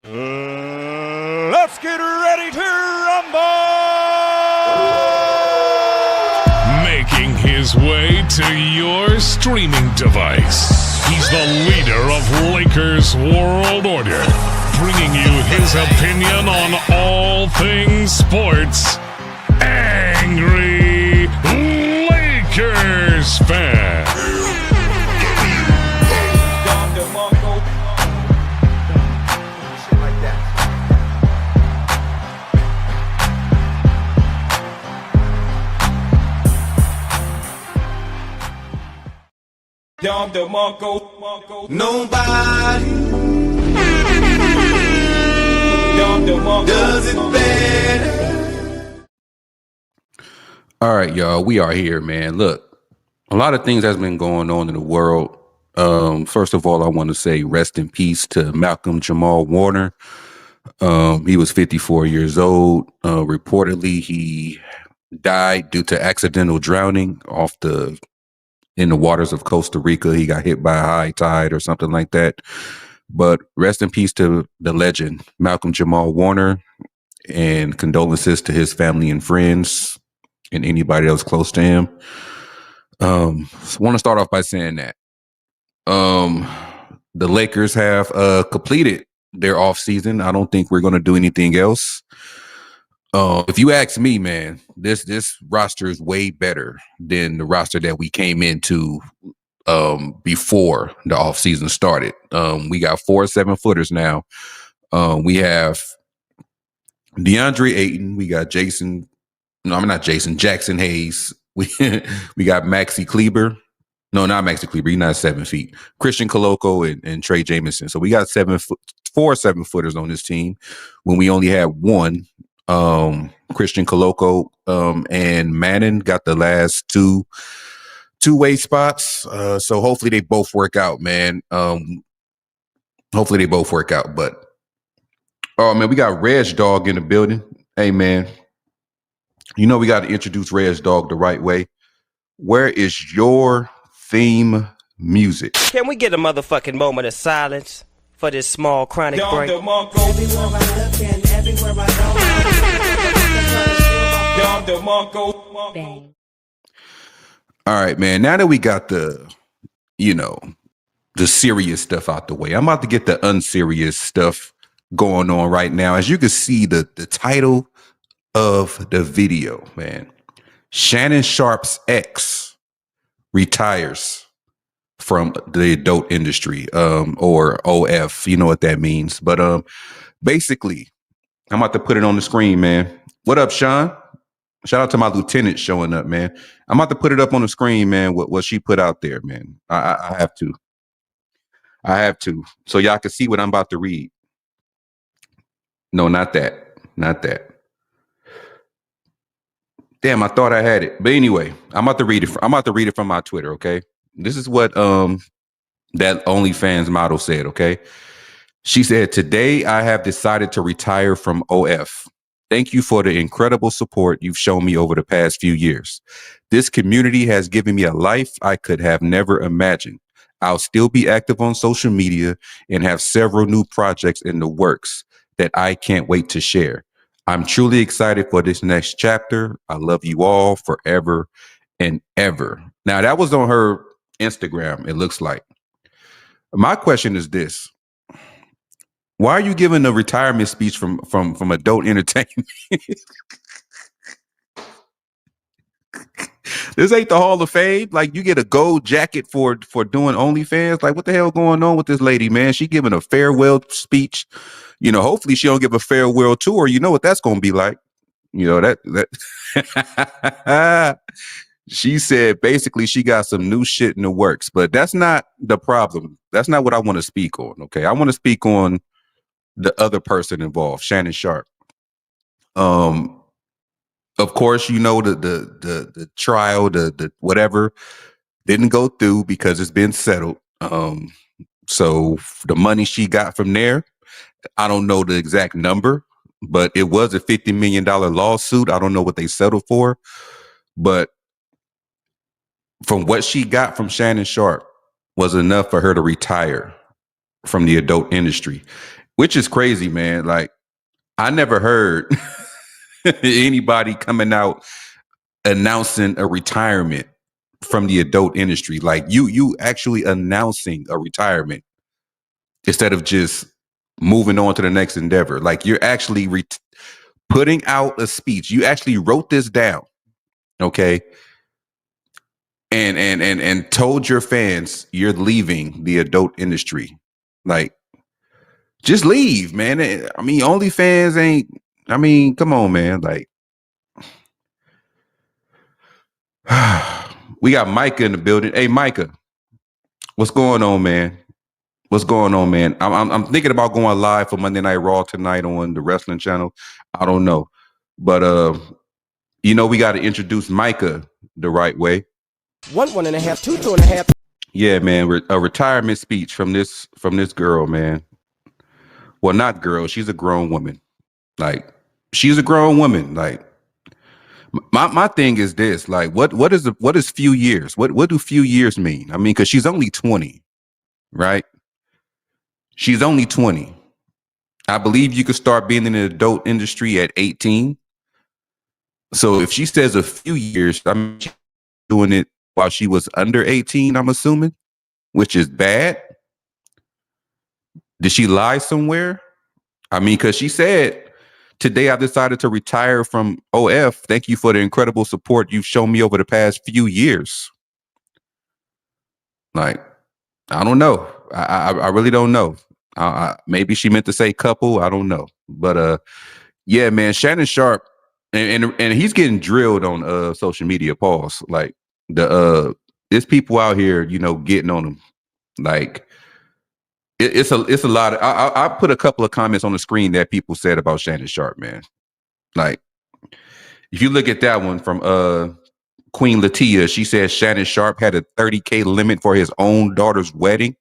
Let's get ready to rumble! Making his way to your streaming device. He's the leader of Lakers World Order, bringing you his opinion on all things sports. Angry Lakers fan. Nobody does it better. All right, y'all, we are here, man. Look, a lot of things has been going on in the world. First of all, I want to say rest in peace to Malcolm Jamal Warner. He was 54 years old. Reportedly, he died due to accidental drowning in the waters of Costa Rica. He got hit by a high tide or something like that. But rest in peace to the legend, Malcolm Jamal Warner, and condolences to his family and friends and anybody else close to him. Want to start off by saying that the Lakers have completed their offseason. I don't think we're going to do anything else. If you ask me, man, this roster is way better than the roster that we came into before the offseason started. We got 4 7-footers now. We have DeAndre Ayton. We got Jackson Hayes. We got Maxi Kleber. No, not Maxi Kleber. He's not 7 feet. Christian Coloco and Trey Jamison. So we got 4 7-footers on this team when we only had one. Christian Coloco and Manning got the last two-way spots. So hopefully they both work out, man. Hopefully they both work out. But oh man, we got Reg Dog in the building. Hey man, you know we got to introduce Reg Dog the right way. Where is your theme music? Can we get a motherfucking moment of silence for this small chronic break? Everywhere I look and everywhere I go. Bang. All right, man. Now that we got the serious stuff out the way, I'm about to get the unserious stuff going on right now. As you can see, the title of the video, man. Shannon Sharpe's ex retires from the adult industry, or OF. You know what that means. But basically, I'm about to put it on the screen, man. What up, Sean? Shout out to my lieutenant showing up, man. I'm about to put it up on the screen, man, what she put out there, man. I have to. I have to. So y'all can see what I'm about to read. No, not that. Not that. Damn, I thought I had it. But anyway, I'm about to read it from my Twitter, okay? This is what that OnlyFans model said, okay? She said, "Today I have decided to retire from OF. Thank you for the incredible support you've shown me over the past few years. This community has given me a life I could have never imagined. I'll still be active on social media and have several new projects in the works that I can't wait to share. I'm truly excited for this next chapter. I love you all forever and ever." Now, that was on her Instagram, it looks like. My question is this. Why are you giving a retirement speech from adult entertainment? This ain't the Hall of Fame. Like, you get a gold jacket for doing OnlyFans. Like, what the hell going on with this lady, man? She giving a farewell speech. Hopefully she don't give a farewell tour. You know what that's going to be like. That she said basically she got some new shit in the works, but that's not the problem. That's not what I want to speak on. Okay. I want to speak on the other person involved, Shannon Sharpe. Of course, the trial, the whatever didn't go through because it's been settled. So the money she got from there, I don't know the exact number, but it was a $50 million lawsuit. I don't know what they settled for, but from what she got from Shannon Sharpe was enough for her to retire from the adult industry. which is crazy, man. Like, I never heard anybody coming out announcing a retirement from the adult industry. Like, you actually announcing a retirement instead of just moving on to the next endeavor. Like, you're actually putting out a speech. You actually wrote this down, okay? And told your fans you're leaving the adult industry. Like, just leave, man. I mean, OnlyFans ain't. I mean, come on, man. Like, we got Micah in the building. Hey, Micah, what's going on, man? What's going on, man? I'm thinking about going live for Monday Night Raw tonight on the wrestling channel. I don't know, but we got to introduce Micah the right way. 1.5, 2.5. Yeah, man. A retirement speech from this girl, man. Well, not girl. She's a grown woman. Like, she's a grown woman. Like, my thing is this. Like, what is few years? What do few years mean? I mean, because she's only 20, right? She's only 20. I believe you could start being in the adult industry at 18. So if she says a few years, I'm doing it while she was under 18, I'm assuming, which is bad. Did she lie somewhere? I mean, because she said, today I decided to retire from OF. Thank you for the incredible support you've shown me over the past few years. Like, I don't know. I really don't know. Maybe she meant to say couple. I don't know. But yeah, man, Shannon Sharpe, and he's getting drilled on social media. Pause. Like, there's people out here, getting on him. Like, it's a lot. I put a couple of comments on the screen that people said about Shannon Sharpe, man. Like, if you look at that one from Queen Latia, she says Shannon Sharpe had a $30K limit for his own daughter's wedding,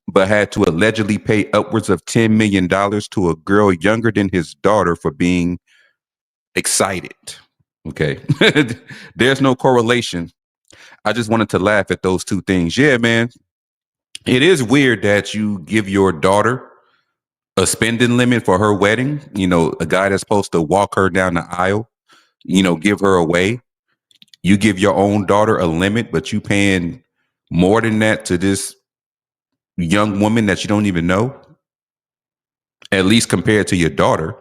but had to allegedly pay upwards of $10 million to a girl younger than his daughter for being excited. Okay. There's no correlation. I just wanted to laugh at those two things. Yeah, man. It is weird that you give your daughter a spending limit for her wedding. A guy that's supposed to walk her down the aisle, give her away. You give your own daughter a limit, but you paying more than that to this young woman that you don't even know, at least compared to your daughter.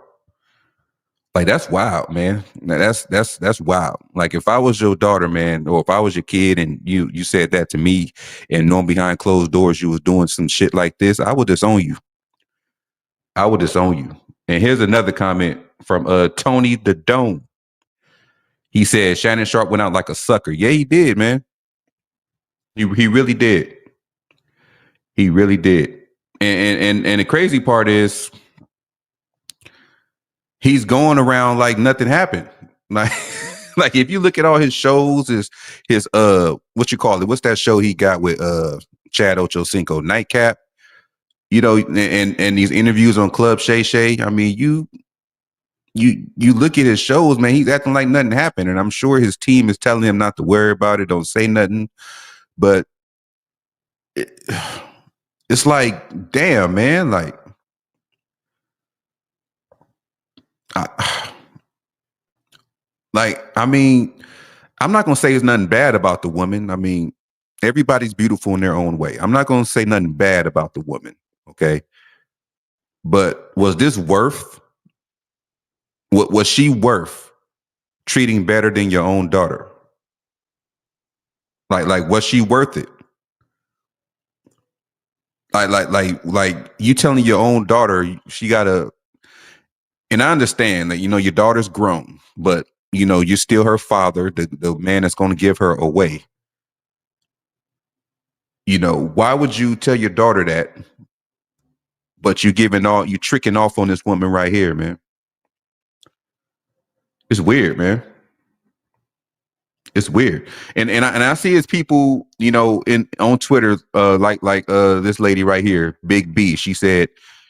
Like, that's wild, man. Now, that's wild. Like, if I was your daughter, man, or if I was your kid and you said that to me and knowing behind closed doors you was doing some shit like this, I would disown you. I would disown you. And here's another comment from Tony the Dome. He said Shannon Sharpe went out like a sucker. Yeah, he did, man. He really did. He really did. And the crazy part is he's going around like nothing happened. Like, like if you look at all his shows, his what you call it? What's that show he got with Chad Ochocinco? Nightcap. And these interviews on Club Shay Shay. I mean, you look at his shows, man, he's acting like nothing happened. And I'm sure his team is telling him not to worry about it. Don't say nothing. But it's like, damn, man, like, I mean, I'm not going to say there's nothing bad about the woman. I mean, everybody's beautiful in their own way. I'm not going to say nothing bad about the woman. Okay. But was this worth, was she worth treating better than your own daughter? Like, was she worth it? Like you telling your own daughter she gotta, and I understand that, your daughter's grown, but you're still her father, the man that's going to give her away. Why would you tell your daughter that, but you tricking off on this woman right here, man? It's weird, man. It's weird. And I see his people, on Twitter, like this lady right here, Big B. She said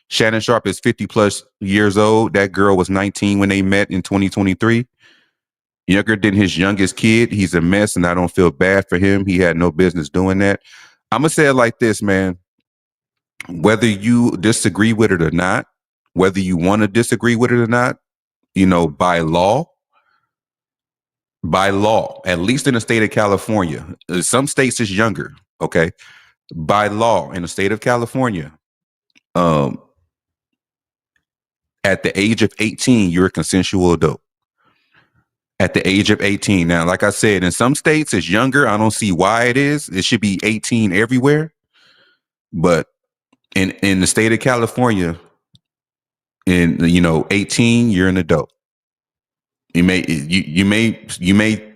Shannon Sharpe is 50 plus years old. That girl was 19 when they met in 2023. Younger than his youngest kid. He's a mess, and I don't feel bad for him. He had no business doing that. I'm gonna say it like this, man. whether you disagree with it or not, whether you want to disagree with it or not, you know, by law, at least in the state of California, some states is younger. Okay. By law in the state of California, um, at the age of 18, you're a consensual adult. At the age of 18. Now, like I said, in some states it's younger. I don't see why it is. It should be 18 everywhere. But in the state of California, in 18, you're an adult. You may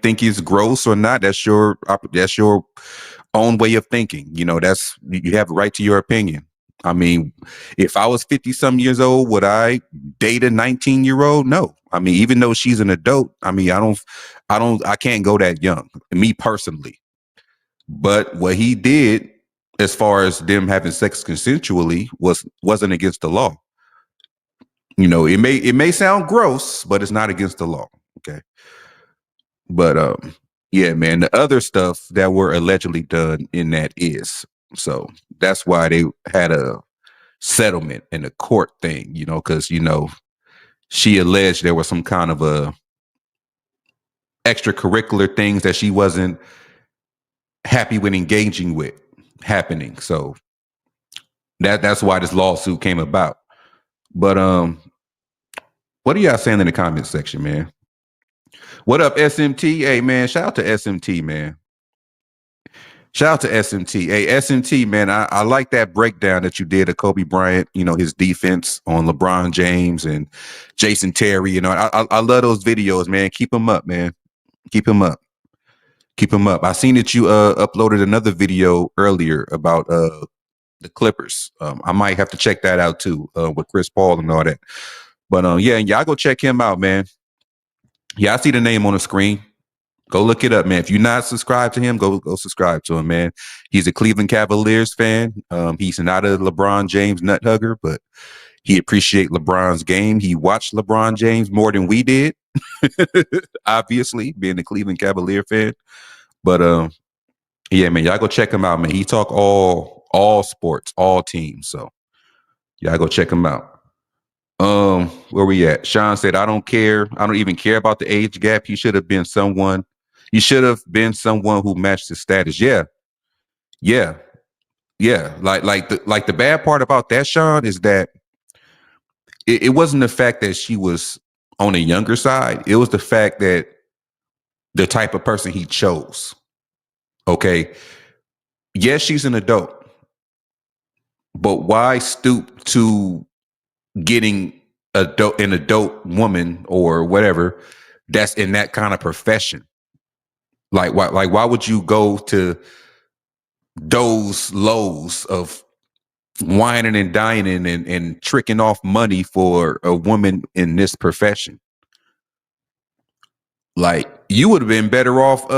think it's gross or not. That's your own way of thinking. You know, you have a right to your opinion. I mean, if I was 50 some years old, would I date a 19-year-old? No. I mean, even though she's an adult, I mean, I can't go that young, me personally. But what he did, as far as them having sex consensually, wasn't against the law. You know, it may sound gross, but it's not against the law. Okay. But yeah, man, the other stuff that were allegedly done in that is. So that's why they had a settlement in a court thing, you know, because, you know, she alleged there was some kind of a extracurricular things that she wasn't happy with engaging with happening. So that's why this lawsuit came about. But what are y'all saying in the comment section, man? What up, SMT? Hey, man, shout out to SMT, man. Shout out to SMT. Hey, SMT, man, I like that breakdown that you did of Kobe Bryant, you know, his defense on LeBron James and Jason Terry. You know, I love those videos, man. Keep them up, man. Keep them up. Keep them up. I seen that you uploaded another video earlier about the Clippers. I might have to check that out too, with Chris Paul and all that. But yeah, y'all go check him out, man. Yeah, I see the name on the screen. Go look it up, man. If you're not subscribed to him, go subscribe to him, man. He's a Cleveland Cavaliers fan. He's not a LeBron James nut hugger, but he appreciates LeBron's game. He watched LeBron James more than we did, obviously, being a Cleveland Cavalier fan. But yeah, man, y'all go check him out, man. He talk all sports, all teams. So y'all go check him out. Where we at? Sean said, I don't care. I don't even care about the age gap. You should have been someone who matched his status. Yeah. Yeah. Yeah. Like the bad part about that, Sean, is that it wasn't the fact that she was on a younger side. It was the fact that the type of person he chose. Okay. Yes, she's an adult, but why stoop to getting an adult woman or whatever that's in that kind of profession? Like why would you go to those lows of whining and dining and tricking off money for a woman in this profession? Like, you would have been better off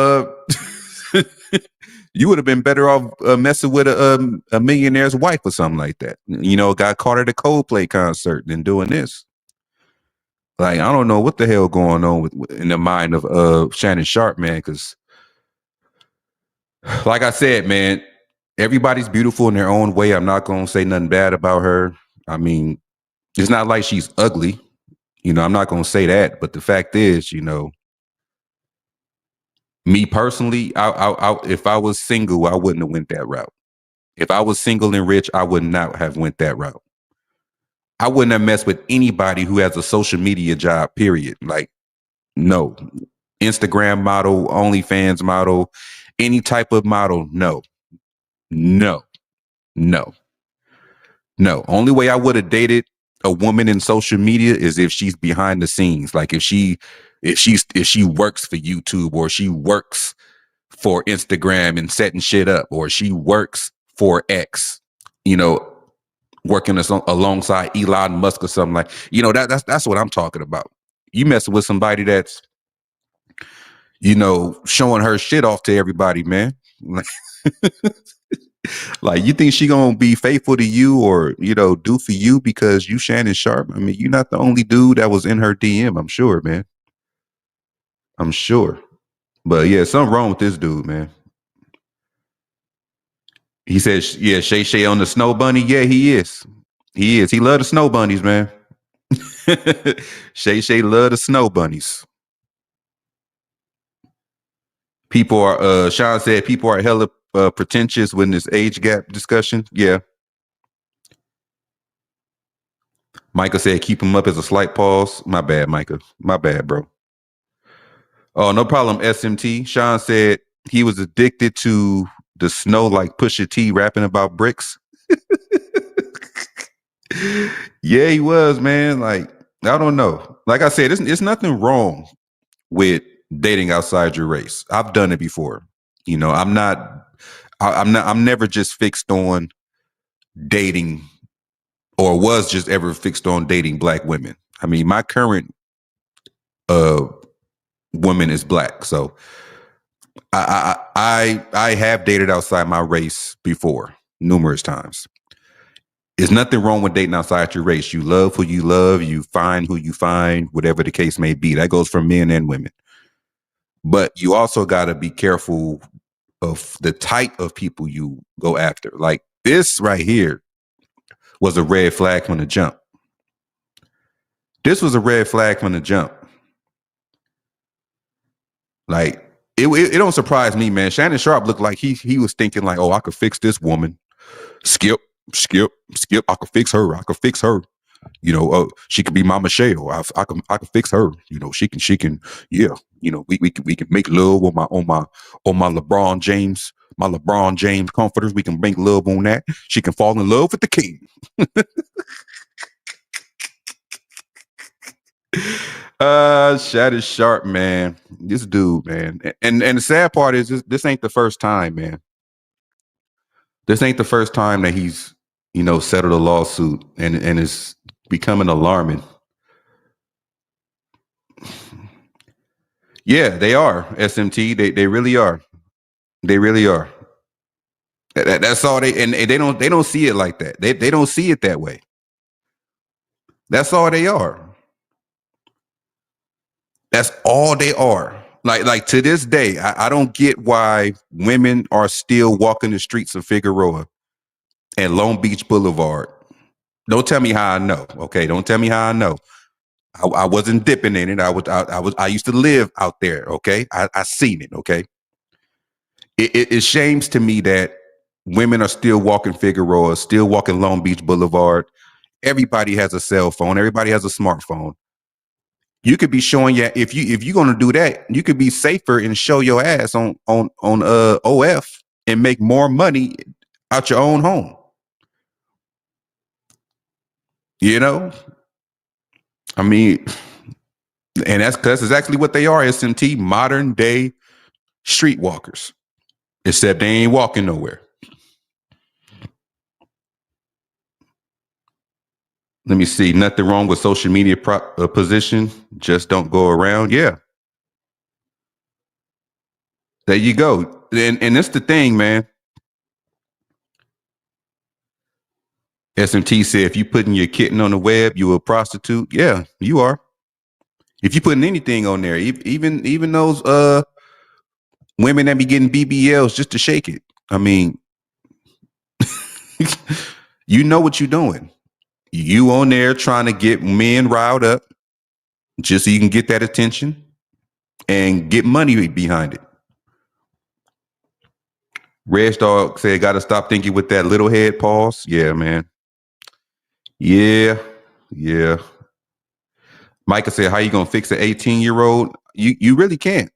messing with a millionaire's wife or something like that. You know, got caught at a Coldplay concert than doing this. Like, I don't know what the hell going on in the mind of Shannon Sharpe, man, because like I said, man, everybody's beautiful in their own way. I'm not going to say nothing bad about her. I mean, it's not like she's ugly. You know, I'm not going to say that. But the fact is, you know, me personally, if I was single, I wouldn't have went that route. If I was single and rich, I would not have went that route. I wouldn't have messed with anybody who has a social media job, period. Like, no. Instagram model, OnlyFans model, any type of model, no. No. No. No. Only way I would have dated a woman in social media is if she's behind the scenes. Like if she works for YouTube, or she works for Instagram and setting shit up, or she works for X, you know, working alongside Elon Musk or something, like, you know, that's what I'm talking about. You messing with somebody that's, you know, showing her shit off to everybody, man. Like, you think she gonna be faithful to you or, you know, do for you because you Shannon Sharpe? I mean, you're not the only dude that was in her DM, I'm sure, man. I'm sure. But yeah, something wrong with this dude, man. He says, yeah, Shay Shay on the snow bunny. Yeah, he is. He is. He love the snow bunnies, man. Shay Shay love the snow bunnies. People are, Sean said, people are hella pretentious when this age gap discussion. Yeah. Micah said, keep him up as a slight pause. My bad, Micah. My bad, bro. Oh, no problem, SMT. Sean said he was addicted to the snow like Pusha T rapping about bricks. Yeah, he was, man. Like, I don't know. Like I said, it's nothing wrong with dating outside your race. I've done it before. You know, I'm never just fixed on dating or was just ever fixed on dating black women. I mean, my current woman is black. So I have dated outside my race before numerous times. There's nothing wrong with dating outside your race. You love who you love, you find who you find, whatever the case may be. That goes for men and women. But you also got to be careful of the type of people you go after. Like this right here was a red flag from the jump. This was a red flag from the jump. Like it don't surprise me, man. Shannon Sharpe looked like he was thinking like, oh, I could fix this woman. Skip. I could fix her. You know, she could be my Michelle. I can fix her. You know, she can. Yeah. You know, we can make love on my LeBron James comforters. We can make love on that. She can fall in love with the king. Shannon Sharpe, man. This dude, man. And the sad part is this ain't the first time, man. This ain't the first time that he's, you know, settled a lawsuit and it's becoming alarming. Yeah, they are, SMT. They really are. They really are. That's all they don't see it like that. They don't see it that way. That's all they are. That's all they are. Like to this day, I don't get why women are still walking the streets of Figueroa and Long Beach Boulevard. Don't tell me how I know. Okay, don't tell me how I know. I wasn't dipping in it. I used to live out there. Okay, I seen it. Okay, it shames to me that women are still walking Figueroa, still walking Long Beach Boulevard. Everybody has a cell phone. Everybody has a smartphone. You could be showing if you're gonna do that, you could be safer and show your ass on OF and make more money out your own home. You know, I mean, and that's exactly what they are. SMT, modern day streetwalkers, except they ain't walking nowhere. Let me see. Nothing wrong with social media position. Just don't go around. Yeah. There you go. And that's the thing, man. SMT said, if you putting your kitten on the web, you a prostitute. Yeah, you are. If you putting anything on there, even those women that be getting BBLs just to shake it. I mean, you know what you're doing. You on there trying to get men riled up just so you can get that attention and get money behind it. Red Dog said, got to stop thinking with that little head pause. Yeah, man. Yeah. Micah said, how you going to fix an 18-year-old? You really can't.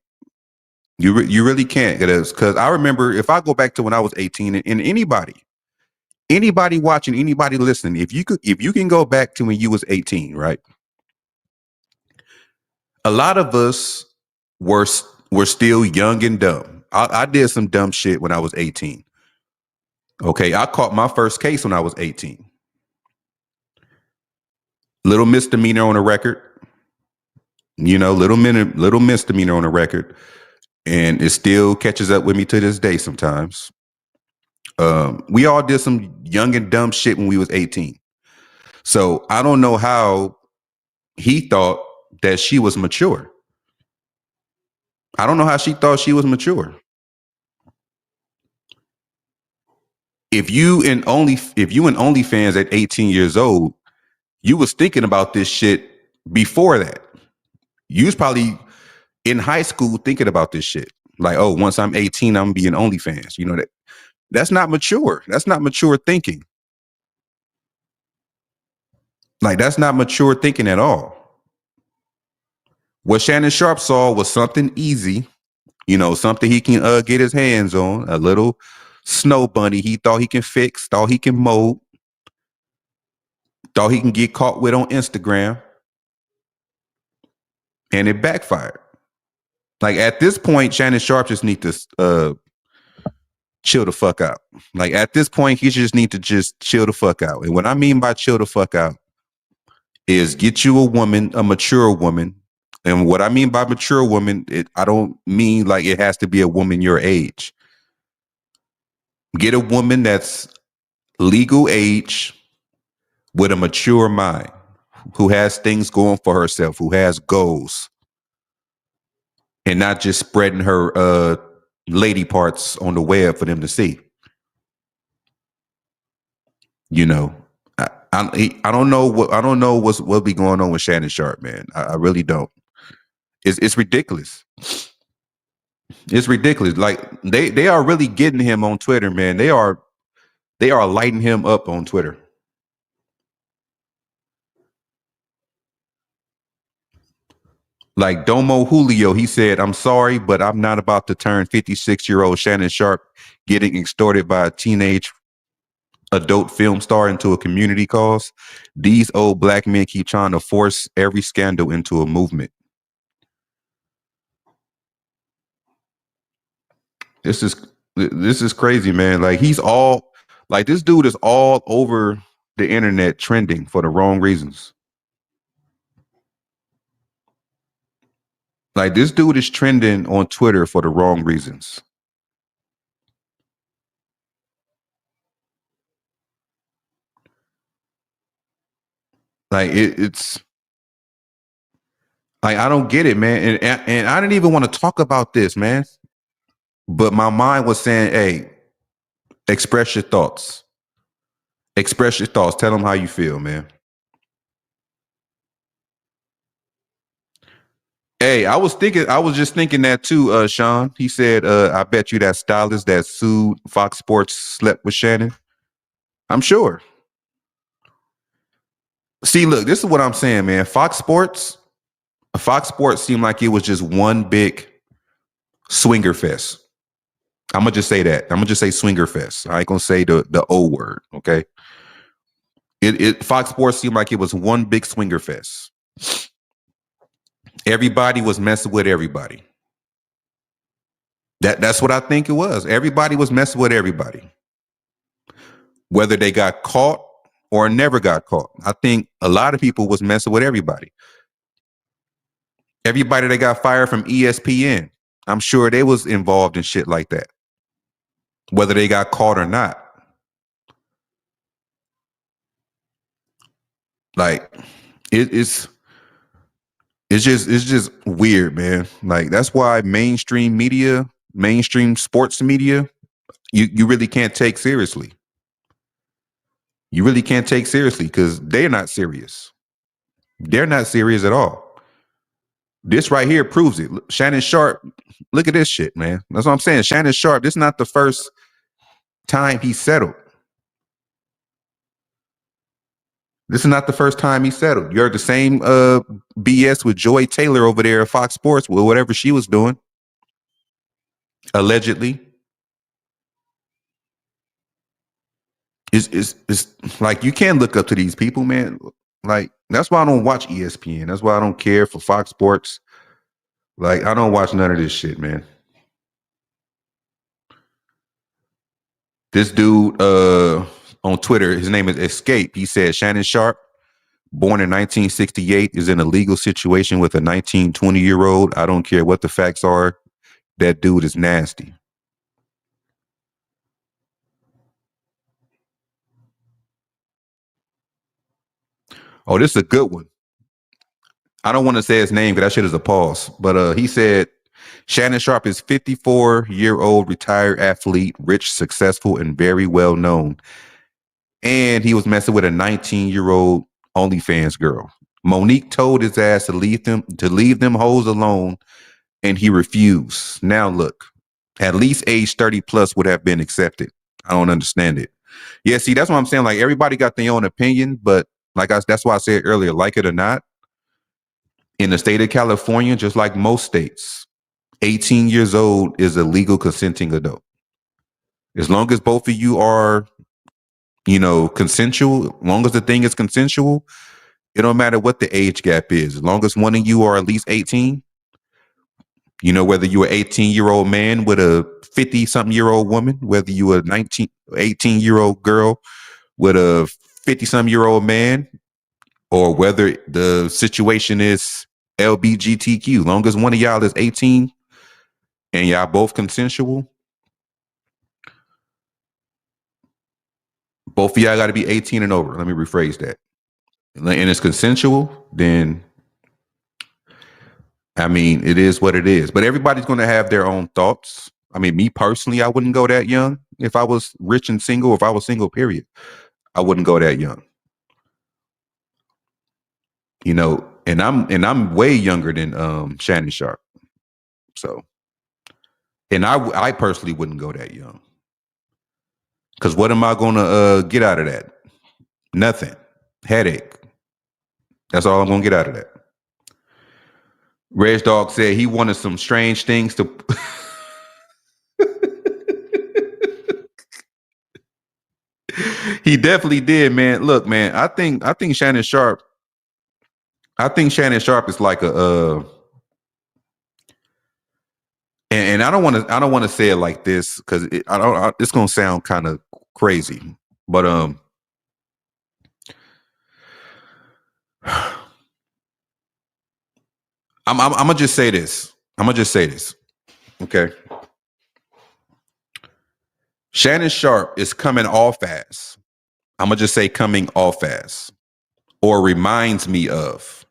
You really can't. Because I remember if I go back to when I was 18 and anybody watching, anybody listening, if you can go back to when you was 18, right? A lot of us were still young and dumb. I did some dumb shit when I was 18. Okay, I caught my first case when I was 18. Little misdemeanor on the record. You know, little misdemeanor on the record. And it still catches up with me to this day sometimes. We all did some young and dumb shit when we was 18. So I don't know how he thought that she was mature. I don't know how she thought she was mature. if you in OnlyFans at 18 years old, you was thinking about this shit before that. You was probably in high school thinking about this shit. Like, oh, once I'm 18, I'm gonna be in OnlyFans. You know that's not mature. That's not mature thinking. Like, that's not mature thinking at all. What Shannon Sharpe saw was something easy, something he can get his hands on, a little snow bunny he thought he can fix, thought he can mold, thought he can get caught with on Instagram, and it backfired. Like, at this point, Shannon Sharpe just need to chill the fuck out. Like, at this point, he just need to just chill the fuck out. And what I mean by chill the fuck out is get you a woman, a mature woman. And what I mean by mature woman, I don't mean like it has to be a woman your age. Get a woman that's legal age with a mature mind, who has things going for herself, who has goals, and not just spreading her lady parts on the web for them to see. I don't know what be going on with Shannon Sharpe, man. I really don't. It's ridiculous. It's ridiculous. Like, they are really getting him on Twitter, man. They are lighting him up on Twitter. Like Domo Julio, he said, "I'm sorry, but I'm not about to turn 56-year-old Shannon Sharpe getting extorted by a teenage adult film star into a community cause. These old black men keep trying to force every scandal into a movement." This is crazy, man. Like, this dude is all over the internet trending for the wrong reasons. Like, this dude is trending on Twitter for the wrong reasons. Like, it's like, I don't get it, man. And I didn't even want to talk about this, man. But my mind was saying, hey, express your thoughts. Express your thoughts. Tell them how you feel, man. Hey, I was just thinking that too, Sean. He said, I bet you that stylist that sued Fox Sports slept with Shannon. I'm sure. See, look, this is what I'm saying, man. Fox Sports seemed like it was just one big swinger fest. I'm gonna just say that. I'm gonna just say swinger fest. I ain't gonna say the O word. Okay. Fox Sports seemed like it was one big swinger fest. Everybody was messing with everybody. That's what I think it was. Everybody was messing with everybody, whether they got caught or never got caught. I think a lot of people was messing with everybody. Everybody that got fired from ESPN, I'm sure they was involved in shit like that, whether they got caught or not. Like, it's just weird, man. Like, that's why mainstream media, mainstream sports media, you really can't take seriously. You really can't take seriously because they're not serious. They're not serious at all. This right here proves it. Shannon Sharpe, look at this shit, man. That's what I'm saying. Shannon Sharpe, this is not the first time he settled. This is not the first time he settled. You heard the same BS with Joy Taylor over there at Fox Sports with whatever she was doing, allegedly. It's like, you can't look up to these people, man. Like, that's why I don't watch ESPN. That's why I don't care for Fox Sports. Like, I don't watch none of this shit, man. This dude on Twitter, his name is Escape. He said Shannon Sharpe, born in 1968, is in a legal situation with a 20-year-old. I don't care what the facts are. That dude is nasty. Oh, this is a good one. I don't want to say his name because that shit is a pause. But he said, Shannon Sharpe is 54-year-old retired athlete, rich, successful, and very well known. And he was messing with a 19-year-old OnlyFans girl. Monique told his ass to leave them hoes alone, and he refused. Now look, at least age 30 plus would have been accepted. I don't understand it. Yeah, see, that's what I'm saying. Like, everybody got their own opinion, but that's why I said earlier, like it or not, in the state of California, just like most states, 18 years old is a legal consenting adult. As long as both of you are, consensual, as long as the thing is consensual, it don't matter what the age gap is. As long as one of you are at least 18, whether you're an 18-year-old man with a 50-something-year-old woman, whether you a 18-year-old girl with a 50-something-year-old man, or whether the situation is LBGTQ, long as one of y'all is 18 and y'all both consensual, both of y'all got to be 18 and over. Let me rephrase that. And it's consensual, then, I mean, it is what it is. But everybody's going to have their own thoughts. I mean, me personally, I wouldn't go that young. If I was rich and single, if I was single, period, I wouldn't go that young. And I'm way younger than Shannon Sharpe. So, and I personally wouldn't go that young. Because what am I going to get out of that? Nothing. Headache. That's all I'm going to get out of that. Reg Dog said he wanted some strange things to... He definitely did, man. Look, man, I think Shannon Sharpe is like a and I don't want to say it like this because it's gonna sound kind of crazy, but I'm gonna just say this. Okay. Shannon Sharpe is coming off as, I'm gonna just say coming off as, or reminds me of,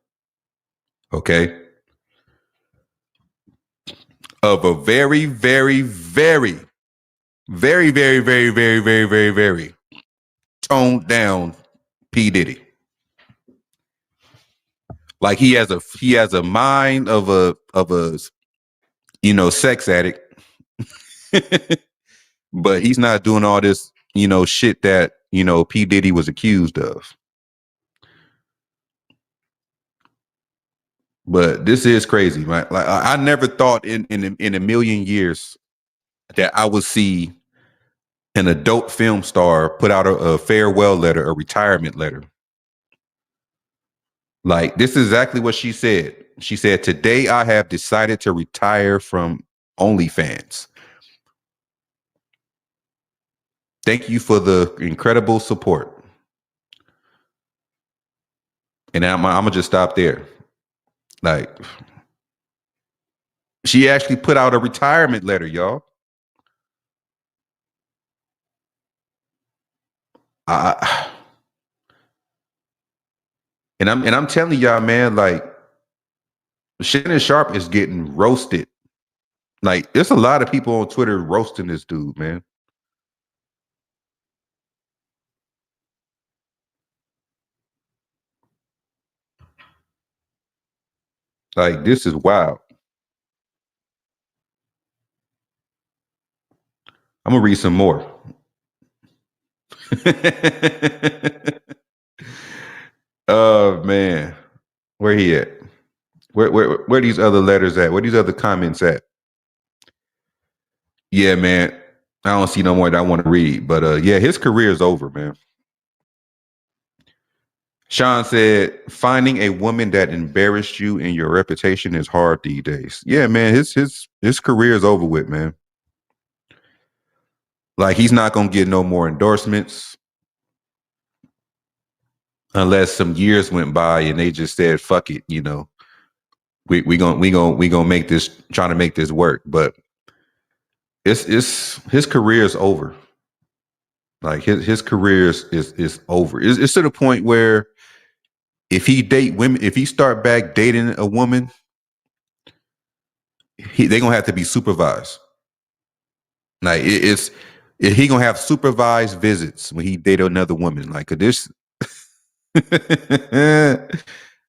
okay, of a very, very, very, very, very, very, very, very, very, very toned down P. Diddy. Like he has a mind of a sex addict, but he's not doing all this shit that P. Diddy was accused of. But this is crazy, right? Like I never thought in a million years that I would see an adult film star put out a farewell letter, a retirement letter. Like, this is exactly what she said. She said, "Today I have decided to retire from OnlyFans. Thank you for the incredible support." And I'm gonna just stop there. Like, she actually put out a retirement letter, y'all. And I'm telling y'all, man, like, Shannon Sharpe is getting roasted. Like, there's a lot of people on Twitter roasting this dude, man. Like, this is wild. I'm gonna read some more. Oh man, where he at? Where these other letters at? Where these other comments at? Yeah, man, I don't see no more that I want to read. But yeah, his career is over, man. Sean said, "Finding a woman that embarrassed you in your reputation is hard these days." Yeah, man, his career is over with, man. Like, he's not gonna get no more endorsements unless some years went by and they just said, "Fuck it," we gonna make this, trying to make this work. But it's his career is over. Like, his career is over. It's to the point where if he date women, if he start back dating a woman, They're gonna have to be supervised. Like he gonna have supervised visits when he date another woman. Like this,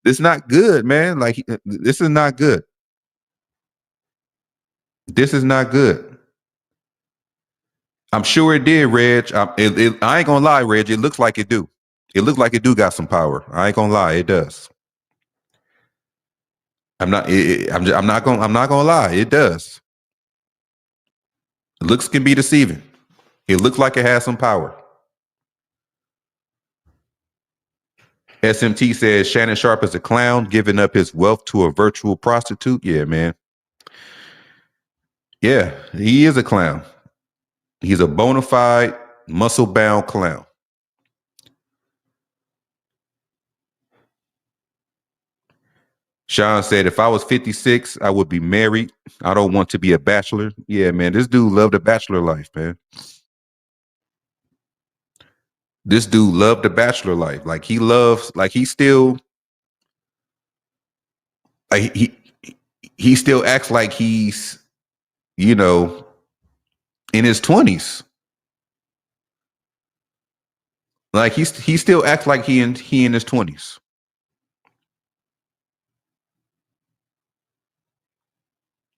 this not good, man. Like this is not good. This is not good. I'm sure it did, Reg. I ain't gonna lie, Reg. It looks like it do. It looks like it do got some power. I ain't gonna lie, it does. I'm not gonna lie, it does. Looks can be deceiving. It looks like it has some power. SMT says Shannon Sharpe is a clown, giving up his wealth to a virtual prostitute. Yeah, man. Yeah, he is a clown. He's a bona fide, muscle-bound clown. Sean said, if I was 56, I would be married. I don't want to be a bachelor. Yeah, man, this dude loved the bachelor life, man. This dude loved the bachelor life. Like he loves, like he still, like he still acts like he's, you know, in his 20s. Like he still acts like he in his 20s.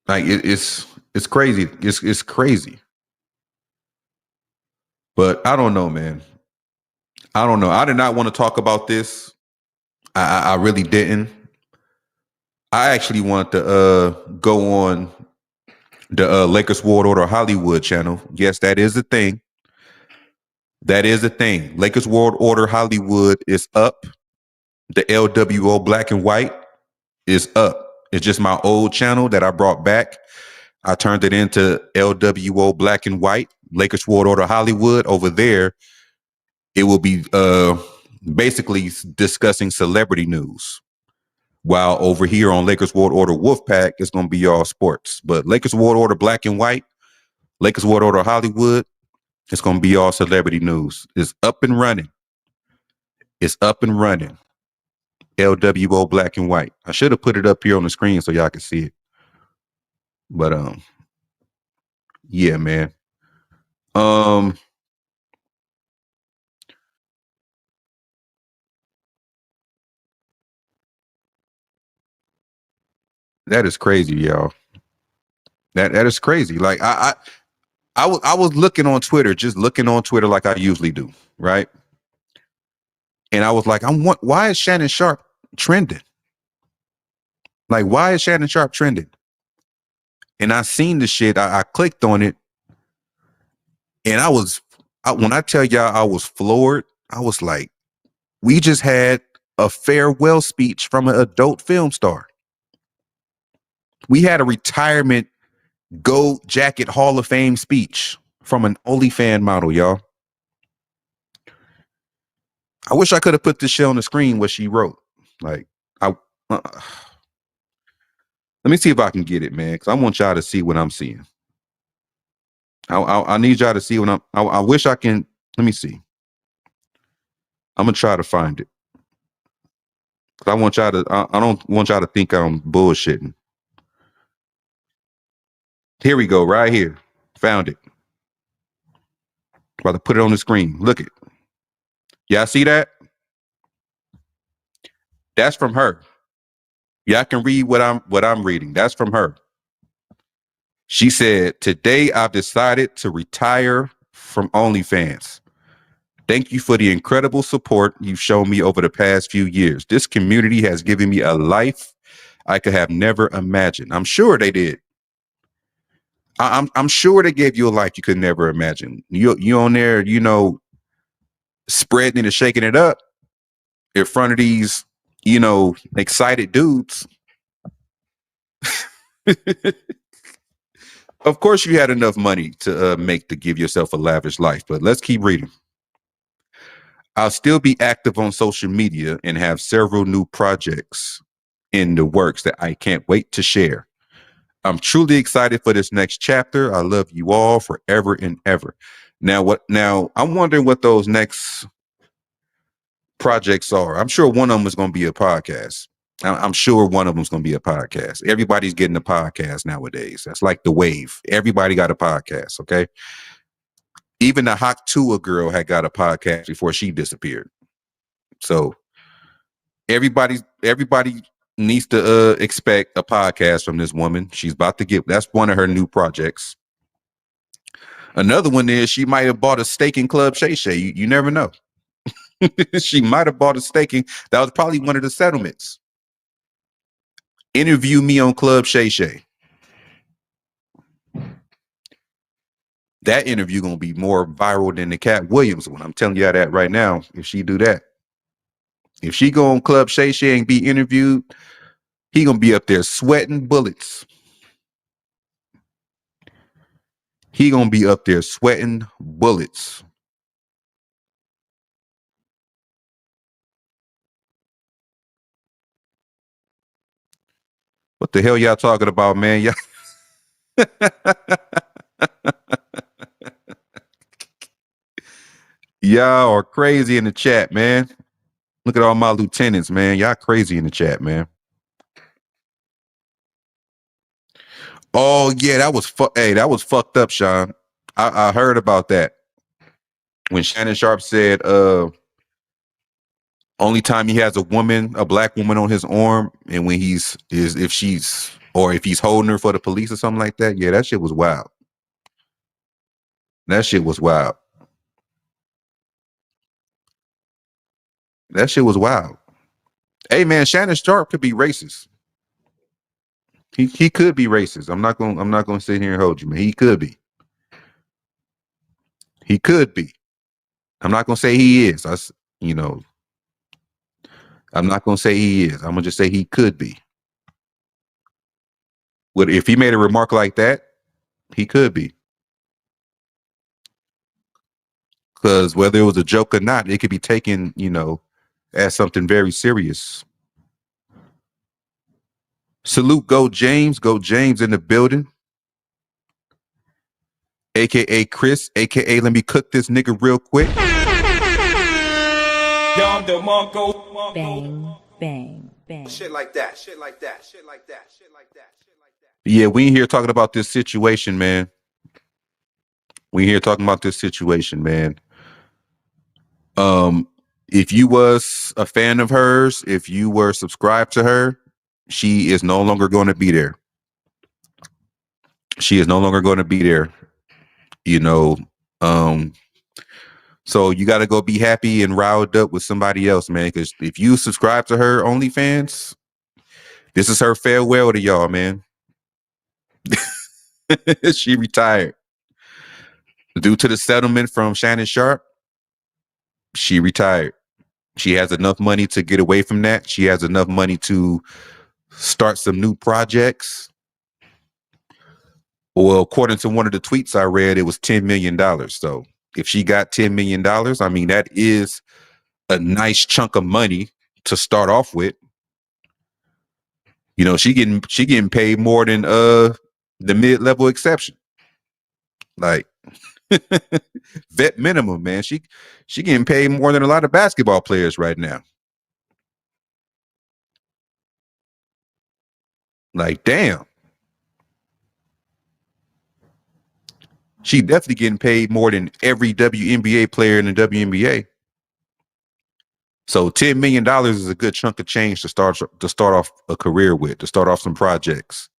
Like it's crazy. It's crazy. But I don't know, man. I don't know. I did not want to talk about this. I really didn't. I actually want to go on the Lakers World Order Hollywood channel. Yes, that is a thing. That is a thing. Lakers World Order Hollywood is up. The LWO Black and White is up. It's just my old channel that I brought back. I turned it into LWO Black and White, Lakers World Order Hollywood. Over there, it will be basically discussing celebrity news. While over here on Lakers World Order Wolfpack, it's going to be all sports. But Lakers World Order Black and White, Lakers World Order Hollywood, it's going to be all celebrity news. It's up and running. It's up and running. LWO Black and White. I should have put it up here on the screen so y'all can see it. But yeah, man. That is crazy, y'all. That is crazy. Like I was looking on Twitter, just looking on Twitter like I usually do, right? And I was like, why is Shannon Sharpe trending? Like, why is Shannon Sharpe trending? And I seen the shit. I clicked on it, and when I tell y'all I was floored, I was like, we just had a farewell speech from an adult film star. We had a retirement Gold Jacket Hall of Fame speech from an OnlyFans model, y'all. I wish I could have put this shit on the screen what she wrote. Like, let me see if I can get it, man, because I want y'all to see what I'm seeing. I need y'all to see what I wish I can. Let me see. I'm gonna try to find it. I want y'all to. I don't want y'all to think I'm bullshitting. Here we go, right here. Found it. About to put it on the screen. Look it. Y'all see that? That's from her. Y'all can read what I'm reading. That's from her. She said, "Today I've decided to retire from OnlyFans. Thank you for the incredible support you've shown me over the past few years. This community has given me a life I could have never imagined." I'm sure they did. I'm sure they gave you a life you could never imagine. You on there, you know, spreading it and shaking it up in front of these, you know, excited dudes. Of course, you had enough money to give yourself a lavish life, but let's keep reading. I'll still be active on social media and have several new projects in the works that I can't wait to share. I'm truly excited for this next chapter. I love you all forever and ever. Now, I'm wondering what those next projects are. I'm sure one of them is going to be a podcast. I'm sure one of them's going to be a podcast. Everybody's getting a podcast nowadays. That's like the wave. Everybody got a podcast. Okay. Even the Hawk Tua girl had got a podcast before she disappeared. So everybody needs to expect a podcast from this woman. She's about to get. That's one of her new projects. Another one is she might have bought a stake in Club Shay Shay. You never know. She might have bought a stake in. That was probably one of the settlements. Interview me on Club Shay Shay. That interview gonna be more viral than the Cat Williams one. I'm telling you that right now. If she do that, if she go on Club Shay Shay and be interviewed, he gonna be up there sweating bullets. He gonna be up there sweating bullets. What the hell y'all talking about, man? Y'all, y'all are crazy in the chat, man. Look at all my lieutenants, man. Y'all crazy in the chat, man. Oh yeah, that was that was fucked up, Sean. I heard about that when Shannon Sharpe said only time he has a black woman on his arm, and when if he's holding her for the police or something like that. Yeah, that shit was wild. That shit was wild. That shit was wild. Hey man, Shannon Sharpe could be racist. He could be racist. I'm not gonna sit here and hold you, man. He could be. He could be. I'm not gonna say he is. I'm not gonna say he is. I'm gonna just say he could be. If he made a remark like that, he could be. Because whether it was a joke or not, it could be taken, as something very serious. Salute Go James in the building. AKA Chris, AKA let me cook this nigga real quick. Bang, bang, bang. Shit like that. Yeah, we ain't here talking about this situation, man. We here talking about this situation, man. If you was a fan of hers, if you were subscribed to her, she is no longer going to be there. She is no longer going to be there. So you got to go be happy and riled up with somebody else, man. Because if you subscribe to her OnlyFans, this is her farewell to y'all, man. She retired. Due to the settlement from Shannon Sharpe, she retired. She has enough money to get away from that. She has enough money to start some new projects. Well, according to one of the tweets I read, it was $10 million. So if she got $10 million, I mean, that is a nice chunk of money to start off with. She getting paid more than the mid-level exception. Like vet minimum, man. She getting paid more than a lot of basketball players right now. Like, damn. She definitely getting paid more than every WNBA player in the WNBA. So $10 million is a good chunk of change to start off a career with, to start off some projects.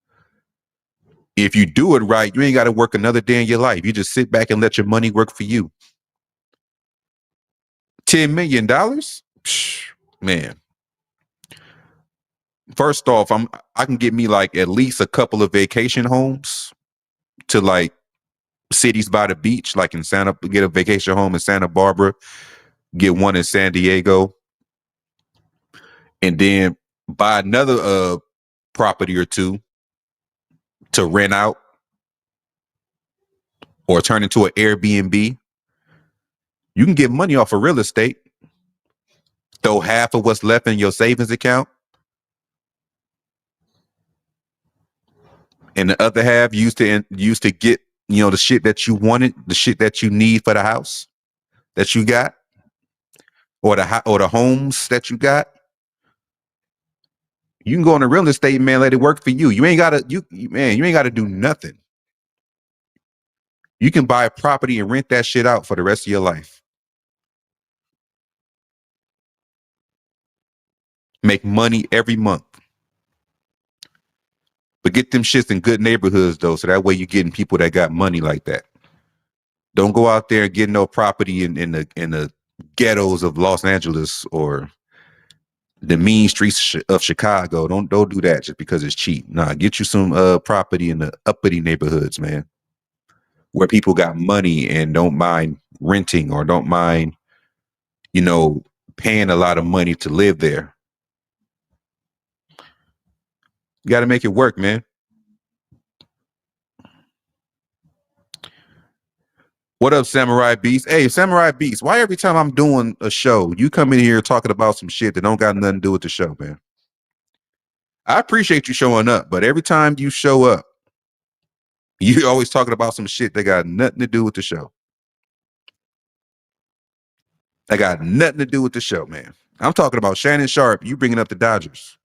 If you do it right, you ain't got to work another day in your life. You just sit back and let your money work for you. $10 million? Psh, man. First off, I can get me like at least a couple of vacation homes to like cities by the beach, like get a vacation home in Santa Barbara, get one in San Diego, and then buy another property or two to rent out or turn into an Airbnb. You can get money off of real estate. Throw half of what's left in your savings account, and the other half used to get the shit that you wanted, the shit that you need for the house that you got, or the homes that you got. You can go on the real estate, man. Let it work for you. You ain't gotta, man. You ain't gotta do nothing. You can buy a property and rent that shit out for the rest of your life. Make money every month. But get them shits in good neighborhoods though, so that way you're getting people that got money like that. Don't go out there and get no property in the ghettos of Los Angeles or the mean streets of Chicago. Don't do that just because it's cheap. Nah, get you some property in the uppity neighborhoods, man, where people got money and don't mind renting or don't mind, paying a lot of money to live there. You got to make it work, man. What up, Samurai Beast? Hey, Samurai Beast, why every time I'm doing a show, you come in here talking about some shit that don't got nothing to do with the show, man? I appreciate you showing up, but every time you show up, you always talking about some shit that got nothing to do with the show. That got nothing to do with the show, man. I'm talking about Shannon Sharpe. You bringing up the Dodgers.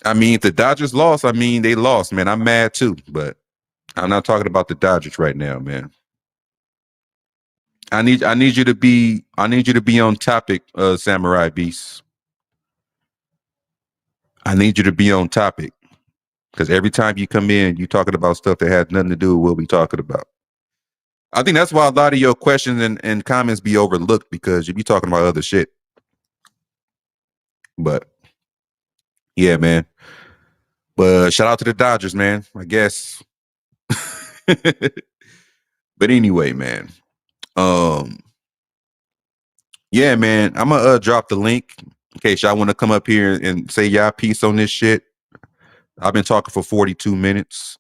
I mean, if the Dodgers lost, they lost, man. I'm mad too, but I'm not talking about the Dodgers right now, man. I need you to be on topic, Samurai Beast. I need you to be on topic. Because every time you come in, you talking about stuff that has nothing to do with what we talking about. I think that's why a lot of your questions and comments be overlooked, because you be talking about other shit. But yeah, man. But shout out to the Dodgers, man, I guess. But anyway, man. Yeah, man. I'm gonna drop the link in case y'all want to come up here and say y'all piece on this shit. I've been talking for 42 minutes.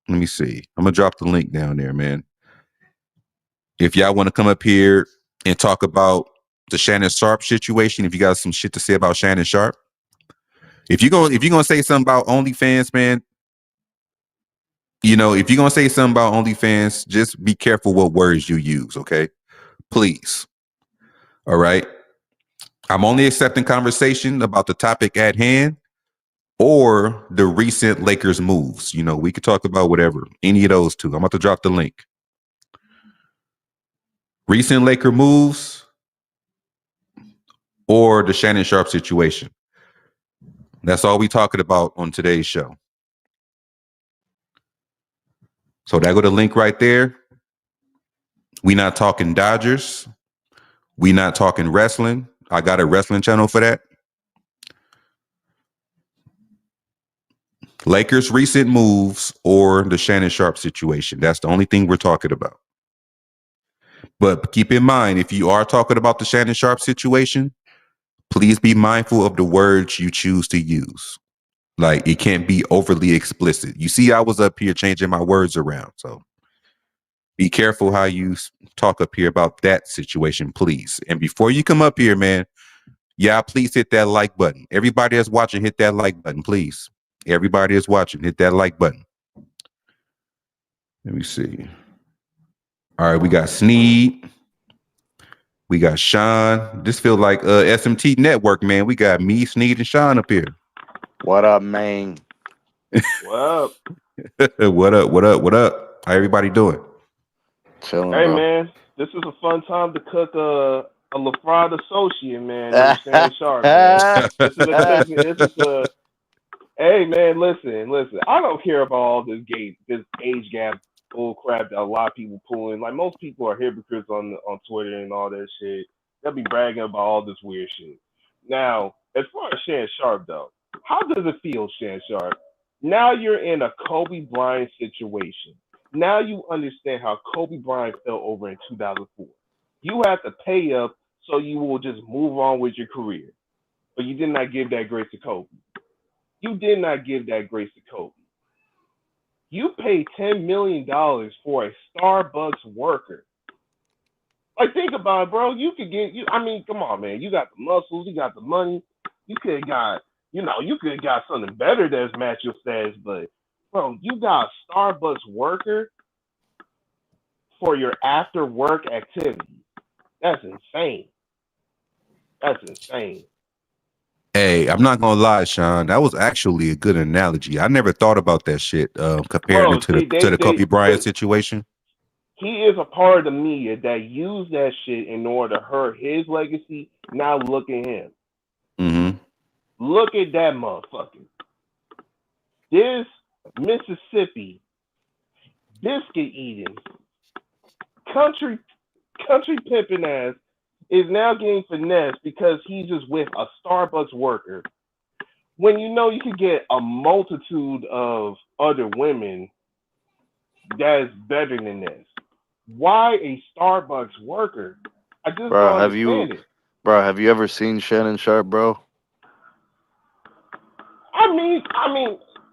Let me see. I'm gonna drop the link down there, man. If y'all want to come up here and talk about the Shannon Sharpe situation, if you got some shit to say about Shannon Sharpe, if you're gonna say something about OnlyFans, man, if you're gonna say something about OnlyFans, just be careful what words you use, okay? Please. All right. I'm only accepting conversation about the topic at hand or the recent Lakers moves. We could talk about whatever, any of those two. I'm about to drop the link. Recent Laker moves or the Shannon Sharpe situation. That's all we talking about on today's show. So that go the link right there. We not talking Dodgers. We not talking wrestling. I got a wrestling channel for that. Lakers recent moves or the Shannon Sharpe situation. That's the only thing we're talking about. But keep in mind, if you are talking about the Shannon Sharpe situation, please be mindful of the words you choose to use. Like, it can't be overly explicit. You see, I was up here changing my words around. So be careful how you talk up here about that situation, please. And before you come up here, man, please hit that like button. Everybody that's watching, hit that like button, please. Everybody that's watching, hit that like button. Let me see. All right, we got Sneed. We got Sean. This feels like SMT Network, man. We got me, Sneed, and Sean up here. What up, man? What up? What up? How everybody doing? Chilling, Hey, bro. man, this is a fun time to cook a LaFrod associate, man. Shannon Sharpe, man. Hey, man, listen. I don't care about all this age gap bull crap that a lot of people pulling. Like, most people are hypocrites on Twitter and all that shit. They'll be bragging about all this weird shit. Now, as far as Shannon Sharpe, though, how does it feel, Shannon Sharpe? Now you're in a Kobe Bryant situation. Now you understand how Kobe Bryant felt over in 2004. You have to pay up so you will just move on with your career. But you did not give that grace to Kobe. You did not give that grace to Kobe. You paid $10 million for a Starbucks worker. Like, think about it, bro. Come on, man. You got the muscles, you got the money. You could have got something better that's match your status, but bro, you got a Starbucks worker for your after work activity. That's insane. That's insane. Hey, I'm not gonna lie, Sean. That was actually a good analogy. I never thought about that shit. Comparing Bro, it to see, the Kobe Bryant situation. he is a part of the media that used that shit in order to hurt his legacy. Now look at him. Mm-hmm. Look at that motherfucker. This Mississippi biscuit eating country pimping ass is now getting finessed because he's just with a Starbucks worker. When you know you could get a multitude of other women that's better than this. Why a Starbucks worker? I just Bro, don't understand it. have you ever seen Shannon Sharpe, bro? I mean,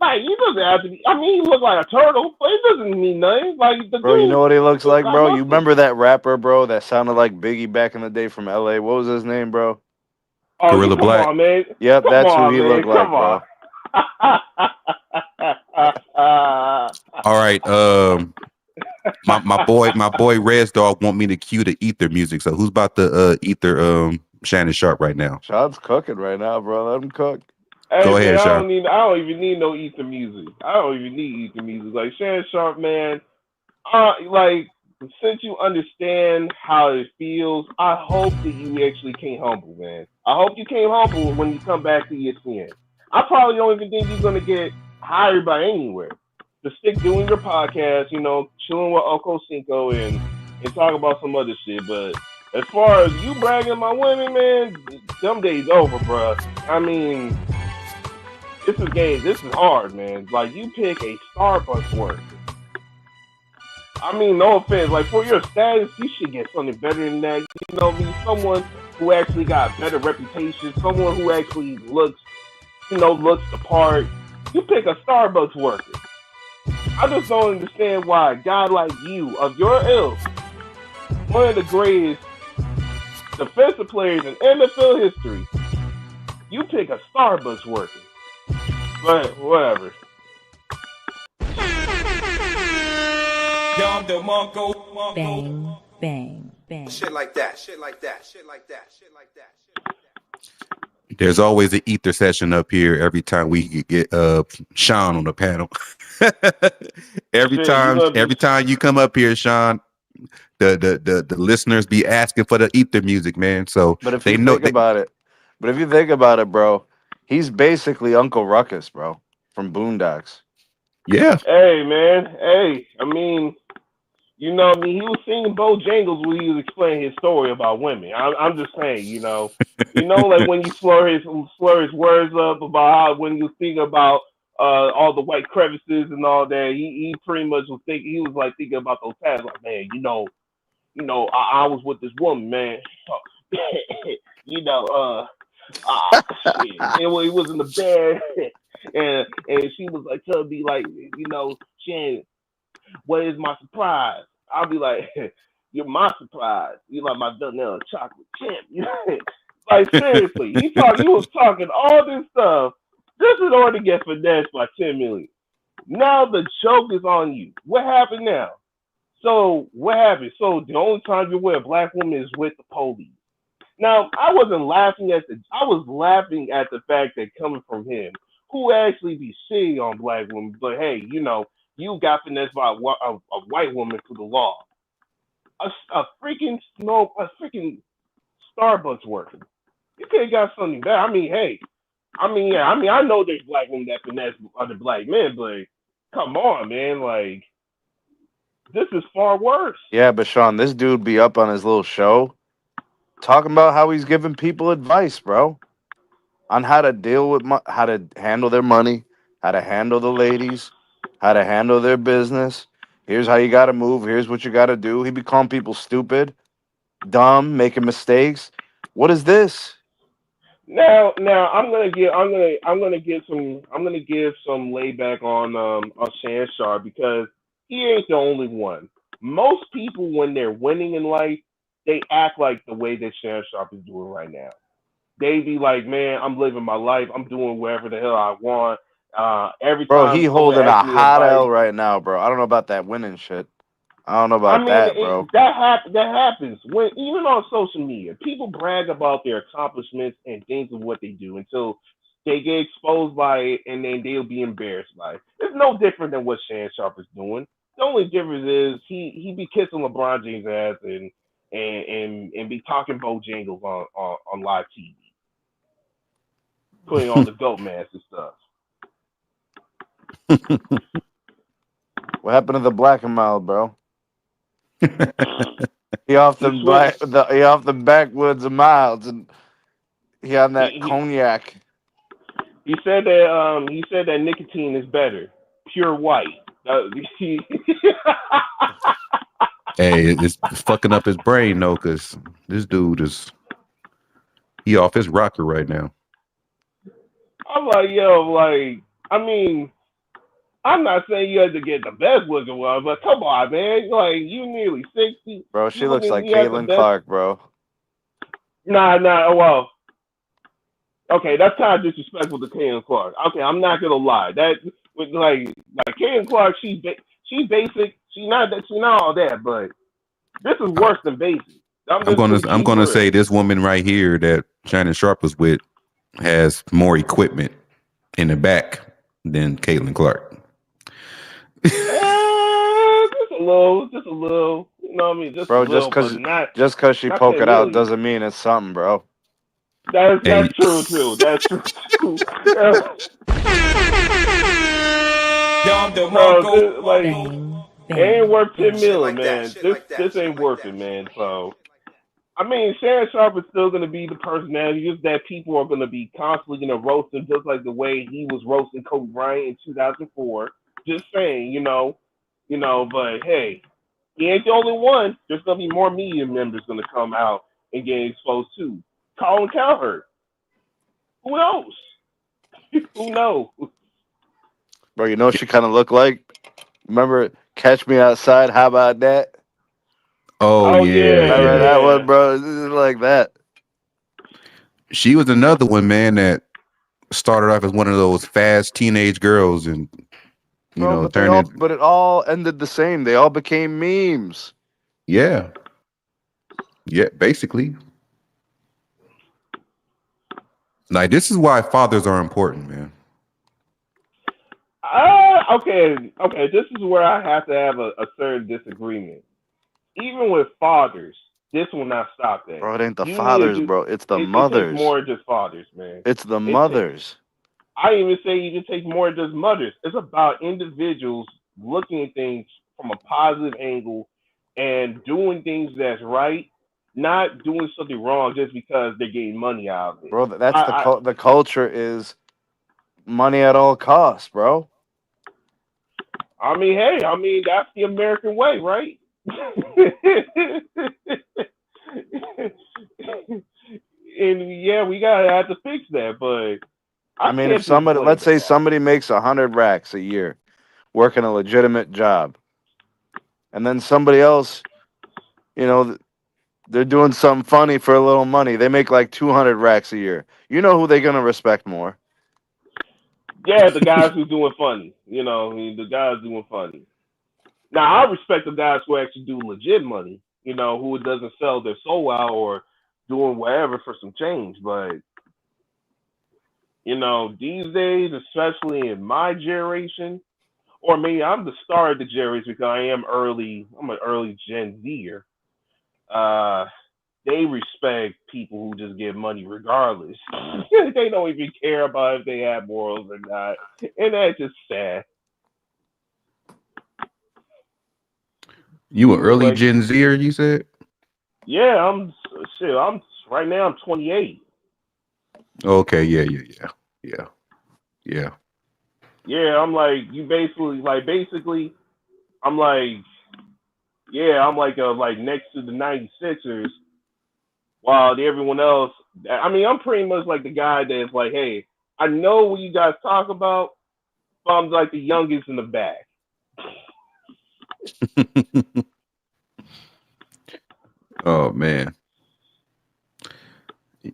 like he doesn't have to be. I mean, he looks like a turtle, but it doesn't mean nothing. Like the Bro, you know what he looks dude like, got bro? You muscles. remember that rapper, bro, that sounded like Biggie back in the day from LA? What was his name, bro? Oh, you Gorilla come Black. on, man. Yep, Come that's who on, he man. looked like, Come on. All right. My boy Rez Dog want me to cue the ether music. So who's about to ether Shannon Sharpe right now? Sean's cooking right now, bro. Let him cook. Hey Go man, ahead, Sean. I don't even need no ether music. I don't even need ether music. Like Shannon Sharpe, man. Like since you understand how it feels, I hope that you actually came humble, man. I hope you came humble when you come back to ESPN. I probably don't even think you're gonna get hired by anywhere. To stick doing your podcast, you know, chilling with Uncle Cinco and talk about some other shit. But as far as you bragging my women, man, them days over, bruh. I mean, this is hard, man. Like you pick a Starbucks worker. I mean, no offense. Like for your status, you should get something better than that. You know, be someone who actually got better reputation, someone who actually looks the part. You pick a Starbucks worker. I just don't understand why a guy like you, of your ilk, one of the greatest defensive players in NFL history, you pick a Starbucks worker. But whatever. Bang, bang, bang. Shit like that. Shit like that. Shit like that. Shit like that. Shit like that. There's always an ether session up here every time we get Sean on the panel. every time you come up here, Sean, the listeners be asking for the ether music, man. So But if they you know think about it, bro, he's basically Uncle Ruckus, bro, from Boondocks. Yeah. Hey man, hey. I mean, you know, I mean, he was singing Bojangles when he was explaining his story about women. I'm just saying, like when you slur his words up about how when you think about all the white crevices and all that, he pretty much was thinking about those times, like man, I was with this woman, man, shit, it was in the bed, and she was like telling me like, Shannon, what is my surprise? I'll be like, you're my surprise. You're like my vanilla chocolate chip. Like seriously, he was talking all this stuff just in order to get finessed by 10 million. Now the joke is on you. What happened now? So what happened? So the only time you're with a black woman is with the police. Now I was laughing at the fact that coming from him, who actually be shitting on black women, but hey, you got finessed by a white woman through the law. A freaking Starbucks worker. You could have got something better. I mean, hey, I know there's black women that finesse other black men, but come on, man, like this is far worse. Yeah, but Sean, this dude be up on his little show talking about how he's giving people advice, bro, on how to deal with how to handle their money, how to handle the ladies, how to handle their business. Here's how you got to move. Here's what you got to do. He be calling people stupid, dumb, making mistakes. What is this? Now I'm gonna give some layback on Shannon Sharpe because he ain't the only one. Most people when they're winning in life, they act like the way that Shannon Sharpe is doing right now. They be like, man, I'm living my life. I'm doing whatever the hell I want. Every Bro, time he someone holding a asks me hot advice, L right now, bro. I don't know about that winning shit. I don't know I about mean, that, bro. that happens when even on social media, people brag about their accomplishments and things of what they do until they get exposed by it, and then they'll be embarrassed by it. It's no different than what Shannon Sharpe is doing. The only difference is he be kissing LeBron James' ass and be talking Bojangles on live TV, putting on the goat mask and stuff. What happened to the black and mild, bro? He off the he off the backwoods of Milds, and he on that cognac. He said that nicotine is better, pure white. Hey, it's fucking up his brain though, because this dude he off his rocker right now. I'm like, yo, like, I mean, I'm not saying you have to get the best looking one, but come on, man. Like, you nearly 60. Bro, she looks like Caitlin Clark, bro. Nah, well, okay, that's kind of disrespectful to Caitlin Clark. Okay, I'm not gonna lie. That with like Caitlin Clark, she basic. She not all that, but this is worse than basic. I'm gonna say this woman right here that Shannon Sharpe was with has more equipment in the back than Caitlin Clark. Just a little. You know what I mean? Just bro, a little, just because she poke it out doesn't mean it's something, bro. That's true too. That's true too. Bro, like, it ain't worth 10 million, man. This ain't worth it, man. So, I mean, Shannon Sharpe is still going to be the personality. Just that people are going to be constantly going to roast him, just like the way he was roasting Kobe Bryant in 2004. Just saying, you know. But hey, he ain't the only one. There's going to be more media members going to come out and get exposed too. Colin Cowherd. Who knows? Who knows? Bro, you know what she kind of looked like? Remember Catch Me Outside? How about that? Oh yeah. Remember that one, bro? Like that. She was another one, man, that started off as one of those fast teenage girls and but it all ended the same. They all became memes. Yeah. Yeah, basically. Like, this is why fathers are important, man. Okay. This is where I have to have a certain disagreement. Even with fathers, this will not stop that. Bro, it ain't the fathers, bro. It's the mothers. It takes more than just fathers, man. It's the mothers. I even say you just take more than just mothers. It's about individuals looking at things from a positive angle and doing things that's right, not doing something wrong just because they're getting money out of it. Bro, that's the culture is money at all costs, bro. I mean, hey, that's the American way, right? And yeah, we gotta have to fix that. But I mean, if somebody, let's say somebody makes 100 racks a year, working a legitimate job, and then somebody else, they're doing something funny for a little money. They make like 200 racks a year. You know who they're gonna respect more? Yeah, the guys who doing funny. The guys doing funny. Now, I respect the guys who actually do legit money, who doesn't sell their soul out or doing whatever for some change. But, these days, especially in my generation, or maybe I'm the star of the generation because I'm an early Gen Zer. They respect people who just get money regardless. They don't even care about if they have morals or not. And that's just sad. You an early Gen Zer, you said? Yeah, I'm right now I'm 28. Okay, yeah. Yeah, I'm like I'm like next to the 96ers while everyone else, I'm pretty much like the guy that's like, hey, I know what you guys talk about, but I'm like the youngest in the back. Oh man.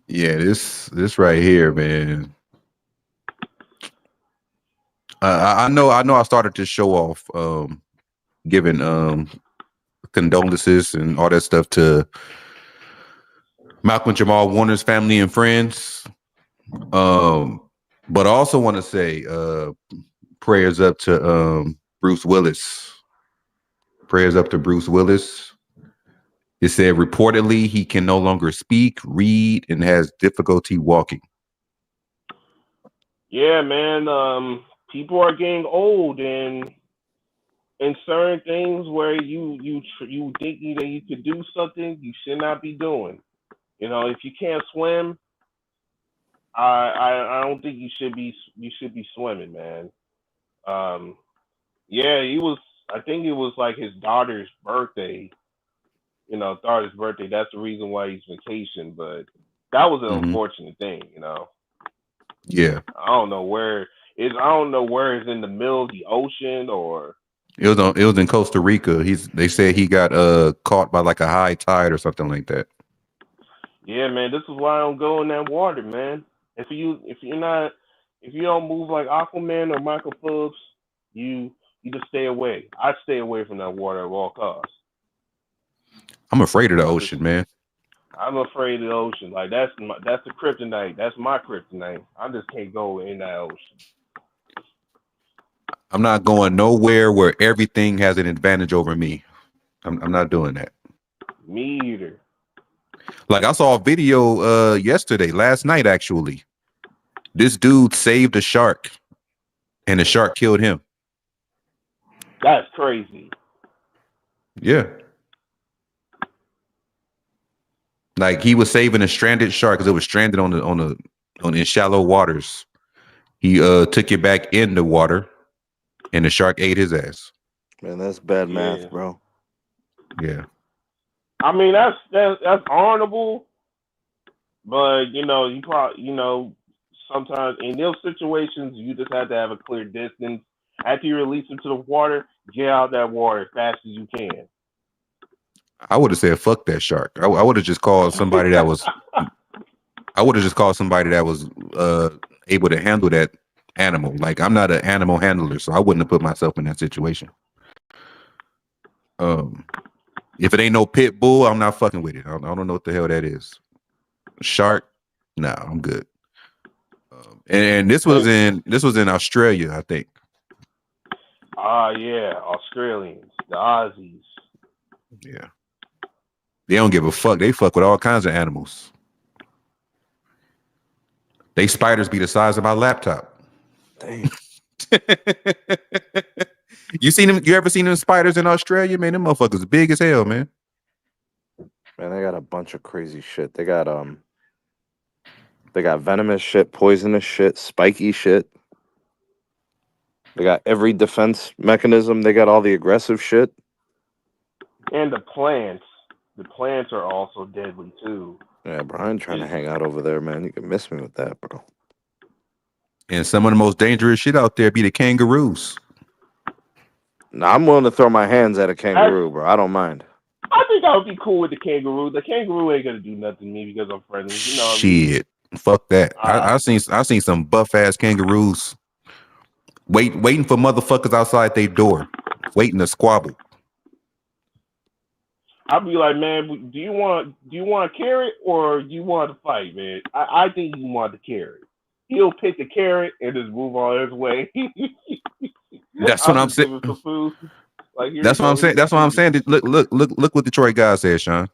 Yeah, this right here, man. I know I started to show off giving condolences and all that stuff to Malcolm Jamal Warner's family and friends. But I also want to say prayers up to Bruce Willis. Prayers up to Bruce Willis. It said reportedly he can no longer speak, read, and has difficulty walking. Yeah, man. People are getting old, and in certain things where you think that you could do something, you should not be doing. You know, if you can't swim, I don't think you should be swimming, man. Yeah, he was. I think it was like his daughter's birthday. You know, daughter's birthday. That's the reason why he's vacation. But that was an unfortunate thing. You know. Yeah. I don't know where it's. I don't know where it's in the middle of the ocean or. It was in Costa Rica. They said he got caught by like a high tide or something like that. Yeah, man. This is why I don't go in that water, man. If you don't move like Aquaman or Michael Phelps, you just stay away. I stay away from that water at all costs. I'm afraid of the ocean, man. I'm afraid of the ocean. Like that's the kryptonite. That's my kryptonite. I just can't go in that ocean. I'm not going nowhere where everything has an advantage over me. I'm not doing that. Me either. Like I saw a video last night actually. This dude saved a shark and the shark killed him. That's crazy. Yeah. Like he was saving a stranded shark because it was stranded in shallow waters. He took it back in the water and the shark ate his ass. Man, that's bad math, bro. Yeah. I mean, that's honorable, but you probably sometimes in those situations you just have to have a clear distance. After you release him to the water, get out that water as fast as you can. I would have said fuck that shark. I would have just called somebody that was. I would have just called somebody that was able to handle that animal. Like I'm not an animal handler, so I wouldn't have put myself in that situation. If it ain't no pit bull, I'm not fucking with it. I don't know what the hell that is. Shark, nah, I'm good. And this was in Australia, I think. Yeah, Australians, the Aussies. Yeah, they don't give a fuck. They fuck with all kinds of animals. They spiders be the size of my laptop. Damn. You ever seen them spiders in Australia? Man, them motherfuckers big as hell, man. Man, they got a bunch of crazy shit. They got venomous shit, poisonous shit, spiky shit. They got every defense mechanism. They got all the aggressive shit. And the plants. The plants are also deadly too. Yeah, bro, I ain't trying to hang out over there, man. You can miss me with that, bro. And some of the most dangerous shit out there be the kangaroos. Nah, I'm willing to throw my hands at a kangaroo, bro. I don't mind. I think I would be cool with the kangaroo. The kangaroo ain't gonna do nothing to me because I'm friendly. You know what I mean? Fuck that. I seen some buff ass kangaroos waiting for motherfuckers outside their door, waiting to squabble. I'll be like, man, do you want a carrot or do you want to fight, man? I think you want the carrot. He'll pick the carrot and just move on his way. That's what I'm saying. Like, that's what I'm saying. That's what I'm saying. Look what Detroit guy said, Sean.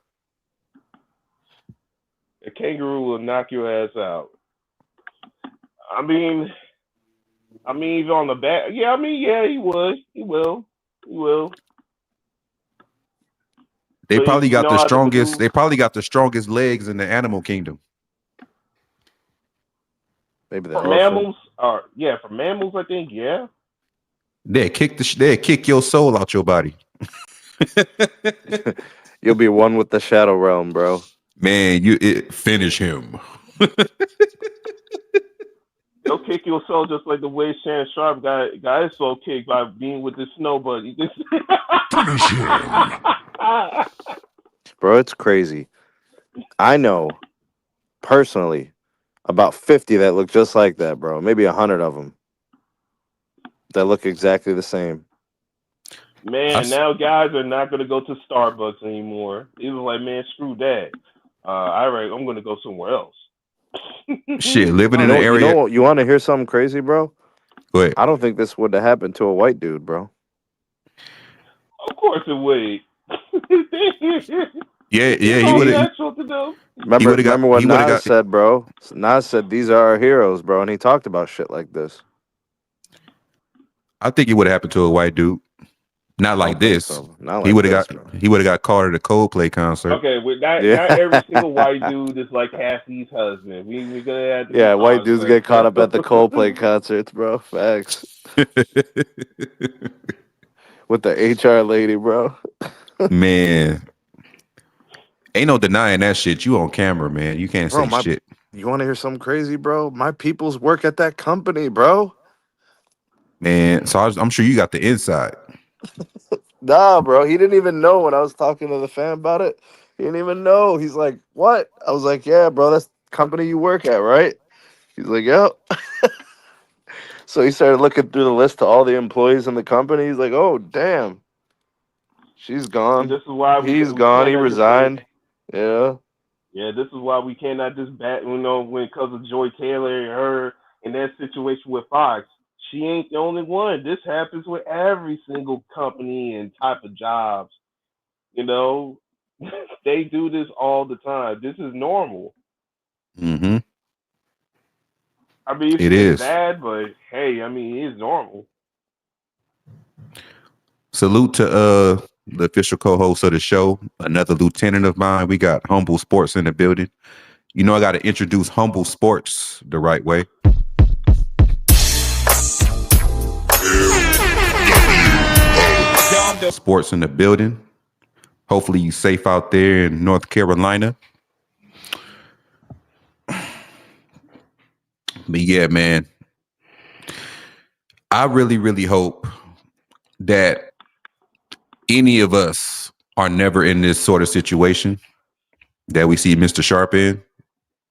A kangaroo will knock your ass out. I mean, he's on the back. Yeah, he would. He will. They probably got the strongest. They probably got the strongest legs in the animal kingdom. Maybe for mammals, for mammals, I think, yeah. They kick your soul out your body. You'll be one with the shadow realm, bro. Man, finish him. They'll kick your soul just like the way Shannon Sharpe got his soul kicked by being with the snow buddy. Finish him. Bro, it's crazy. I know personally about 50 that look just like that, bro. Maybe 100 of them that look exactly the same. Man, now guys are not going to go to Starbucks anymore. It was like, man, screw that. I'm going to go somewhere else. Shit, living in an You know area. what? You want to hear something crazy, bro? Go ahead. I don't think this would have happened to a white dude, bro. Of course it would. Yeah, It's he would only have. natural to do. Remember what He would have Nas got. said, bro? Nas said these are our heroes, bro, and he talked about shit like this. I think it would have happened to a white dude. Not I like don't think this. so. Not He like would have this, got. bro. He would have got caught at a Coldplay concert. Okay, with not Yeah. not every single white dude is like Cassie's husband. We're gonna have to be Yeah, white dudes honest, get caught up bro. at the Coldplay concerts, bro. Facts. With the HR lady, bro. Man, ain't no denying that shit. You on camera, man. You can't Bro, say shit. you want to hear something crazy, bro? My peoples work at that company, bro. Man, so I'm sure you got the inside. Nah, bro. He didn't even know when I was talking to the fan about it. He didn't even know. He's like, what? I was like, yeah, bro, that's the company you work at, right? He's like, yep. So he started looking through the list to all the employees in the company. He's like, oh, damn. She's See, gone. this is why He's we gone. He cannot just say, resigned. Yeah. yeah, this is why we cannot just when it comes to Joy Taylor and her in that situation with Fox. She ain't the only one. This happens with every single company and type of jobs. You know, they do this all the time. This is normal. Mm-hmm. I mean, It it's is. sad, but hey, I mean, it's normal. Salute to the official co-host of the show, another lieutenant of mine. We got Humble Sports in the building. You know I got to introduce Humble Sports the right way. Sports in the building. Hopefully you safe out there in North Carolina. But yeah, man, I really, really hope that any of us are never in this sort of situation that we see Mr. Sharpe in.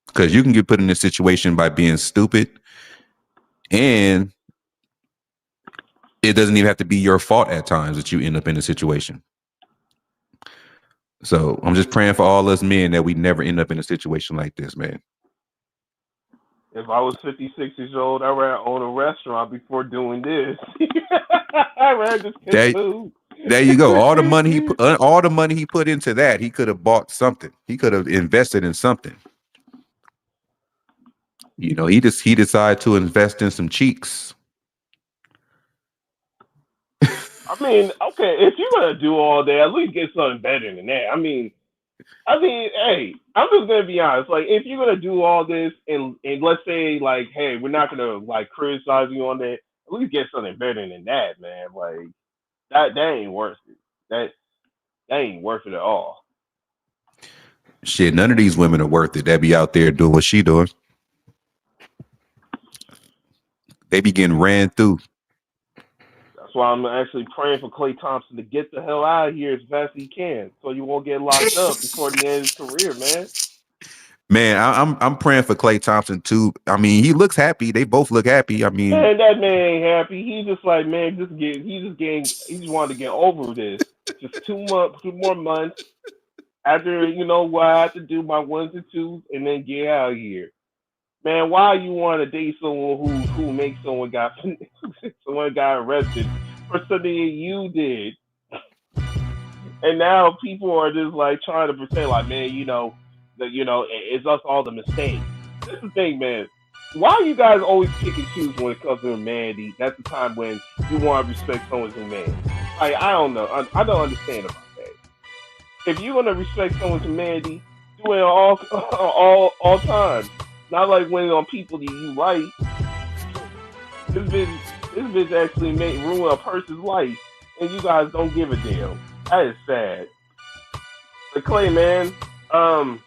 Because you can get put in this situation by being stupid, and it doesn't even have to be your fault at times that you end up in a situation. So I'm just praying for all us men that we never end up in a situation like this, man. If I was 56 years old, I'd rather own a restaurant before doing this. I'd rather just cook food. There you go. All the money he put into that, he could have bought something. He could have invested in something. You know, he decided to invest in some cheeks. I mean, okay, if you're gonna do all that, at least get something better than that. I mean, hey, I'm just gonna be honest. Like, if you're gonna do all this, and let's say, like, hey, we're not gonna like criticize you on that. At least get something better than that, man. Like, that ain't worth it. That ain't worth it at all. Shit, none of these women are worth it. They be out there doing what she doing. They be getting ran through. That's why I'm actually praying for Klay Thompson to get the hell out of here as fast as he can, so you won't get locked up before the end of his career, man. Man, I'm praying for Klay Thompson too. I mean, he looks happy. They both look happy. I mean, Man, that man ain't happy. He just like, man, he just wanted to get over this. Just 2 more months after, you know what, I have to do my ones and twos and then get out of here. Man, why you want to date someone who makes someone got arrested for something you did? And now people are just like trying to pretend like, man, it's us all the mistakes. This is the thing, man. Why you guys always pick and choose when it comes to humanity? That's the time when you want to respect someone's humanity. Like, I don't know. I don't understand about that. If you're gonna respect someone's humanity, do it all times. Not like when on people that you like. This bitch actually ruin a person's life, and you guys don't give a damn. That is sad. But Klay, man, I'm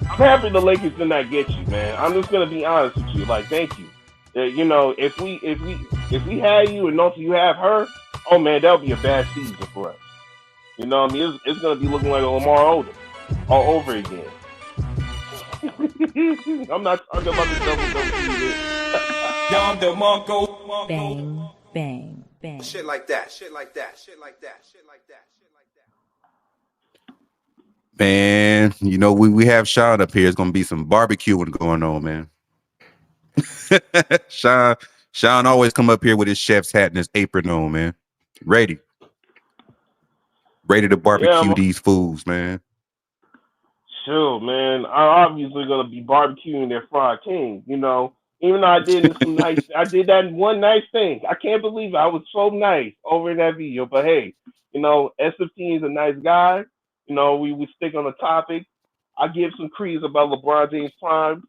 happy the Lakers did not get you, man. I'm just gonna be honest with you. Like, thank you. You know, if we had you and also you have her, oh man, that would be a bad season for us. You know what I mean? It's gonna be looking like a Lamar Odom all over again. I'm not talking about the double season. Dom DeMarco. Bang, bang, bang. Shit like that. Shit like that. Shit like that. Shit like that. Shit like that. Man, you know, we have Sean up here. It's gonna be some barbecuing going on, man. Sean Sean always come up here with his chef's hat and his apron on, man. Ready to Yeah, barbecue these fools, man. sure, man. I'm obviously gonna be barbecuing their fried king. You know, even though I did that one nice thing. I can't believe it. I was so nice over in that video. But hey, you know, S15 is a nice guy. You know, we stick on the topic. I give some credence about LeBron James prime,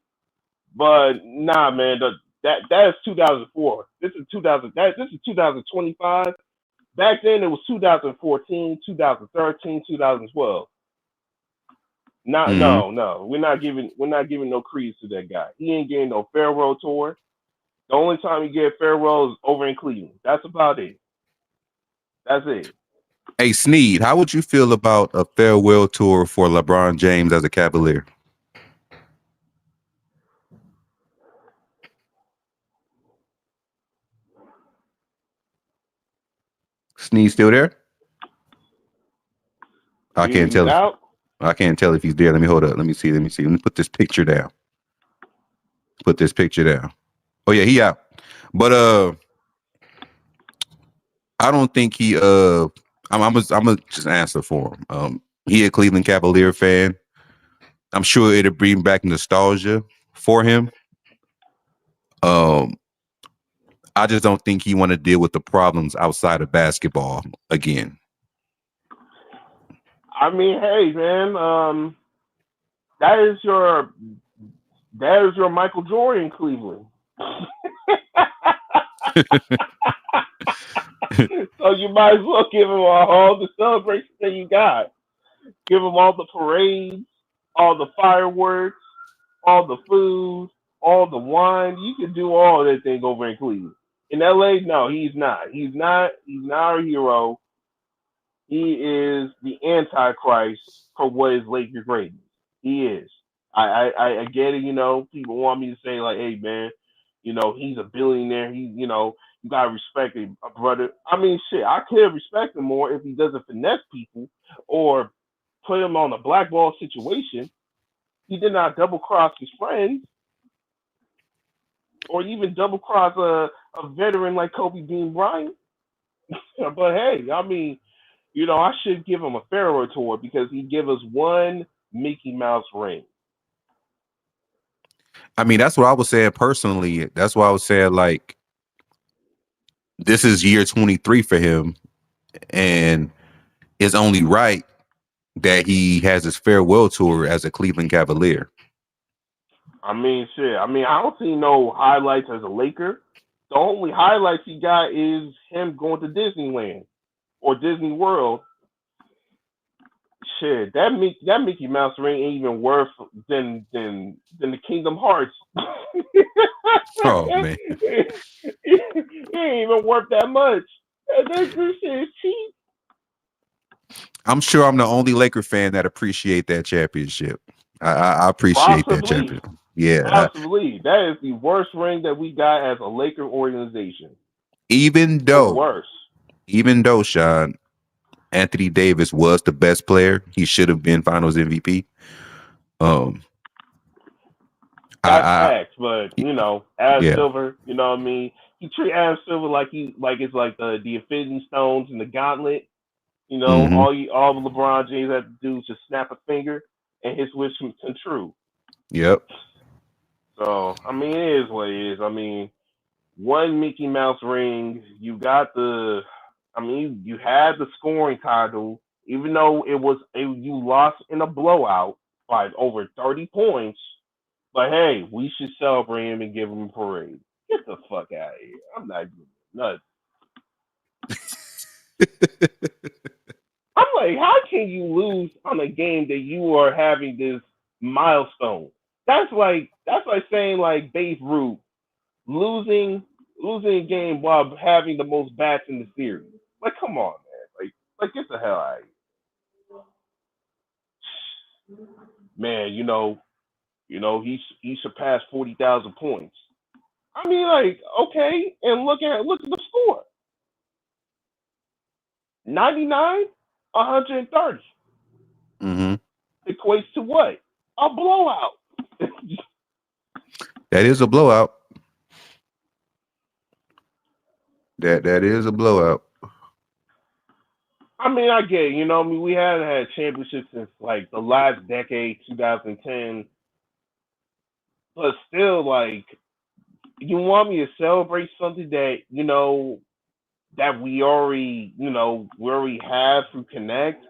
but nah, man. That is 2004. This is 2000. This is 2025. Back then it was 2014, 2013, 2012. Not Hmm. no. We're not giving no credence to that guy. He ain't getting no farewell tour. The only time he get farewell is over in Cleveland. That's about it. That's it. Hey, Sneed, how would you feel about a farewell tour for LeBron James as a Cavalier? Sneed still there? I can't You tell if out? I can't tell if he's there. Let me hold up. Let me see. Let me put this picture down. Put this picture down. Oh yeah, he out. But I don't think he I'm gonna just answer for him. He a Cleveland Cavalier fan. I'm sure it'll bring back nostalgia for him. Um, I just don't think he want to deal with the problems outside of basketball again. I mean, hey man, that is your Michael Jordan in Cleveland. So you might as well give him all the celebrations that you got. Give him all the parades, all the fireworks, all the food, all the wine. You can do all that thing over in Cleveland. In LA, no, he's not. He's not our hero. He is the antichrist for what is Lakers greatness. He is. I get it. You know, people want me to say like, hey man, you know, he's a billionaire. You gotta respect him, a brother. I mean, shit, I could respect him more if he doesn't finesse people or put him on a blackball situation. He did not double cross his friends or even double cross a veteran like Kobe Dean Bryant. But hey, I mean, you know, I should give him a farewell tour because he gave us one Mickey Mouse ring. I mean, that's what I was saying personally. That's why I was saying like this is year 23 for him, and it's only right that he has his farewell tour as a Cleveland Cavalier. I mean, shit. I mean, I don't see no highlights as a Laker. The only highlights he got is him going to Disneyland or Disney World. Shit, that Mickey Mouse ring ain't even worth than the Kingdom Hearts. Oh man, It ain't even worth that much. This shit is cheap. I'm sure I'm the only Laker fan that appreciate that championship. I appreciate that Possibly, championship. Yeah, possibly. That is the worst ring that we got as a Laker organization. even The though, worst. Sean, Anthony Davis was the best player, he should have been Finals MVP. Um, That's I facts, but you know, Adam yeah, Silver, you know what I mean? He treat Adam Silver like it's like the Infinity Stones and the Gauntlet. You know, mm-hmm, all LeBron James had to do is just snap a finger and his wish come true. yep. So I mean, it is what it is. I mean, one Mickey Mouse ring. I mean, you had the scoring title, even though you lost in a blowout by over 30 points. But hey, we should celebrate him and give him a parade. Get the fuck out of here. I'm not doing nothing. I'm like, how can you lose on a game that you are having this milestone? That's like saying like Babe Ruth losing a game while having the most bats in the series. Like, come on, man. Like get the hell out of here. Man, he surpassed 40,000 points. I mean, like, okay, and look at the score. 99, 130 Mm-hmm. equates to what? A blowout. That is a blowout. That is a blowout. I mean, I get it. You know, I mean, we haven't had championships since like the last decade, 2010. But still, like, you want me to celebrate something that that we already have through Connect?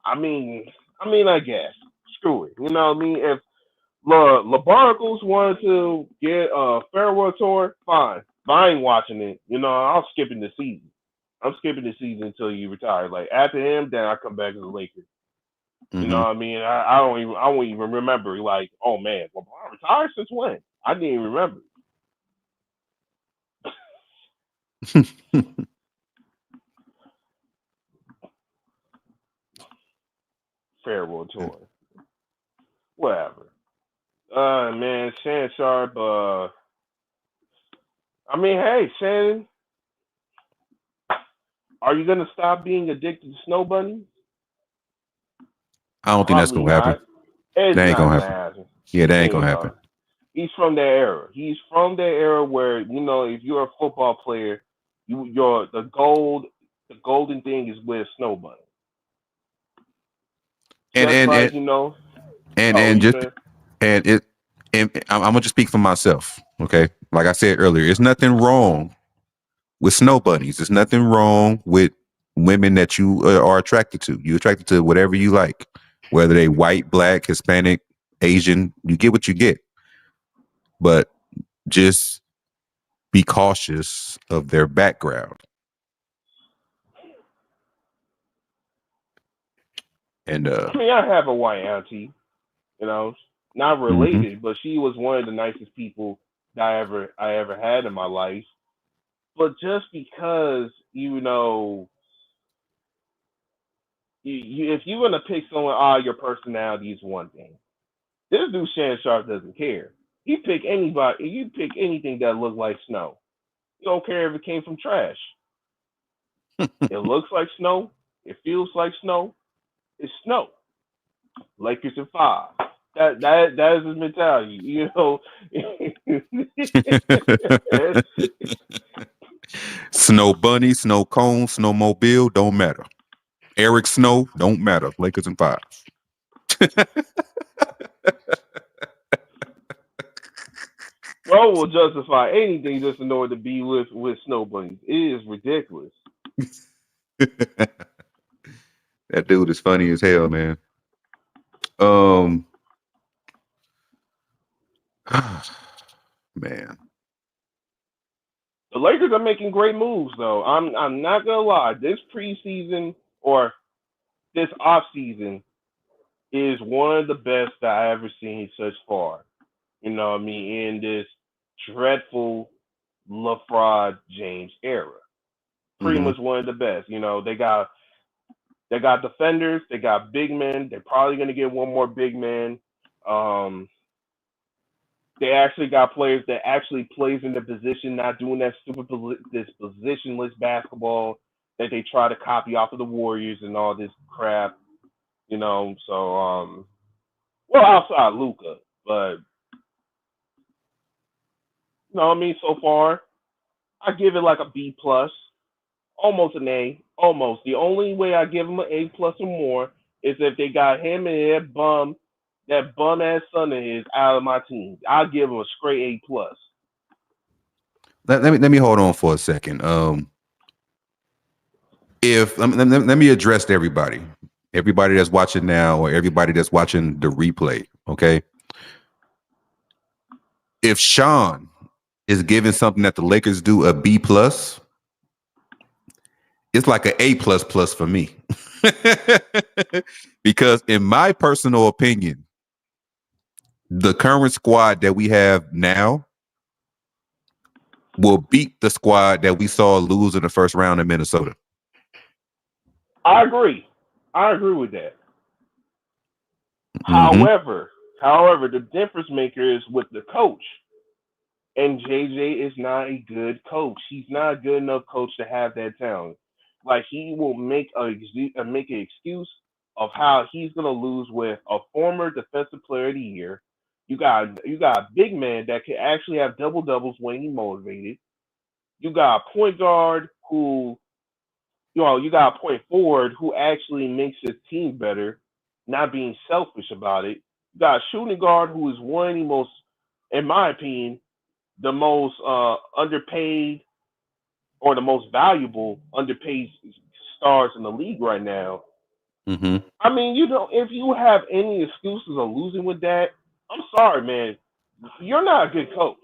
I guess. Screw it. You know what I mean? If LeBarcles wanted to get a farewell tour, fine. But I ain't watching it. I'm skipping the season. I'm skipping the season until you retire. Like after him, then I come back to the Lakers. You know Mm-hmm. what I mean? I won't even remember. Like, oh man, LeBron retired since when? I didn't even remember. Farewell tour. Whatever. Man, Shannon Sharpe. Hey, Shannon, are you gonna stop being addicted to snow bunnies? I don't think that's Probably gonna happen. not. It's That ain't not gonna gonna happen. happen. Yeah, that ain't You gonna know, happen. he's from that era. He's from that era where if you're a football player, the golden thing is with a snow bunny. And Just and like and and oh, and you just said and it and I'm gonna just speak for myself. Okay, like I said earlier, there's nothing wrong with snow bunnies. There's nothing wrong with women that you are attracted to. You're attracted to whatever you like, whether they white, black, Hispanic, Asian. You get what you get, but just be cautious of their background. And I have a white auntie. You know, not mhm. related, but she was one of the nicest people that I ever had in my life. But just because if you're gonna pick someone, your personality is one thing. This dude Shannon Sharpe doesn't care. He pick anybody. You pick anything that looked like snow. You don't care if it came from trash. It looks like snow. It feels like snow. It's snow. Lakers in 5. That is his mentality. Snow bunny, snow cone, snowmobile, don't matter. Eric Snow, don't matter. Lakers in 5. Bro will justify anything just in order to be with snow bunnies. It is ridiculous. That dude is funny as hell, man. Um, man. The Lakers are making great moves though. I'm not gonna lie. This preseason or this off season is one of the best that I ever seen thus far. You know what I mean? In this dreadful LeBron James era. Pretty Hmm. much one of the best. They got defenders, they got big men. They're probably gonna get one more big man. Um, they actually got players that actually plays in the position, not doing that this positionless basketball that they try to copy off of the Warriors and all this crap. So well outside Luca, but so far I give it like a B plus, almost an A, almost. The only way I give them an A plus or more is if they got him and that bum ass son of his out of my team. I'll give him a straight A plus. Let me hold on for a second. If let me address everybody that's watching now, or everybody that's watching the replay. Okay, if Sean is giving something that the Lakers do a B plus, it's like an A plus plus for me. Because in my personal opinion, the current squad that we have now will beat the squad that we saw lose in the first round in Minnesota. I agree. I agree with that. Hmm. However, the difference maker is with the coach. And JJ is not a good coach. He's not a good enough coach to have that talent. like he will make an excuse of how he's gonna lose with a former defensive player of the year. You got a big man that can actually have double doubles when he's motivated. You got a point guard who, you got a point forward who actually makes his team better, not being selfish about it. You got a shooting guard who is one of the most, in my opinion, the most underpaid or the most valuable underpaid stars in the league right now. Mm-hmm. I mean, if you have any excuses of losing with that, I'm sorry, man. You're not a good coach.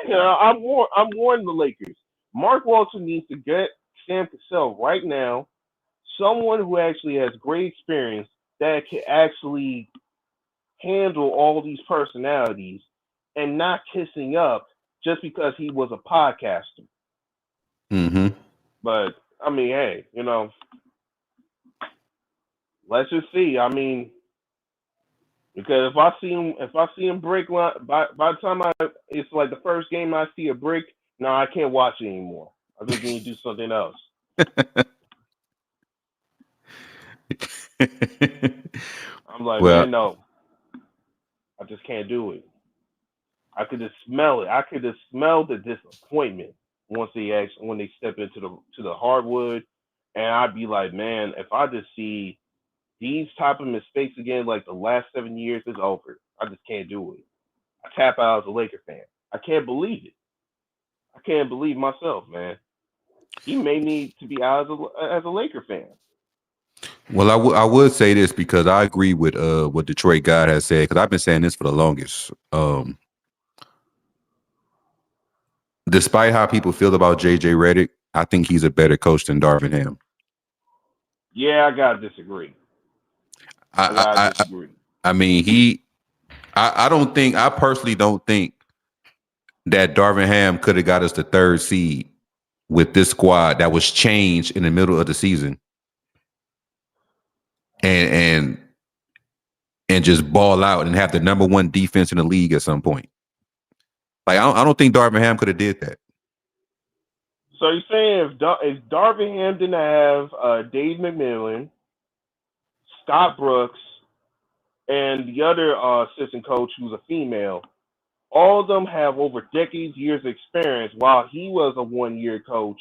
I'm warning the Lakers. Mark Walton needs to get Sam Cassell right now, someone who actually has great experience that can actually handle all these personalities and not kissing up just because he was a podcaster. Mm-hmm. But I mean, hey, let's just see. I mean, because if I see him break by the time it's like the first game I see a break, no, I can't watch it anymore. I just need to do something else. I'm like, Well, man, no, I just can't do it. I could just smell it. I could just smell the disappointment once when they step into the hardwood, and I'd be like, man, if I just see these type of mistakes again, like the last 7 years, it's over. I just can't do it. I tap out as a Laker fan. I can't believe it. I can't believe myself, man. He may need to be out as a Laker fan. well, I would say this because I agree with what Detroit God has said, because I've been saying this for the longest. Despite how people feel about JJ Redick, I think he's a better coach than Darvin Ham. Yeah, I gotta disagree. I mean, I personally don't think that Darvin Ham could have got us the 3rd seed with this squad that was changed in the middle of the season and just ball out and have the number 1 defense in the league at some point. Like, I don't think Darvin Ham could have did that. So you're saying if Darvin Ham didn't have Dave McMillan, Scott Brooks, and the other assistant coach who's a female, all of them have over decades, years of experience while he was a 1-year coach,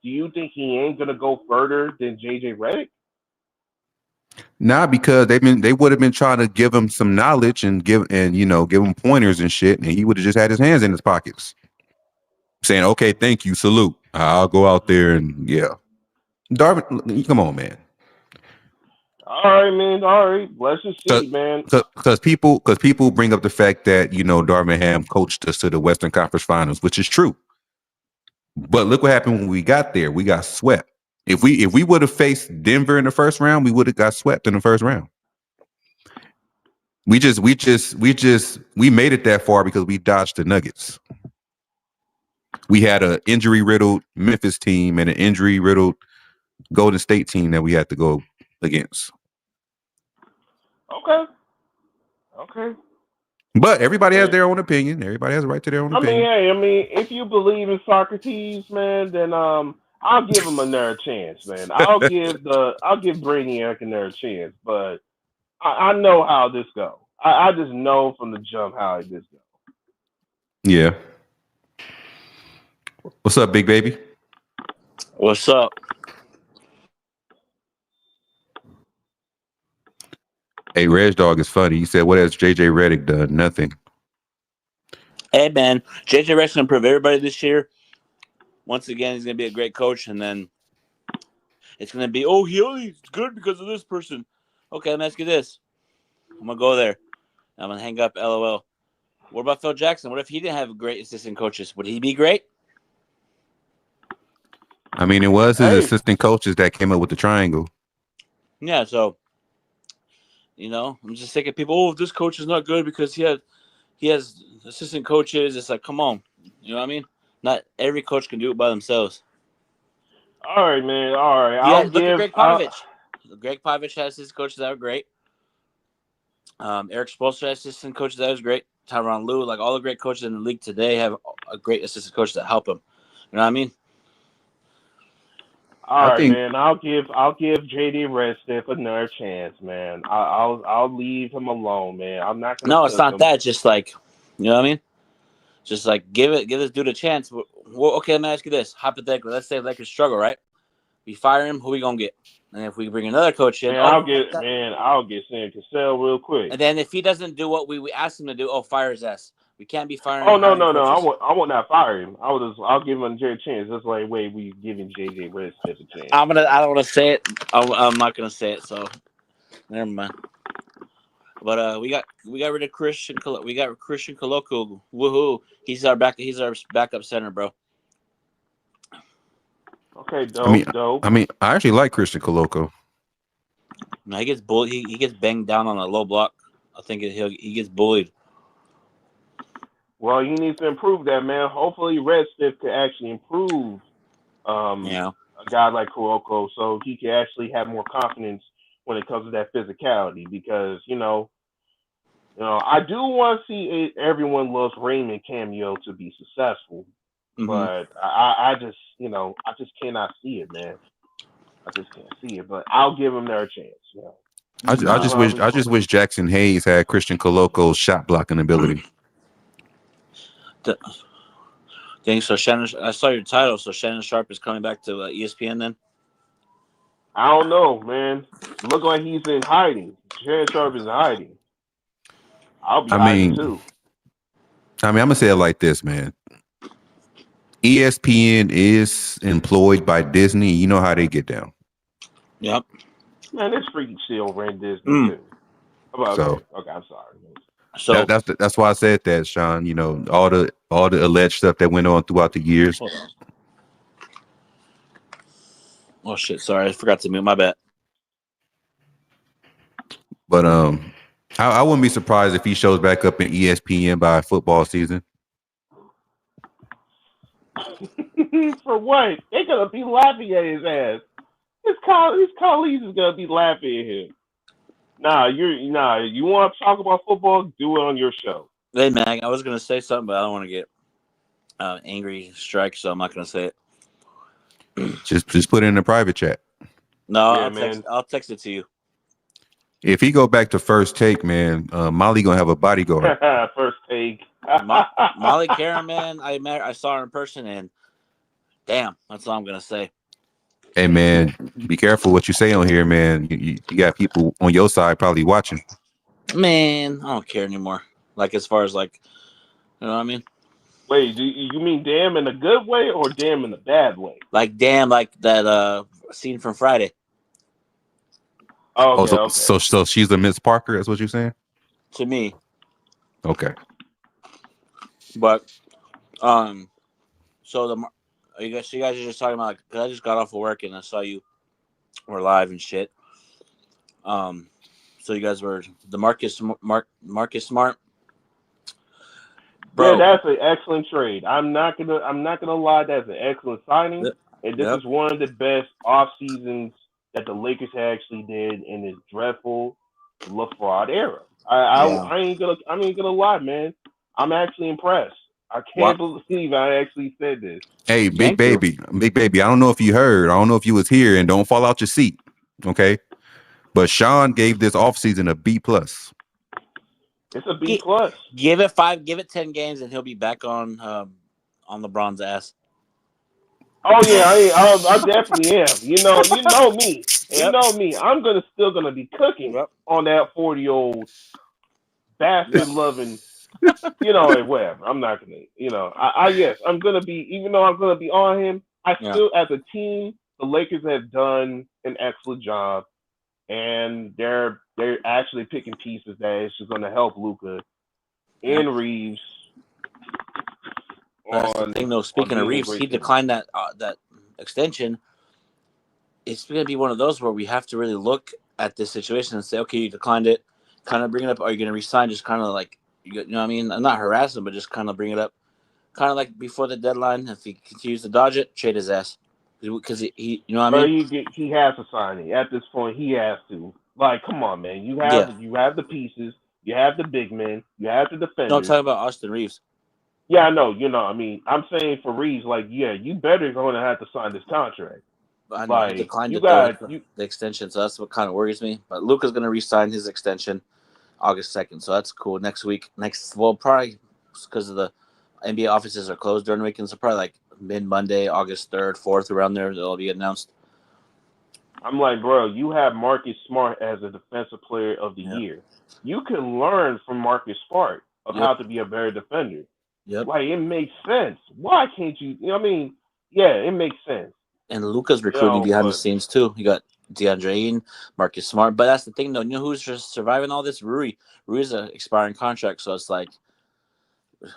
do you think he ain't going to go further than JJ Redick? Nah, because they would have been trying to give him some knowledge and give him pointers and shit, and he would have just had his hands in his pockets, saying, "Okay, thank you, salute. I'll go out there and yeah." Darvin, come on, man. All right, man. All right, let's just see, man. Because people bring up the fact that Darvin Ham coached us to the Western Conference Finals, which is true. But look what happened when we got there. We got swept. If we would have faced Denver in the first round, we would have got swept in the first round. We made it that far because we dodged the Nuggets. We had an injury-riddled Memphis team and an injury-riddled Golden State team that we had to go against. Okay. But everybody has their own opinion. Everybody has a right to their own opinion. I mean, if you believe in Socrates, man, then I'll give him another chance, man. I'll give Brainiac another chance, but I know how this goes. I just know from the jump how it just goes. Yeah. What's up, big baby? What's up? Hey, Reg Dog is funny. He said, "What has JJ Redick done? Nothing." Hey, man. JJ Redick's going to improve everybody this year. Once again, he's going to be a great coach, and then it's going to be, he's good because of this person. Okay, let me ask you this. I'm going to go there. I'm going to hang up, LOL. What about Phil Jackson? What if he didn't have great assistant coaches? Would he be great? I mean, it was his assistant coaches that came up with the triangle. Yeah, so, I'm just thinking people, this coach is not good because he has assistant coaches. It's like, come on. You know what I mean? Not every coach can do it by themselves. All right, man. All right. Yeah, look at Greg Popovich. Greg Popovich has his coaches that are great. Eric Spoelstra has assistant coaches that was great. Tyronn Lue, like all the great coaches in the league today have a great assistant coach that help them. You know what I mean? All I right, think man. I'll give JD Redstiff another chance, man. I'll leave him alone, man. I'm not gonna No, it's cook not him. that. Just like, you know what I mean? Just like give this dude a chance. Well, okay, let me ask you this: hypothetically, let's say Lakers struggle, right? We fire him. Who we gonna get? And if we bring another coach in, Man, I'll get Sam Cassell real quick. and then if he doesn't do what we asked him to do, fire his ass. We can't be Oh no hiring no no! coaches. I won't not fire him. I'll give him a chance. That's like way we giving JJ Redstiff a chance. I don't want to say it. I'm not gonna say it. So never mind. But we got rid of Christian. We got Christian Coloco. Woohoo! He's our backup center, bro. Okay, dope. I mean, I actually like Christian Coloco. No, he gets bullied. He gets banged down on a low block. I think he gets bullied. Well, he needs to improve that, man. Hopefully, Redstiff can actually improve. Yeah. A guy like Kuroko, so he can actually have more confidence when it comes to that physicality. Because I do want to see Everyone Loves Raymond cameo to be successful, but I just cannot see it, man. I just can't see it, but I'll give him their chance. Yeah. I just wish Jackson Hayes had Christian Coloco's shot blocking ability. Dang, so Shannon, I saw your title. So Shannon Sharpe is coming back to ESPN then? I don't know, man. Look like he's in hiding. Shannon Sharpe is in hiding. I'll be hiding too. I'm gonna say it like this, man. ESPN is employed by Disney. You know how they get down. Yep. Man, this freaky still ran Disney too. Okay, I'm sorry. So that's why I said that, Sean. You know, all the alleged stuff that went on throughout the years. Oh shit! Sorry, I forgot to mute. My bad. But I wouldn't be surprised if he shows back up in ESPN by football season. For what? They're gonna be laughing at his ass. His colleagues is gonna be laughing at him. You want to talk about football? Do it on your show. Hey, man, I was gonna say something, but I don't want to get angry strike, so I'm not gonna say it. Just put it in the private chat. No, Yeah, I'll text it to you. If he go back to First Take, man, Molly gonna have a bodyguard. First Take. Molly Karen, man, I saw her in person, and damn, that's all I'm gonna say. Hey, man, be careful what you say on here, man. You got people on your side probably watching. Man, I don't care anymore. Like, as far as, like, you know what I mean? Wait, do you mean damn in a good way or damn in a bad way? Like, damn, like that scene from Friday. Oh, okay, so she's a Miss Parker, that's what you're saying? To me. Okay. But, so you guys are just talking about, because I just got off of work and I saw you were live and shit. So you guys were the Marcus Smart. Bro. Yeah, that's an excellent trade. I'm not gonna lie, that's an excellent signing. And this is one of the best off seasons that the Lakers actually did in this dreadful LaFraud era. I ain't gonna lie, man. I'm actually impressed. I can't believe I actually said this. Hey, big baby. I don't know if you heard. I don't know if you was here, and don't fall out your seat. Okay. But Sean gave this offseason a B+. It's a B+. Give it 10 games, and he'll be back on LeBron's ass. Oh yeah, I definitely am. You know me. You know me. I'm still gonna be cooking on that 40-year-old bastard loving. Whatever. I'm not gonna. Yes, I'm gonna be. Even though I'm gonna be on him, I still, as a team, the Lakers have done an excellent job, and they're actually picking pieces that is just gonna help Luka and Reeves. That's the thing, though. Speaking of Reeves, he declined that extension. It's going to be one of those where we have to really look at this situation and say, okay, you declined it. Kind of bring it up. Are you going to resign? Just kind of like, you know what I mean? I'm not harassing, but just kind of bring it up. Kind of like before the deadline. If he continues to dodge it, trade his ass. Because he you know what I mean? He has to sign it. At this point, he has to. Like, come on, man. You have the pieces. You have the big men. You have the defenders. No, I'm talking about Austin Reeves. Yeah, I know. I mean, I'm saying for Reeves, like, yeah, you better going to have to sign this contract. I know he Like declined you it though, got you. the extension, so that's what kind of worries me. But Luka's going to re-sign his extension August 2nd, so that's cool. Next week, probably because of the NBA offices are closed during the weekend, so probably like mid-Monday, August 3rd, 4th, around there, they'll be announced. I'm like, bro, you have Marcus Smart as a defensive player of the Yep. year. You can learn from Marcus Smart of Yep. how to be a better defender. Yep. Like, it makes sense. Why can't you? You know what I mean? Yeah, it makes sense. And Luka's recruiting behind the scenes too. You got DeAndre Ayton, Marcus Smart. But that's the thing, though. You know who's just surviving all this? Rui. Rui's an expiring contract, so it's like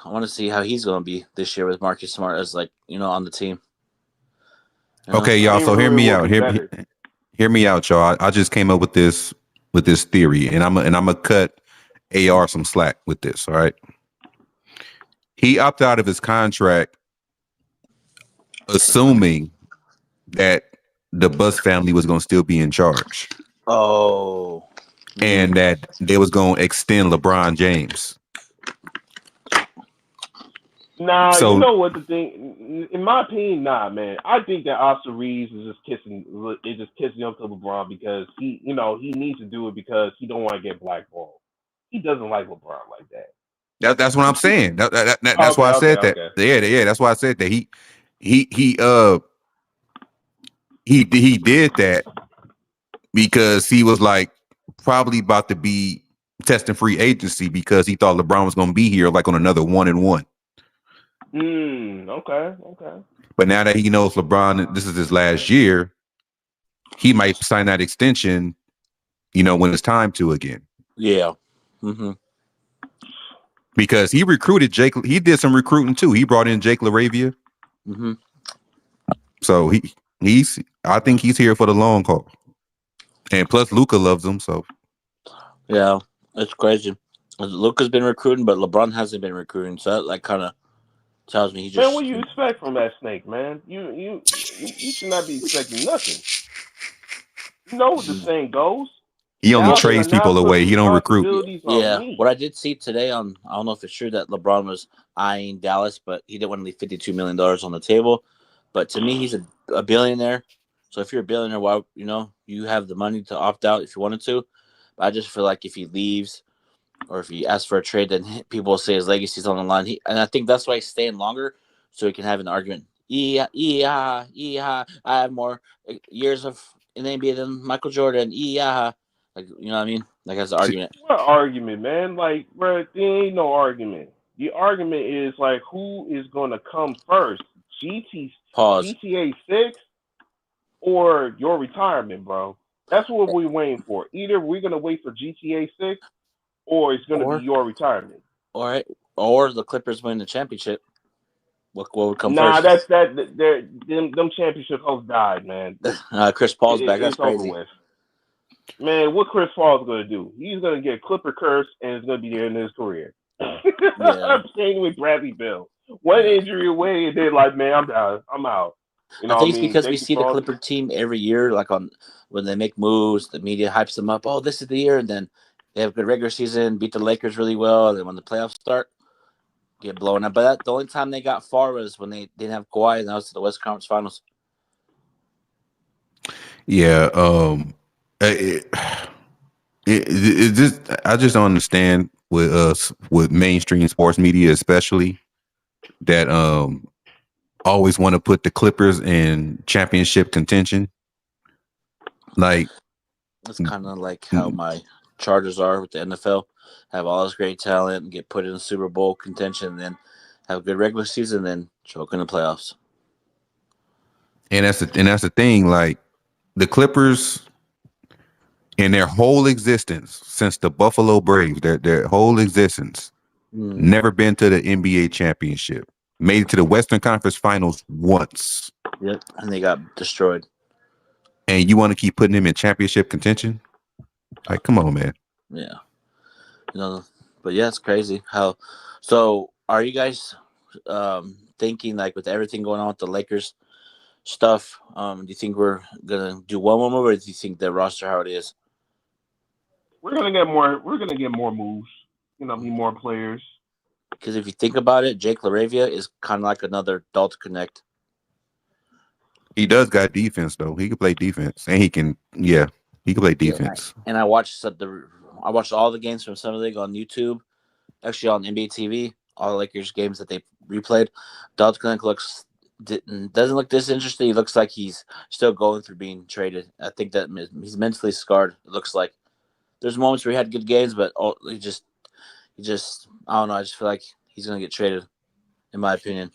I want to see how he's going to be this year with Marcus Smart as on the team. Okay, y'all. So hear me out. Hear me out, y'all. I just came up with this theory, and I'm gonna cut AR some slack with this. All right. He opted out of his contract, assuming that the Buzz family was going to still be in charge. Oh. And that they was going to extend LeBron James. Nah, so, you know what the thing? In my opinion, nah, man. I think that Austin Reeves is just kissing up to LeBron because he needs to do it because he don't want to get blackballed. He doesn't like LeBron like that. That's what I'm saying. That's why I said that. Yeah. That's why I said that he did that because he was like probably about to be testing free agency because he thought LeBron was going to be here like on another 1-1. Okay. But now that he knows LeBron, this is his last year, he might sign that extension, when it's time to again. Yeah. Mm-hmm. Because he recruited Jake. He did some recruiting too. He brought in Jake LaRavia. Mm-hmm. So I think he's here for the long haul. And plus Luka loves him, so. Yeah, it's crazy. Luka's been recruiting, but LeBron hasn't been recruiting. So that kind of tells me he just. Man, what do you expect from that snake, man? You should not be expecting nothing. You know what the saying goes. He only trades people away. He don't recruit. Yeah, what I did see today I don't know if it's true that LeBron was eyeing Dallas, but he didn't want to leave $52 million on the table. But to me, he's a billionaire. So if you're a billionaire, why you have the money to opt out if you wanted to. But I just feel like if he leaves or if he asks for a trade, then people will say his legacy's on the line. And I think that's why he's staying longer so he can have an argument. I have more years in the NBA than Michael Jordan. Like, you know what I mean? Like, as an argument. What argument, man? Like, bro, there ain't no argument. The argument is, like, who is going to come first? GTA 6 or your retirement, bro? That's what we're waiting for. Either we're going to wait for GTA 6 or it's going to be your retirement. All right. Or the Clippers win the championship. What would come Nah, first? them championship hopes died, man. Chris Paul's back. That's crazy. Over with. Man, what Chris Paul's going to do? He's going to get Clipper curse, and it's going to be the end of his career. I'm staying with Bradley Beal. One injury away, and they're like, man, I'm done. I'm out. I think it's because we see the Clipper team every year, like when they make moves, the media hypes them up. Oh, this is the year, and then they have a good regular season, beat the Lakers really well, and then when the playoffs start, get blown up. But the only time they got far was when they didn't have Kawhi, and that was to the West Conference Finals. Yeah, it just I just don't understand with mainstream sports media, especially that always want to put the Clippers in championship contention. Like, it's kind of like how my Chargers are with the NFL, have all this great talent and get put in Super Bowl contention, and then have a good regular season, then choke in the playoffs. And that's the thing. Like, the Clippers, in their whole existence since the Buffalo Braves, their whole existence, never been to the NBA championship. Made it to the Western Conference Finals once. Yep, and they got destroyed. And you want to keep putting them in championship contention? Like, come on, man. Yeah. But yeah, it's crazy how. So, are you guys thinking, like, with everything going on with the Lakers stuff, do you think we're gonna do one more move, or do you think the roster how it is? We're gonna get more. We're gonna get more moves. Be more players. Because if you think about it, Jake LaRavia is kind of like another Dalton Connect. He does got defense though. He can play defense, and he can play Yeah, defense. and I watched I watched all the games from Summer League on YouTube, actually on NBA TV, all the Lakers games that they replayed. Dalton Connect doesn't look disinterested. He looks like he's still going through being traded. I think that he's mentally scarred. It looks like there's moments where he had good games, but he just I don't know. I just feel like he's gonna get traded, in my opinion.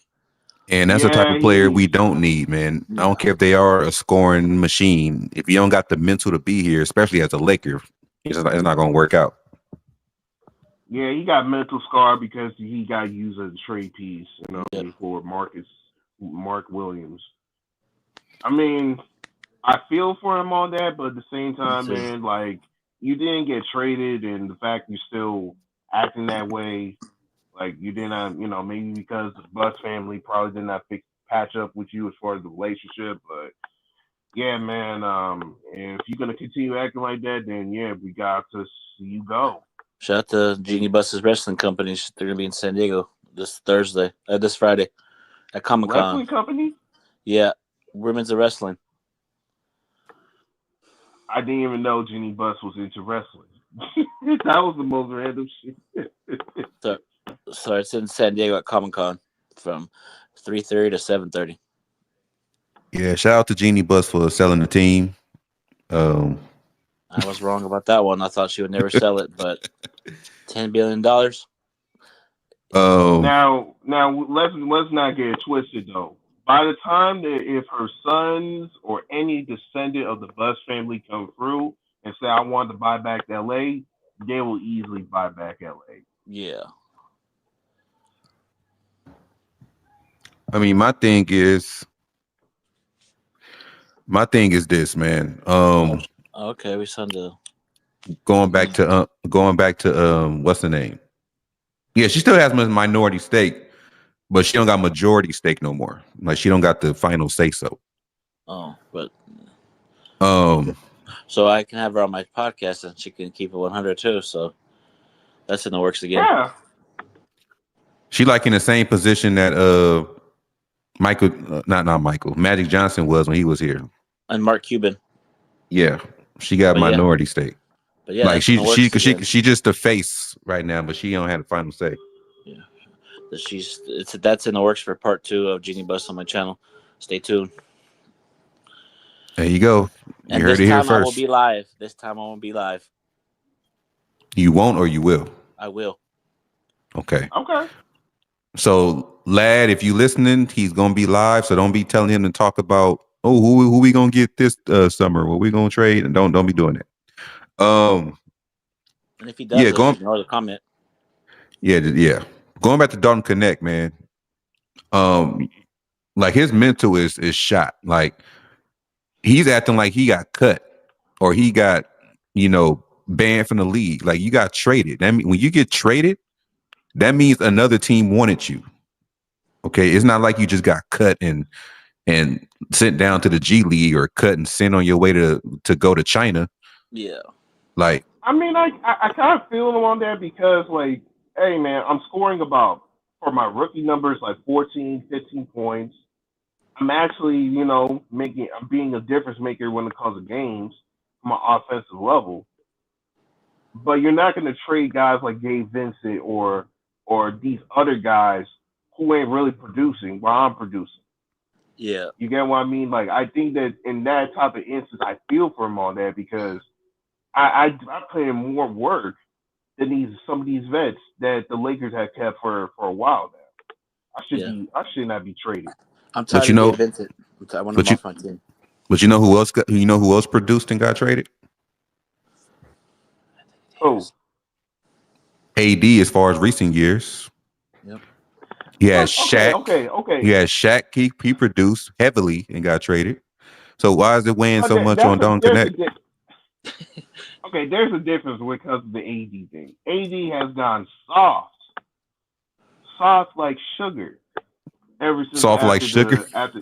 And that's the type of player we don't need, man. I don't care if they are a scoring machine. If you don't got the mental to be here, especially as a Laker, it's not going to work out. Yeah, he got mental scar because he got used as a trade piece, for Mark Williams. I mean, I feel for him on that, but at the same time, man, like you didn't get traded, and the fact you're still acting that way, like you didn't, maybe because the Bus family probably did not patch up with you as far as the relationship, but yeah, man, if you're gonna continue acting like that, then yeah, we got to see you go. Shout out to Genie Bus's wrestling company. They're gonna be in San Diego this Friday at Comic Con. Wrestling company? Yeah, Women's of Wrestling. I didn't even know Genie Bus was into wrestling. That was the most random shit. So it's in San Diego at Comic Con from 3:30 to 7:30. Yeah, shout out to Genie Bus for selling the team. I was wrong about that one. I thought she would never sell it, but $10 billion. Now let's not get it twisted though. By the time that if her sons or any descendant of the Bus family come through and say I want to buy back LA, they will easily buy back LA. Yeah. I mean, my thing is this, man. Okay, we signed a going back to what's the name? Yeah, she still has a minority stake, but she don't got majority stake no more. Like she don't got the final say so. Oh, but so I can have her on my podcast and she can keep it 100 too. So that's in the works again. Yeah. She like in the same position that Michael, not Michael, Magic Johnson was when he was here, and Mark Cuban. Yeah, she got minority stake. But yeah, like she just the face right now, but she don't have the final say. Yeah, that's in the works for part 2 of Genie Bus on my channel. Stay tuned. There you go. You heard it here first. I will be live. This time I won't be live. You won't or you will? I will. Okay. So, lad, if you listening, he's gonna be live. So don't be telling him to talk about who we gonna get this summer, what we gonna trade, and don't be doing that. And if he does, ignore the comment. Yeah. Going back to Dalton Connect, man. Like his mental is shot. Like he's acting like he got cut or he got banned from the league. Like you got traded. That mean when you get traded, that means another team wanted you. Okay, it's not like you just got cut and sent down to the G League or cut and sent on your way to go to China. Yeah. Like I mean, I kind of feel him on that because like, hey man, I'm scoring about for my rookie numbers like 14, 15 points. I'm actually, I'm being a difference maker when it comes to games from an offensive level. But you're not going to trade guys like Gabe Vincent or these other guys who ain't really producing while I'm producing. Yeah. You get what I mean? Like, I think that in that type of instance, I feel for him on that because I put in more work than some of these vets that the Lakers have kept for a while now. I should not be traded. I'm tired of Vincent. I want him off my team. But you know who else produced and got traded? Oh. AD as far as recent years. Yep. He had Shaq. Okay. He had Shaq. He produced heavily and got traded. So why is it weighing so much on Dalton Connect? Okay, there's a difference when it comes to the AD thing. AD has gone soft like sugar. Ever since soft like sugar. Soft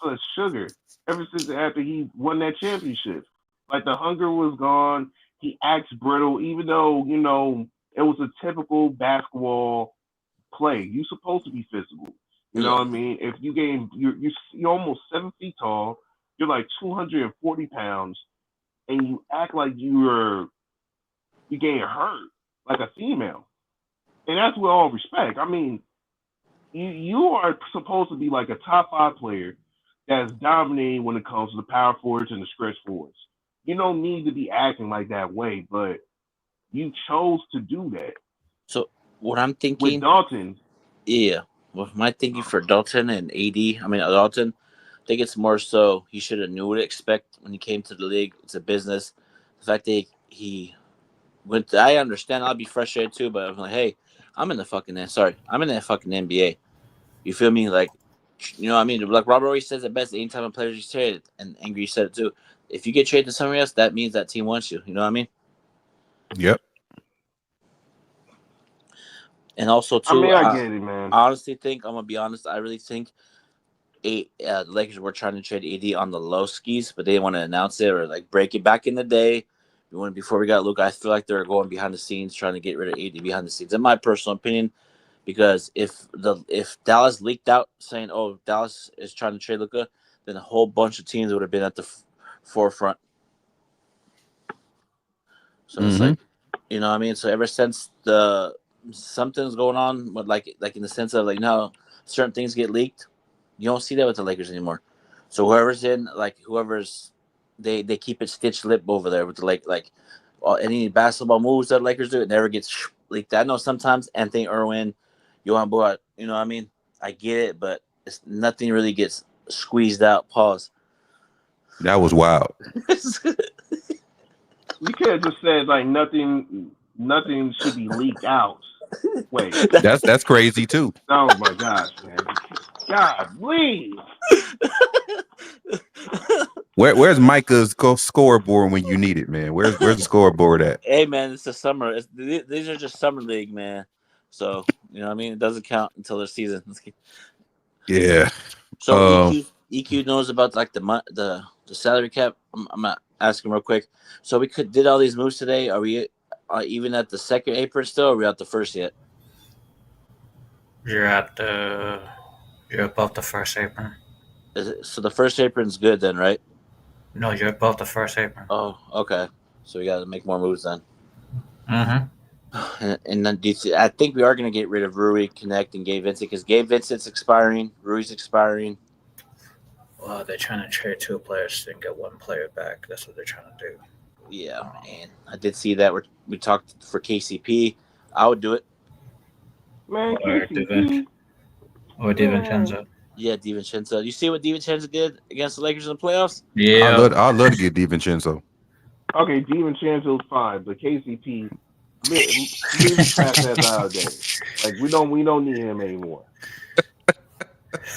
like sugar. Ever since after he won that championship, like the hunger was gone. He acts brittle, even though it was a typical basketball play. You're supposed to be physical. You know what I mean? If you're almost 7 feet tall, you're like 240 pounds, and you act like you're getting hurt like a female, and that's with all respect. I mean, you are supposed to be like a top 5 player that's dominating when it comes to the power forwards and the stretch forwards. You don't need to be acting like that way, but you chose to do that. So what I'm With thinking, Dalton, with my thinking for Dalton and Dalton, I think it's more so he should have knew what to expect when he came to the league. It's a business. The fact that he went, I understand. I'll be frustrated too, but I'm like, hey, I'm in the fucking NBA. You feel me? Like, you know what I mean? Like Robert always says it best. Anytime a player is traded, and Angry said it too. If you get traded to somebody else, that means that team wants you. You know what I mean? Yep. And also too, I get it, man. I honestly think, I'm gonna be honest, I really think the Lakers were trying to trade AD on the low skis, but they didn't want to announce it or like break it. Back in the day, before we got Luka, I feel like they were going behind the scenes trying to get rid of AD behind the scenes. In my personal opinion, because if Dallas leaked out saying, "Oh, Dallas is trying to trade Luka," then a whole bunch of teams would have been at the forefront. So it's like, you know what I mean? So ever since something's going on, but like in the sense of like now certain things get leaked, you don't see that with the Lakers anymore. So they keep it stitched lip over there with the like any basketball moves that Lakers do, it never gets leaked. I know sometimes Anthony Irwin, Johan Boat, you know what I mean? I get it, but nothing really gets squeezed out. Pause. That was wild. You could have just said like nothing should be leaked out. Wait, That's crazy too. oh my gosh, man! God, please. Where's Micah's scoreboard when you need it, man? Where's the scoreboard at? Hey man, it's the summer. These are just summer league, man. So you know what I mean. It doesn't count until the season. Yeah. So EQ knows about like the salary cap. I'm gonna ask him real quick. So we did all these moves today. Are we even at the second apron still? Or are we at the first yet? You're above the first apron. So the first apron's good then, right? No, you're above the first apron. Oh, okay. So we got to make more moves then. Mm-hmm. And then I think we are going to get rid of Rui, Connect, and Gabe Vincent because Gabe Vincent's expiring, Rui's expiring. Well, they're trying to trade 2 players and get 1 player back. That's what they're trying to do. Yeah, man. I did see that. We talked for KCP. I would do it. Man, KCP. Or DiVincenzo. Yeah, DiVincenzo. You see what DiVincenzo did against the Lakers in the playoffs? Yeah. I'd love to get DiVincenzo. Okay, DiVincenzo's fine, but KCP, leave his fast ass out of there. Like we don't need him anymore. I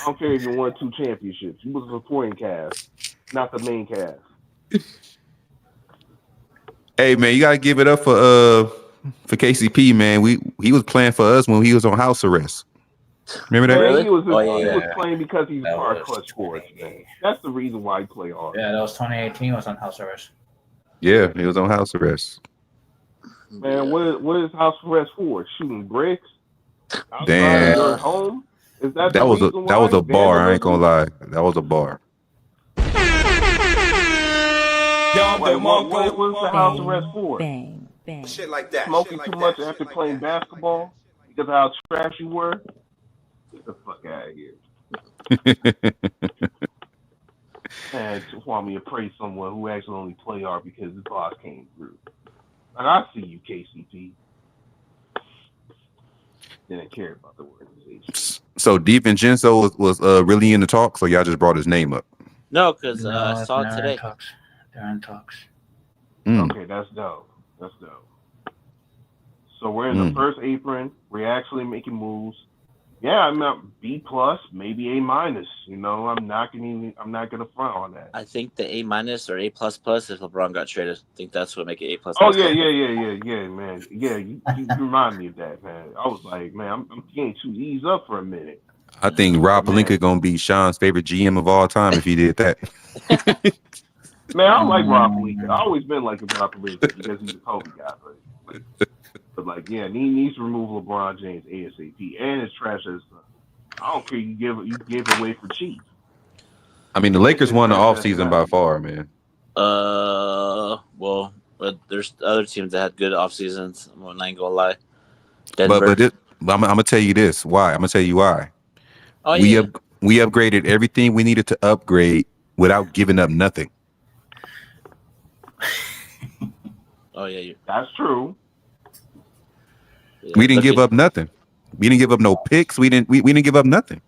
don't care if you won 2 championships. He was a supporting cast, not the main cast. Hey man, you gotta give it up for KCP, man. He was playing for us when he was on house arrest. Remember that? Man, Really? he was playing because he's hard clutch sports, man. That's the reason why he played hard. Yeah, that was 2018. He was on house arrest. Yeah, he was on house arrest. Man, what is house arrest for? Shooting bricks? Damn. Outside of your home? Is that was a bar. I ain't gonna lie. That was a bar. Wait, what was the house arrest for? Bang, bang. Shit like that. Smoking shit too like much that, after shit playing like that. basketball because of how trash you were? Get the fuck out of here. Man, just want me to praise someone who actually only play hard because his boss came through. And I see you, KCP. Didn't care about the organization. So DiVincenzo was really in the talk, so y'all just brought his name up. No, because I saw it today. They're in talks. Okay, that's dope. So we're in the first apron. We're actually making moves. Yeah, I'm at B+, maybe A-. You know, I'm not gonna front on that. I think the A- or A++ if LeBron got traded. I think that's what make it A++. Oh yeah, man. Yeah, you remind me of that, man. I was like, man, I'm getting 2 E's up for a minute. I think Rob Pelinka gonna be Sean's favorite GM of all time if he did that. Man, I like Rob Pelinka. I've always been like Rob Pelinka because he's a Kobe guy, but like, yeah, he needs to remove LeBron James ASAP and his trash as son. I don't care. You give away for cheap. I mean, the Lakers won the offseason by far, man. Well, but there's other teams that had good off seasons. I'm not gonna lie. But I'm gonna tell you this. Why? I'm gonna tell you why. Oh we yeah. we upgraded everything we needed to upgrade without giving up nothing. Oh yeah, that's true. Yeah, we didn't give up nothing. We didn't give up no picks. We didn't give up nothing.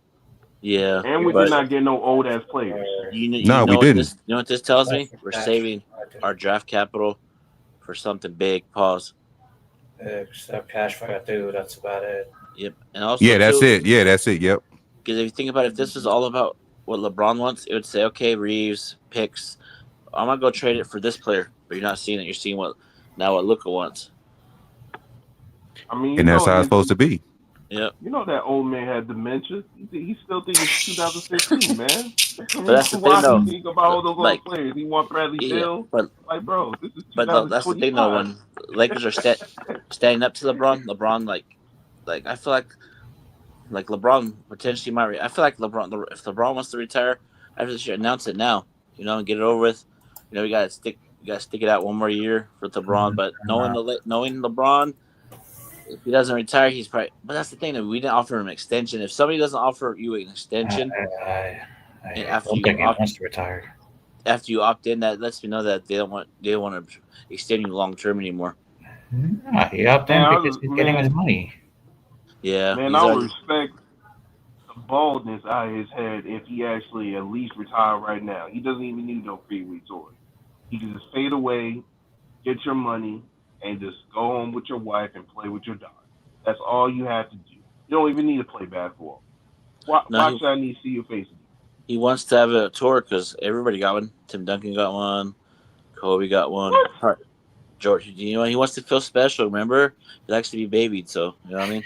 Yeah, and we did not get no old ass players. You we know didn't. You know what this tells me? We're saving our draft capital for something big. Pause. Except cash for that dude. That's about it. Yep, and also that's it. Yeah, that's it. Yep. Because if you think about it, if this is all about what LeBron wants, it would say, okay, Reeves picks. I'm gonna go trade it for this player, but you're not seeing it. You're seeing what Luka wants. I mean, and that's how it's supposed to be. Yep. You know that old man had dementia. He still thinks it's 2015, man. But that's the thing, though. Think about all those old players. He want Bradley Beal. But like, bro, this is 2025. But that's the thing, though. When Lakers are standing up to LeBron, like I feel like LeBron potentially might. I feel like if LeBron wants to retire, I feel should announce it now. You know, and get it over with. You know, you gotta stick it out one more year for LeBron. But knowing LeBron. If he doesn't retire, he's probably. But that's the thing that we didn't offer him an extension. If somebody doesn't offer you an extension, after you wants to retire, after you opt in, that lets me know that they don't want to extend you long term anymore. He opted in because he's getting his money. Yeah, man, I would respect the baldness out of his head if he actually at least retire right now. He doesn't even need no 3-week tour. He can just fade away, get your money, and just go home with your wife and play with your dog. That's all you have to do. You don't even need to play basketball. Why should I need to see your face again? He wants to have a tour because everybody got one. Tim Duncan got one. Kobe got one. What? George, he wants to feel special. Remember, he likes to be babied. So you know what I mean?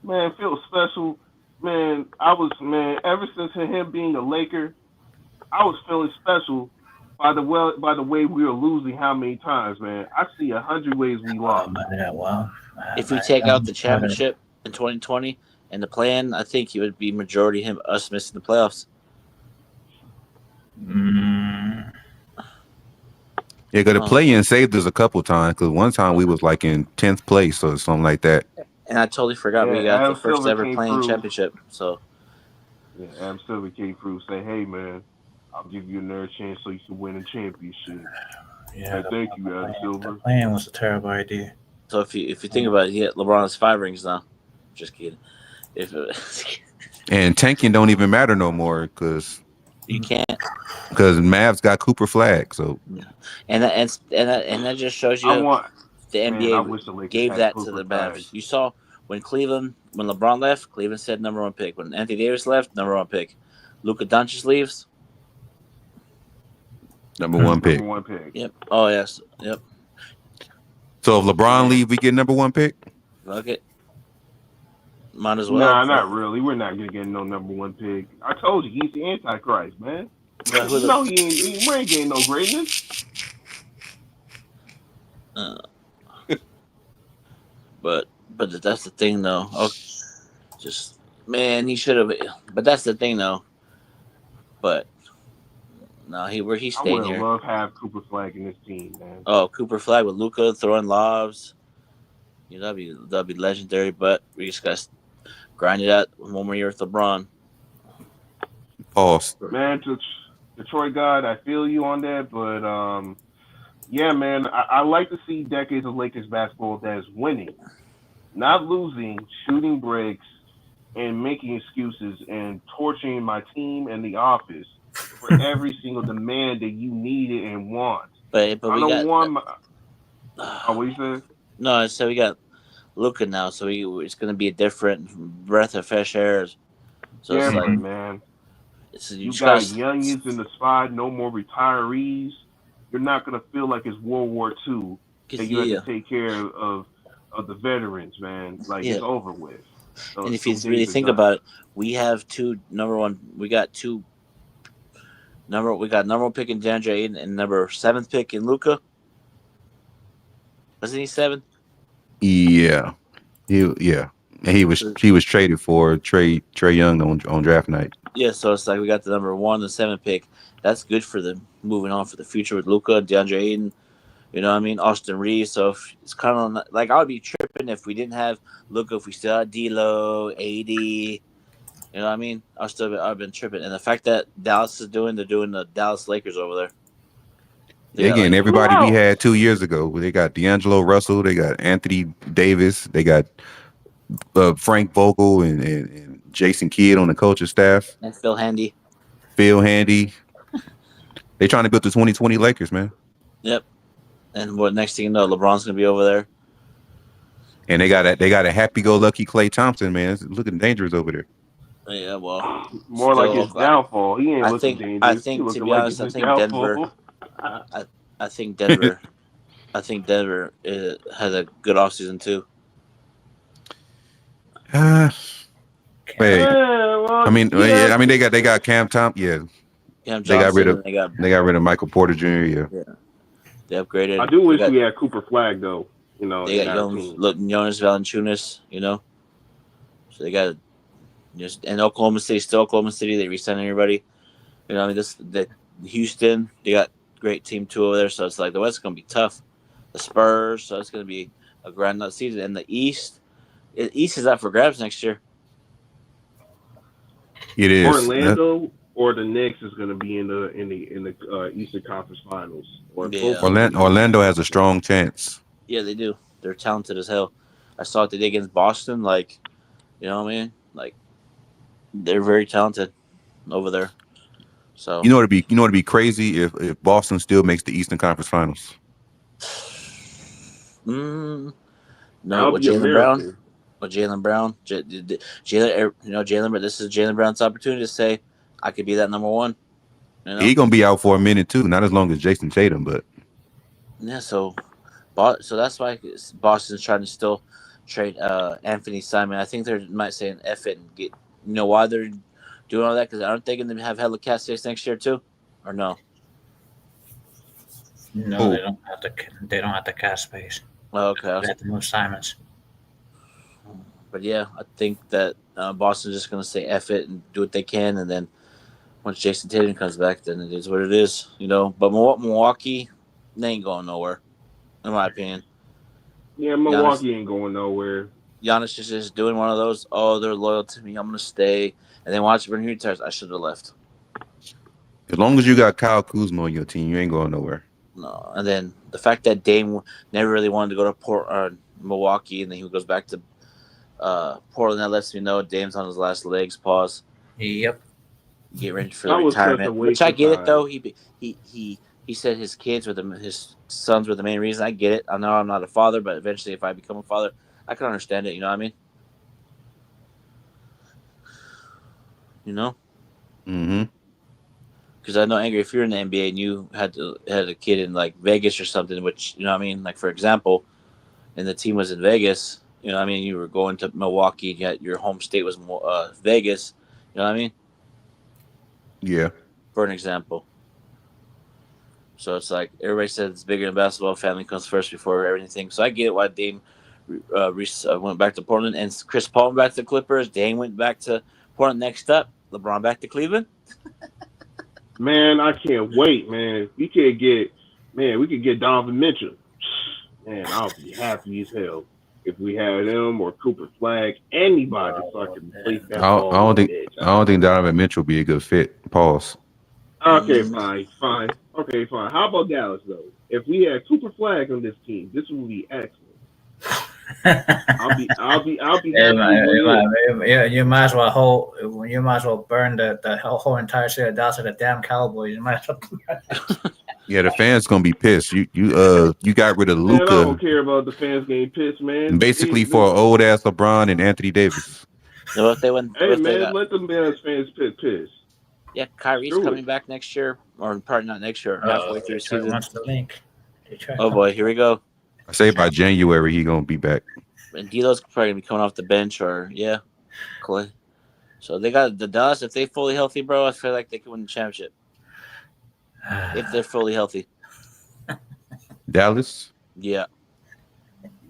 Man, feel special. Man, ever since him being a Laker, I was feeling special. By the way we were losing how many times, man? I see 100 ways we lost. If we take out the championship in 2020 and the plan, I think it would be majority us missing the playoffs. Yeah, because the play-in saved us a couple times. Because one time we was like in 10th place or something like that. And I totally forgot we got the first ever play-in championship. So yeah, Adam Silver came through say, "Hey, man, I'll give you another chance so you can win a championship." Yeah, thank you, Adam Silver. The plan was a terrible idea. So if you think about it, LeBron has 5 rings now. Just kidding. And tanking don't even matter no more because you can't. Because Mavs got Cooper Flag, so and that just shows you the NBA gave that to the Mavs. You saw when LeBron left, Cleveland said number 1 pick. When Anthony Davis left, number 1 pick. Luka Doncic leaves. Number 1 pick. Number 1 pick. Yep. Oh yes. Yep. So if LeBron leave, we get number 1 pick. Fuck it. Might as well. Nah, not really. We're not gonna get no number 1 pick. I told you he's the Antichrist, man. No, he ain't getting no greatness. But that's the thing, though. He should have. But that's the thing, though. But no, he staying here. I would love to have Cooper Flag in this team, man. Oh, Cooper Flag with Luka throwing lobs. You know, that'd be legendary. But we just got to grind it out one more year with LeBron. Pause. Man, Detroit God, I feel you on that, but yeah, man, I like to see decades of Lakers basketball that is winning, not losing, shooting breaks, and making excuses and torturing my team and the office for every single demand that you needed and want. But we got one. What you said? No, so we got Luka now, so it's going to be a different breath of fresh air. So yeah, it's like, man. You got youngins in the spot, no more retirees. You're not going to feel like it's World War II that you have to take care of the veterans, man. Like, it's over with. So and if you really think about it, we have number 1 pick in DeAndre Ayton and number 7th pick in Luka. Wasn't he 7? Yeah. Yeah. And he was traded for Trey Young on draft night. Yeah, so it's like we got the number 1 and 7 pick. That's good for them moving on for the future with Luka, DeAndre Ayton. You know what I mean? Austin Reeves. So it's kind of like I would be tripping if we didn't have Luka, if we still had D'Lo, AD. You know what I mean? I've been tripping, and the fact that Dallas they're doing the Dallas Lakers over there. They got, getting like, everybody we had 2 years ago. They got D'Angelo Russell, they got Anthony Davis, they got Frank Vogel and Jason Kidd on the coaching staff. and Phil Handy. Phil Handy. They trying to build the 2020 Lakers, man. Yep. And what next thing you know, LeBron's gonna be over there. And they got a happy-go-lucky Klay Thompson, man. It's looking dangerous over there. Yeah, well, More like his downfall. He ain't I looking think. dangerous. I He think to looking be like honest, I his think downfall. Denver. I think Denver. I think Denver has a good offseason too. Wait. Well, I mean, yeah. I mean, they got Cam Thompson. Yeah, Cam they got rid Johnson, of they got rid of Michael Porter Jr. Yeah. They upgraded. I do wish we had Cooper Flag though. You know, They in got our team. Jonas Valanciunas. You know, so they got just and Oklahoma City, still Oklahoma City. They re-signed everybody. You know, I mean, the Houston, they got great team too over there. So it's like the West is gonna be tough. The Spurs, so it's gonna be a grand season. And the East is up for grabs next year. It is. Orlando or the Knicks is going to be in the Eastern Conference Finals. Or Yeah. Orlando has a strong chance. Yeah, they do. They're talented as hell. I saw it today against Boston. Like, you know what I mean? Like, they're very talented over there. So You know it'd be crazy if Boston still makes the Eastern Conference Finals. no, That'll with be a Jaylen miracle. Brown. With Jaylen Brown, Jaylen. This is Jaylen Brown's opportunity to say, "I could be that number 1." You know? He gonna be out for a minute too, not as long as Jason Tatum, but Yeah, so that's why Boston's trying to still trade Anthony Simon. I think they might say an F it and get. You know why they're doing all that? Because aren't they going to have hella cap space next year too, or no? No, they don't have the. They don't have the cap space. Oh, okay. They have to move Simons. But yeah, I think that Boston's just going to say F it and do what they can, and then once Jason Tatum comes back, then it is what it is, you know. But Milwaukee, they ain't going nowhere, in my opinion. Yeah, Milwaukee ain't going nowhere. Giannis is just doing one of those, oh, they're loyal to me, I'm going to stay. And then watch when he retires, I should have left. as long as you got Kyle Kuzma on your team, you ain't going nowhere. No, and then the fact that Dame never really wanted to go to Milwaukee, and then he goes back to Portland, that lets me know Dame's on his last legs. Pause. Yep. Get ready for the retirement. Which I get it though. He said his sons were the main reason. I get it. I know I'm not a father, but eventually, if I become a father, I can understand it. You know what I mean? You know. Mm-hmm. Because I know, Angry, if you're in the NBA and you had a kid in like Vegas or something, which, you know what I mean, like for example, and the team was in Vegas, you know what I mean, you were going to Milwaukee, yet your home state was Vegas, you know what I mean? Yeah. For an example. So it's like everybody says it's bigger than basketball. Family comes first before everything. So I get it why Dame went back to Portland and Chris Paul went back to the Clippers. Dame went back to Portland. Next up, LeBron back to Cleveland. Man, I can't wait, man. We could get Donovan Mitchell. Man, I'll be happy as hell if we had him or Cooper Flag, anybody, so I can place that ball. I don't think Donovan Mitchell would be a good fit. Pause. Okay, fine. Okay, fine. How about Dallas though? If we had Cooper Flag on this team, this would be excellent. I'll be happy. Yeah, you might as well burn the whole entire city of Dallas to the damn Cowboys. You might as well. Yeah, the fans gonna be pissed. You got rid of Man, Luka. I don't care about the fans getting pissed, man. Basically for old ass LeBron and Anthony Davis. So if they went, hey man, let them fans piss. Yeah, Kyrie's coming back next year, or probably not next year, halfway through the season. Wants the link. Oh boy, here we go. I say by January he gonna be back. And D'Lo's probably gonna be coming off the bench, or Clay. So they got the Dallas. If they fully healthy, bro, I feel like they could win the championship. If they're fully healthy. Dallas? Yeah.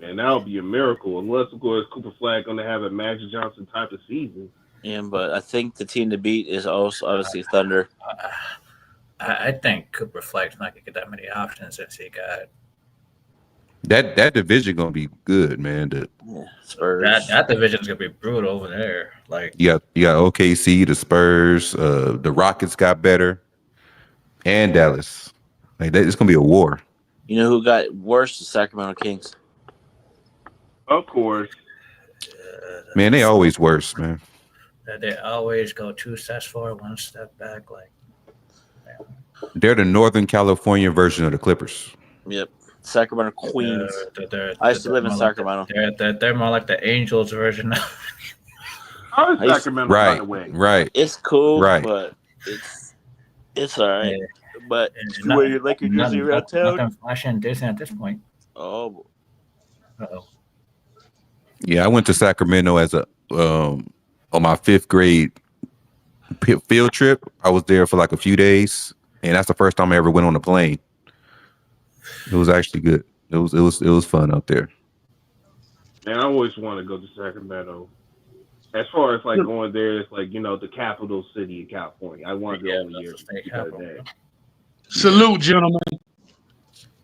Man, that would be a miracle, unless of course Cooper Flag going to have a Magic Johnson type of season. Yeah, but I think the team to beat is also obviously Thunder. I think Cooper Flag's not gonna get that many options as he got. That division gonna be good, man. Spurs. That division's gonna be brutal over there. Like You got OKC, the Spurs, the Rockets got better, and Dallas. Like it's gonna be a war. You know who got worse? The Sacramento Kings. Of course. Man, they always worse, man. they always go 2 steps forward, 1 step back. Like They're the Northern California version of the Clippers. Yep. Sacramento Queens. I used to live in Sacramento. They're more like the Angels version. How is Sacramento, by the way? Right. It's cool, Right. but it's all right. Yeah. But you wear your Laker jersey around town. Nothing flashy and Disney at this point. Oh. Uh-oh. Yeah, I went to Sacramento as a on my 5th grade field trip. I was there for like a few days, and that's the first time I ever went on a plane. It was actually good. It was fun out there. Man, I always want to go to Sacramento. As far as like going there, it's like, the capital city in California. I want to go over here because of that. Salute, gentlemen.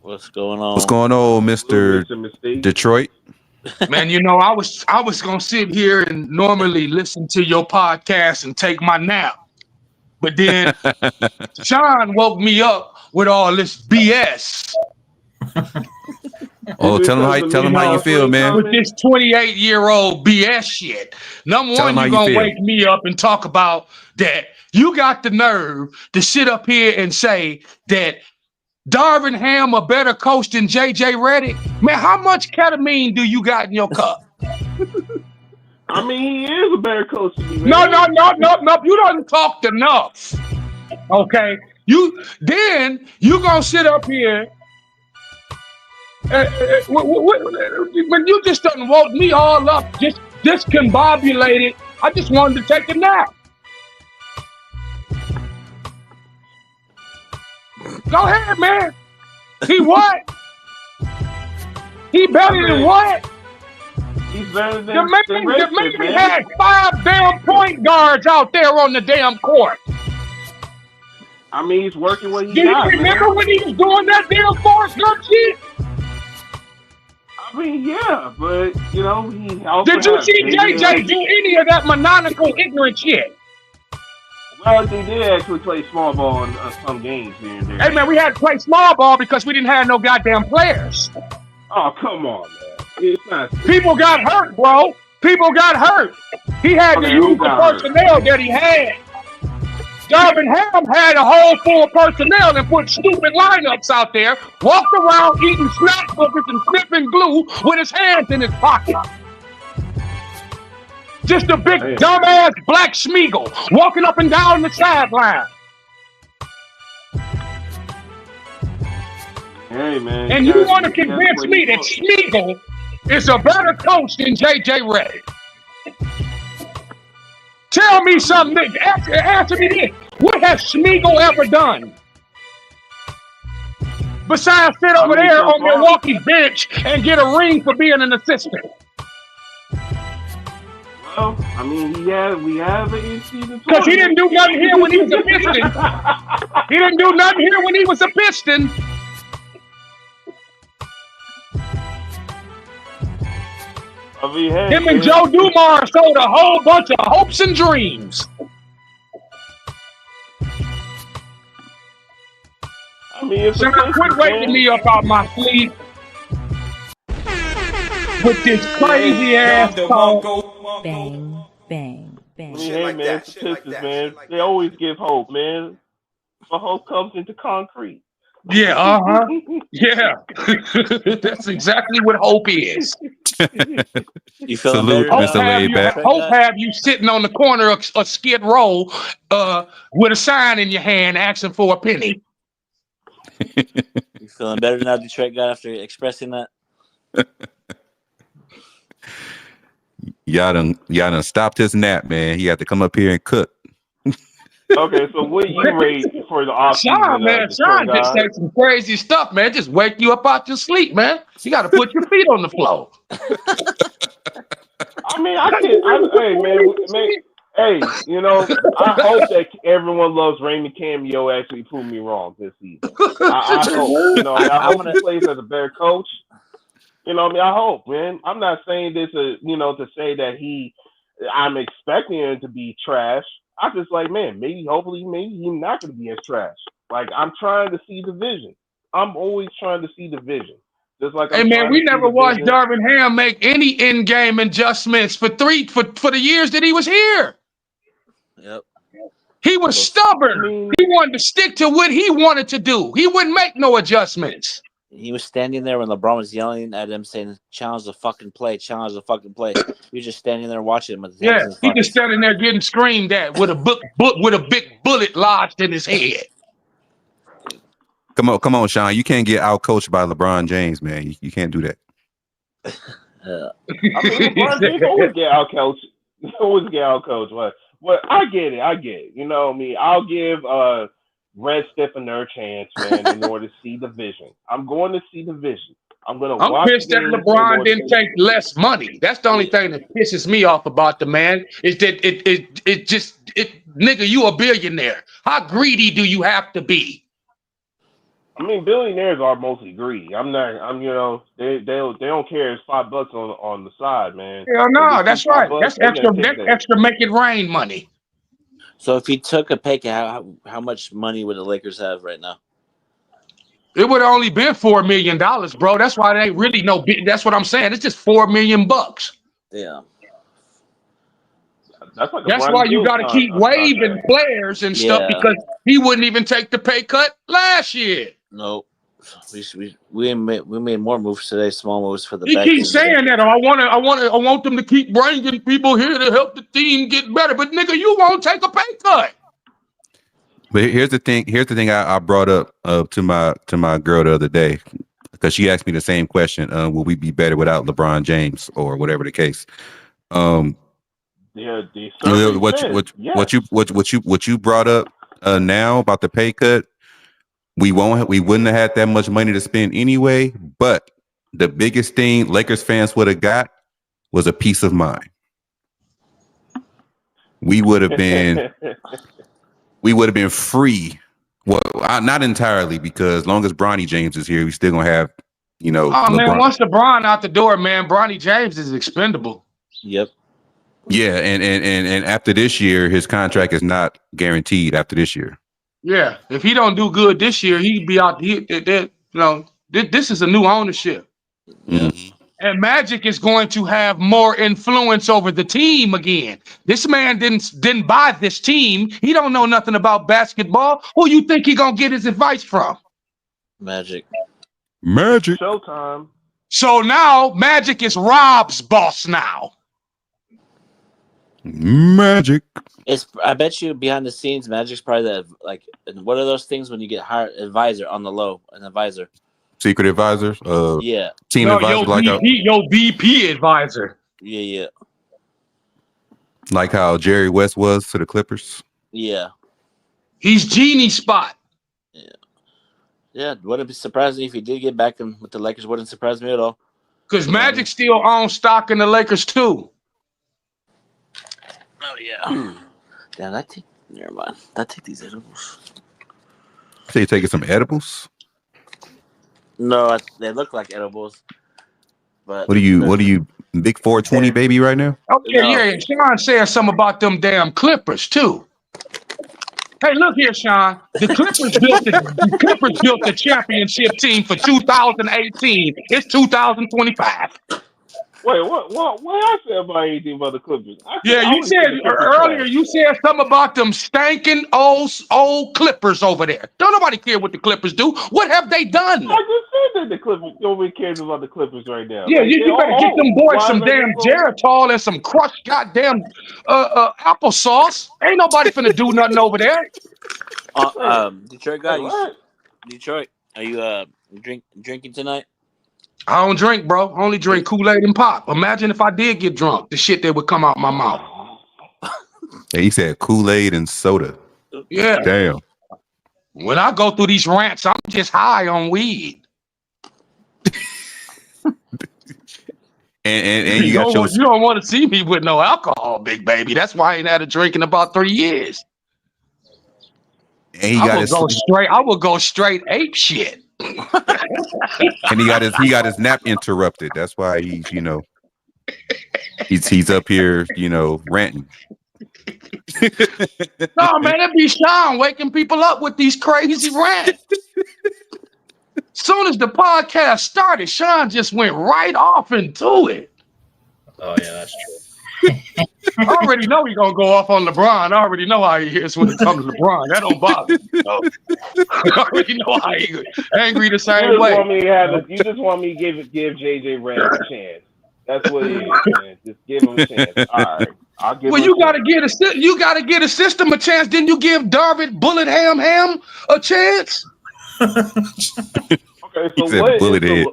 What's going on? What's going on, Mr. Detroit? Man, I was gonna sit here and normally listen to your podcast and take my nap, but then Sean woke me up with all this BS. Oh, tell him how you feel, man. With this 28-year-old BS shit. Number one, you're gonna wake me up and talk about that. You got the nerve to sit up here and say that Darvin Ham a better coach than JJ Redick? Man, how much ketamine do you got in your cup? I mean, he is a better coach than me, man. No. You don't talk enough. Okay. You gonna sit up here when you just done woke me all up, just discombobulated. I just wanted to take a nap. Go ahead, man. He what? He better than what? He's better than the man had 5 damn point guards out there on the damn court. I mean, he's working what he got. Do you remember when he was doing that damn Forrest Gump shit? I mean, yeah, but he also. Did you see JJ do any of that maniacal ignorant shit? Well, they did actually play small ball in some games here and there. Hey, man, we had to play small ball because we didn't have no goddamn players. Oh, come on, man. It's not. People got hurt, bro. People got hurt. He had to use the personnel that he had. Darvin Ham had a whole full personnel and put stupid lineups out there, walked around eating snack cookies and sniffing glue with his hands in his pocket. Just a big dumbass black Schmeagle walking up and down the sideline. Hey, man. And you want to convince me that Schmeagle is a better coach than JJ Redick? Tell me something. Answer me this. What has Schmeagle ever done? Besides sit over there on Milwaukee's bench and get a ring for being an assistant. Well, I mean, we have an in-season. Because he didn't do nothing here when he was a Piston. He didn't do nothing here when he was a Piston. I mean, hey, him and Joe Dumars sold a whole bunch of hopes and dreams. I mean, so quit waking me up out my sleep with this crazy ass talk. Bang, bang, bang. I mean, hey, man, it's the Pistons, man. They always give hope, man. But hope comes into concrete. Yeah, yeah. That's exactly what hope is. You feel Salute, Mr. Laidback. Hope have you sitting on the corner of a Skid Row with a sign in your hand asking for a penny. You feeling better now, Detroit got after expressing that? Y'all done stopped his nap, man. He had to come up here and cook. Okay, so what do you rate for the offseason, Sean Detroit just guys? say some crazy stuff, man. Just wake you up out your sleep, man. You got to put your feet on the floor. I mean, hey, man, hey, you know, I hope that everyone loves Raymond Cameo actually proved me wrong this season. I hope, you know, I hope he plays as a better coach. You know, what I mean, I hope, man. I'm not saying this, you know, to say that I'm expecting him to be trash. I'm just like, man, hopefully, he's not going to be as trash. Like, I'm trying to see the vision. I'm always trying to see the vision. Just like Hey, man, we never watched Darvin Ham make any in-game adjustments for the years that he was here. Yep. He was stubborn. He wanted to stick to what he wanted to do. He wouldn't make no adjustments. He was standing there when LeBron was yelling at him, saying, "Challenge the fucking play, challenge the fucking play." He was just standing there watching him. With his hands in his He just standing there getting screamed at with a big bullet lodged in his head. Come on, Sean. You can't get out coached by LeBron James, man. You can't do that. I mean, LeBron James always get out coached. But I get it. You know what I mean? I'll give Red Stephaner a chance, man, in order to see the vision. I'm going to see the vision. I'm pissed that LeBron didn't take less money. That's the only thing that pisses me off about the man is that nigga, you a billionaire. How greedy do you have to be? I mean, billionaires are mostly greedy. You know, they don't care. It's $5 on the side, man. Hell no, that's right. That's extra. That's extra. Make it rain money. So if he took a pay cut, how much money would the Lakers have right now? It would have only been $4 million, bro. That's why they ain't really no. That's what I'm saying. It's just $4 million. Yeah. That's why you got to keep waiving players and stuff because he wouldn't even take the pay cut last year. No, we made more moves today, small moves for the. He keeps saying that. I want them to keep bringing people here to help the team get better. But nigga, you won't take a pay cut. But here's the thing. I brought up to my girl the other day because she asked me the same question. Will we be better without LeBron James or whatever the case? Yeah, what you brought up now about the pay cut. We wouldn't have had that much money to spend anyway, but the biggest thing Lakers fans would have got was a peace of mind. We would have been free. Well, not entirely, because as long as Bronny James is here, we still gonna have, you know. Oh man, once LeBron out the door, man, Bronny James is expendable. Yep. Yeah, and after this year, his contract is not guaranteed after this year. Yeah, if he don't do good this year, he'd be out. This is a new ownership, and Magic is going to have more influence over the team again. This man didn't buy this team. He don't know nothing about basketball. Who you think he gonna get his advice from? Magic. Showtime. So now Magic is Rob's boss now. Magic. I bet you behind the scenes, Magic's probably what are those things when you get hired? Advisor on the low, an advisor. Secret advisor. Yeah. Team advisor, your VP advisor. Yeah. Like how Jerry West was to the Clippers. Yeah. He's Genie Spot. Yeah. Wouldn't be surprising if he did get back in with the Lakers. Wouldn't surprise me at all. Because Magic still owns stock in the Lakers too. Oh yeah. Damn, never mind. I take these edibles. So you taking some edibles? No, they look like edibles. But what are you, big 420 baby right now? Okay, yeah. Sean said something about them damn Clippers too. Hey, look here, Sean. The Clippers built the championship team for 2018. It's 2025. Wait, what I said about anything about the Clippers? You said earlier. You said something about them stanking old Clippers over there. Don't nobody care what the Clippers do. What have they done? I just said that the Clippers. Nobody cares about the Clippers right now. Yeah, you better get them boys some damn Geritol and some crushed goddamn applesauce. Ain't nobody finna do nothing over there. Detroit guy. Detroit, are you drinking tonight? I don't drink, bro. I only drink Kool-Aid and pop. Imagine if I did get drunk, the shit that would come out my mouth. Yeah, he said Kool-Aid and soda. Yeah. Damn. When I go through these rants, I'm just high on weed. And you got your. You don't want to see me with no alcohol, big baby. That's why I ain't had a drink in about 3 years. And he got his. I will go straight ape shit. And he got his nap interrupted. That's why he's he's up here ranting. No, man, it be Sean waking people up with these crazy rants. Soon as the podcast started, Sean just went right off into it. Oh yeah, that's true. I already know he's gonna go off on LeBron. I already know how he is when it comes to LeBron. That don't bother me. I already know how he angry the same way. You just want me to give JJ Redd a chance. That's what it is, man. Just give him a chance. All right, I'll give. Well, you gotta get a system a chance. Then you give Darvin Bullet Ham a chance. Okay, so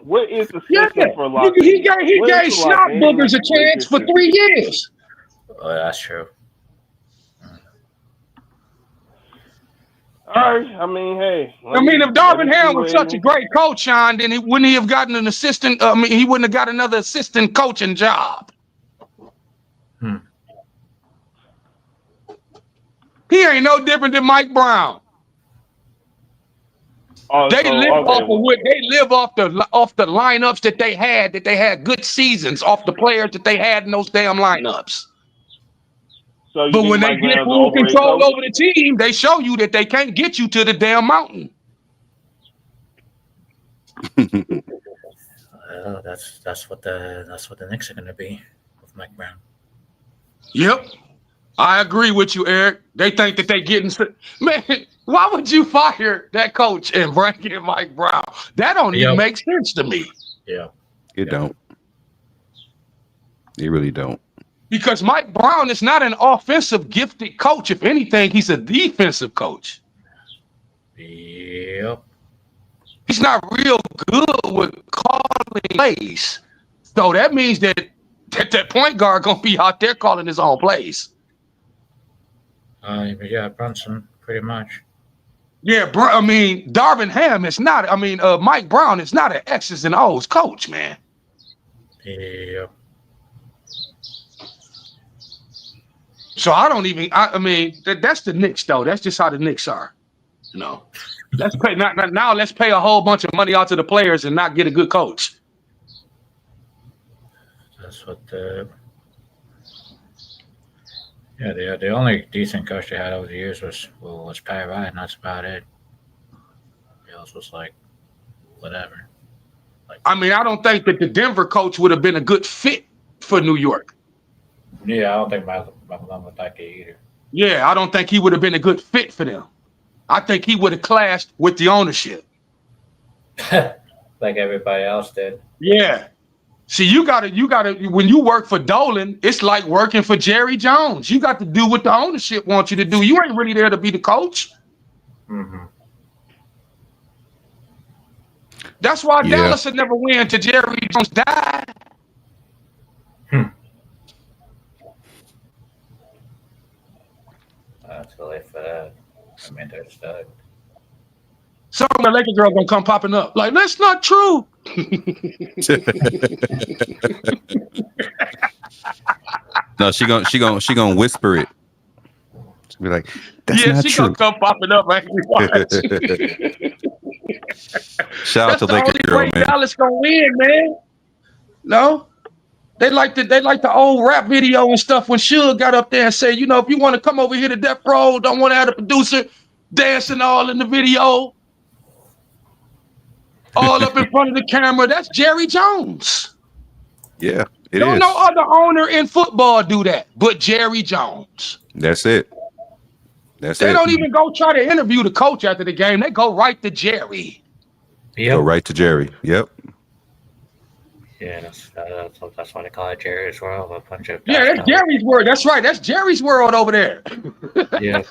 what is the system for Los He gave snot boogers a chance for 3 years. Oh, that's true. All right, I mean, hey. If Darvin Ham was such a great coach, Sean, then wouldn't he have gotten an assistant? He wouldn't have got another assistant coaching job. He ain't no different than Mike Brown. They live off the lineups that they had good seasons off the players that they had in those damn lineups. But when they get full control over the team, they show you that they can't get you to the damn mountain. Well, that's what the Knicks are going to be with Mike Brown. Yep, I agree with you, Eric. They think that they getting man. Why would you fire that coach and bring in Mike Brown? That don't even make sense to me. Yeah, it don't. It really don't. Because Mike Brown is not an offensive gifted coach. If anything, he's a defensive coach. Yep. He's not real good with calling plays. So that means that point guard gonna be out there calling his own plays. Yeah, Brunson, pretty much. Yeah, Darvin Ham is not. Mike Brown is not an X's and O's coach, man. Yep. So I don't even. That's the Knicks, though. That's just how the Knicks are. Let's pay now. Let's pay a whole bunch of money out to the players and not get a good coach. That's what the. Yeah, the only decent coach they had over the years was Pat Ryan. That's about it. Everybody else was like, whatever. I don't think that the Denver coach would have been a good fit for New York. Yeah, I don't think Malcolm would like it either. Yeah, I don't think he would have been a good fit for them. I think he would have clashed with the ownership. Like everybody else did. Yeah. See, you gotta when you work for Dolan, it's like working for Jerry Jones. You got to do what the ownership wants you to do. You ain't really there to be the coach. Mm-hmm. That's why Dallas would never win till Jerry Jones died. Too late for that. They're stuck. Some of the Laker girl gonna come popping up like, that's not true. No, she gonna whisper it. She'll be like, "That's not she true." Gonna come popping up. Shout out to Laker girl, man. Dallas gonna win, man. No, they like the old rap video and stuff when Suge got up there and said, if you want to come over here to Death Row, don't want to have the producer dancing all in the video, all up in front of the camera. That's Jerry Jones. Yeah, it is. No other owner in football do that but Jerry Jones. That's it. They don't even go try to interview the coach after the game. They go right to Jerry. Go right to Jerry. Yep. Yeah, that's why they call it Jerry's World. A bunch of that's Jerry's world. That's right. That's Jerry's world over there. Yeah.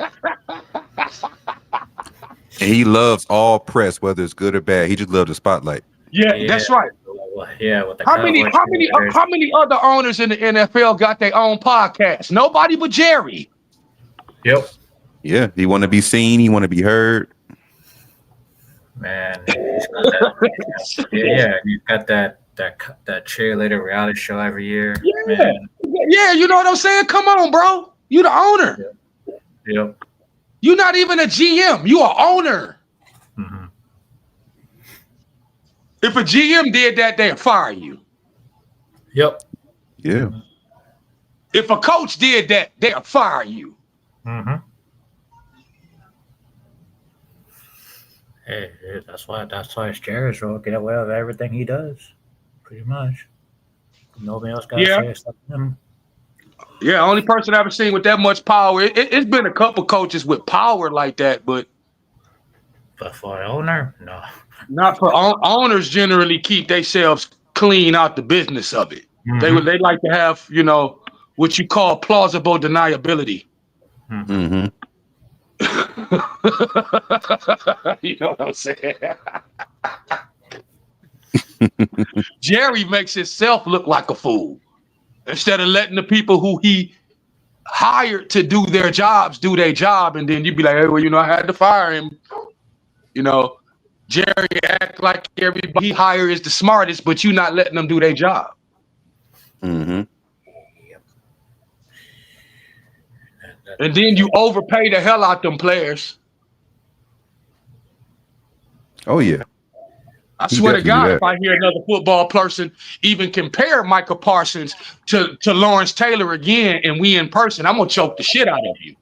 And he loves all press, whether it's good or bad. He just loves the spotlight. Yeah, that's right. Yeah. How many other owners in the NFL got their own podcast? Nobody but Jerry. Yep. Yeah, he want to be seen. He want to be heard. Man, he's got that, yeah, he's got that cheerleader reality show every year. Yeah. Man. Yeah, you know what I'm saying? Come on, bro. You the owner. Yep. You're not even a GM. You are owner. Mm-hmm. If a GM did that, they'd fire you. Yep. Yeah. If a coach did that, they'll fire you. Mm-hmm. Hey, that's why it's Jared's role. Get away with everything he does, pretty much. Nobody else got to say except him. Yeah, only person I've ever seen with that much power. It's been a couple coaches with power like that, but for an owner, no. Not for owners. Generally, keep themselves clean out the business of it. Mm-hmm. They like to have what you call plausible deniability. Mm-hmm. You know what I'm saying? Jerry makes himself look like a fool instead of letting the people who he hired to do their jobs do their job, and then you'd be like, hey, well, I had to fire him. Jerry act like everybody he hired is the smartest, but you're not letting them do their job. Mm-hmm. And then you overpay the hell out them players. Oh, yeah. I swear to God, if I hear another football person even compare Michael Parsons to Lawrence Taylor again and we in person, I'm going to choke the shit out of you.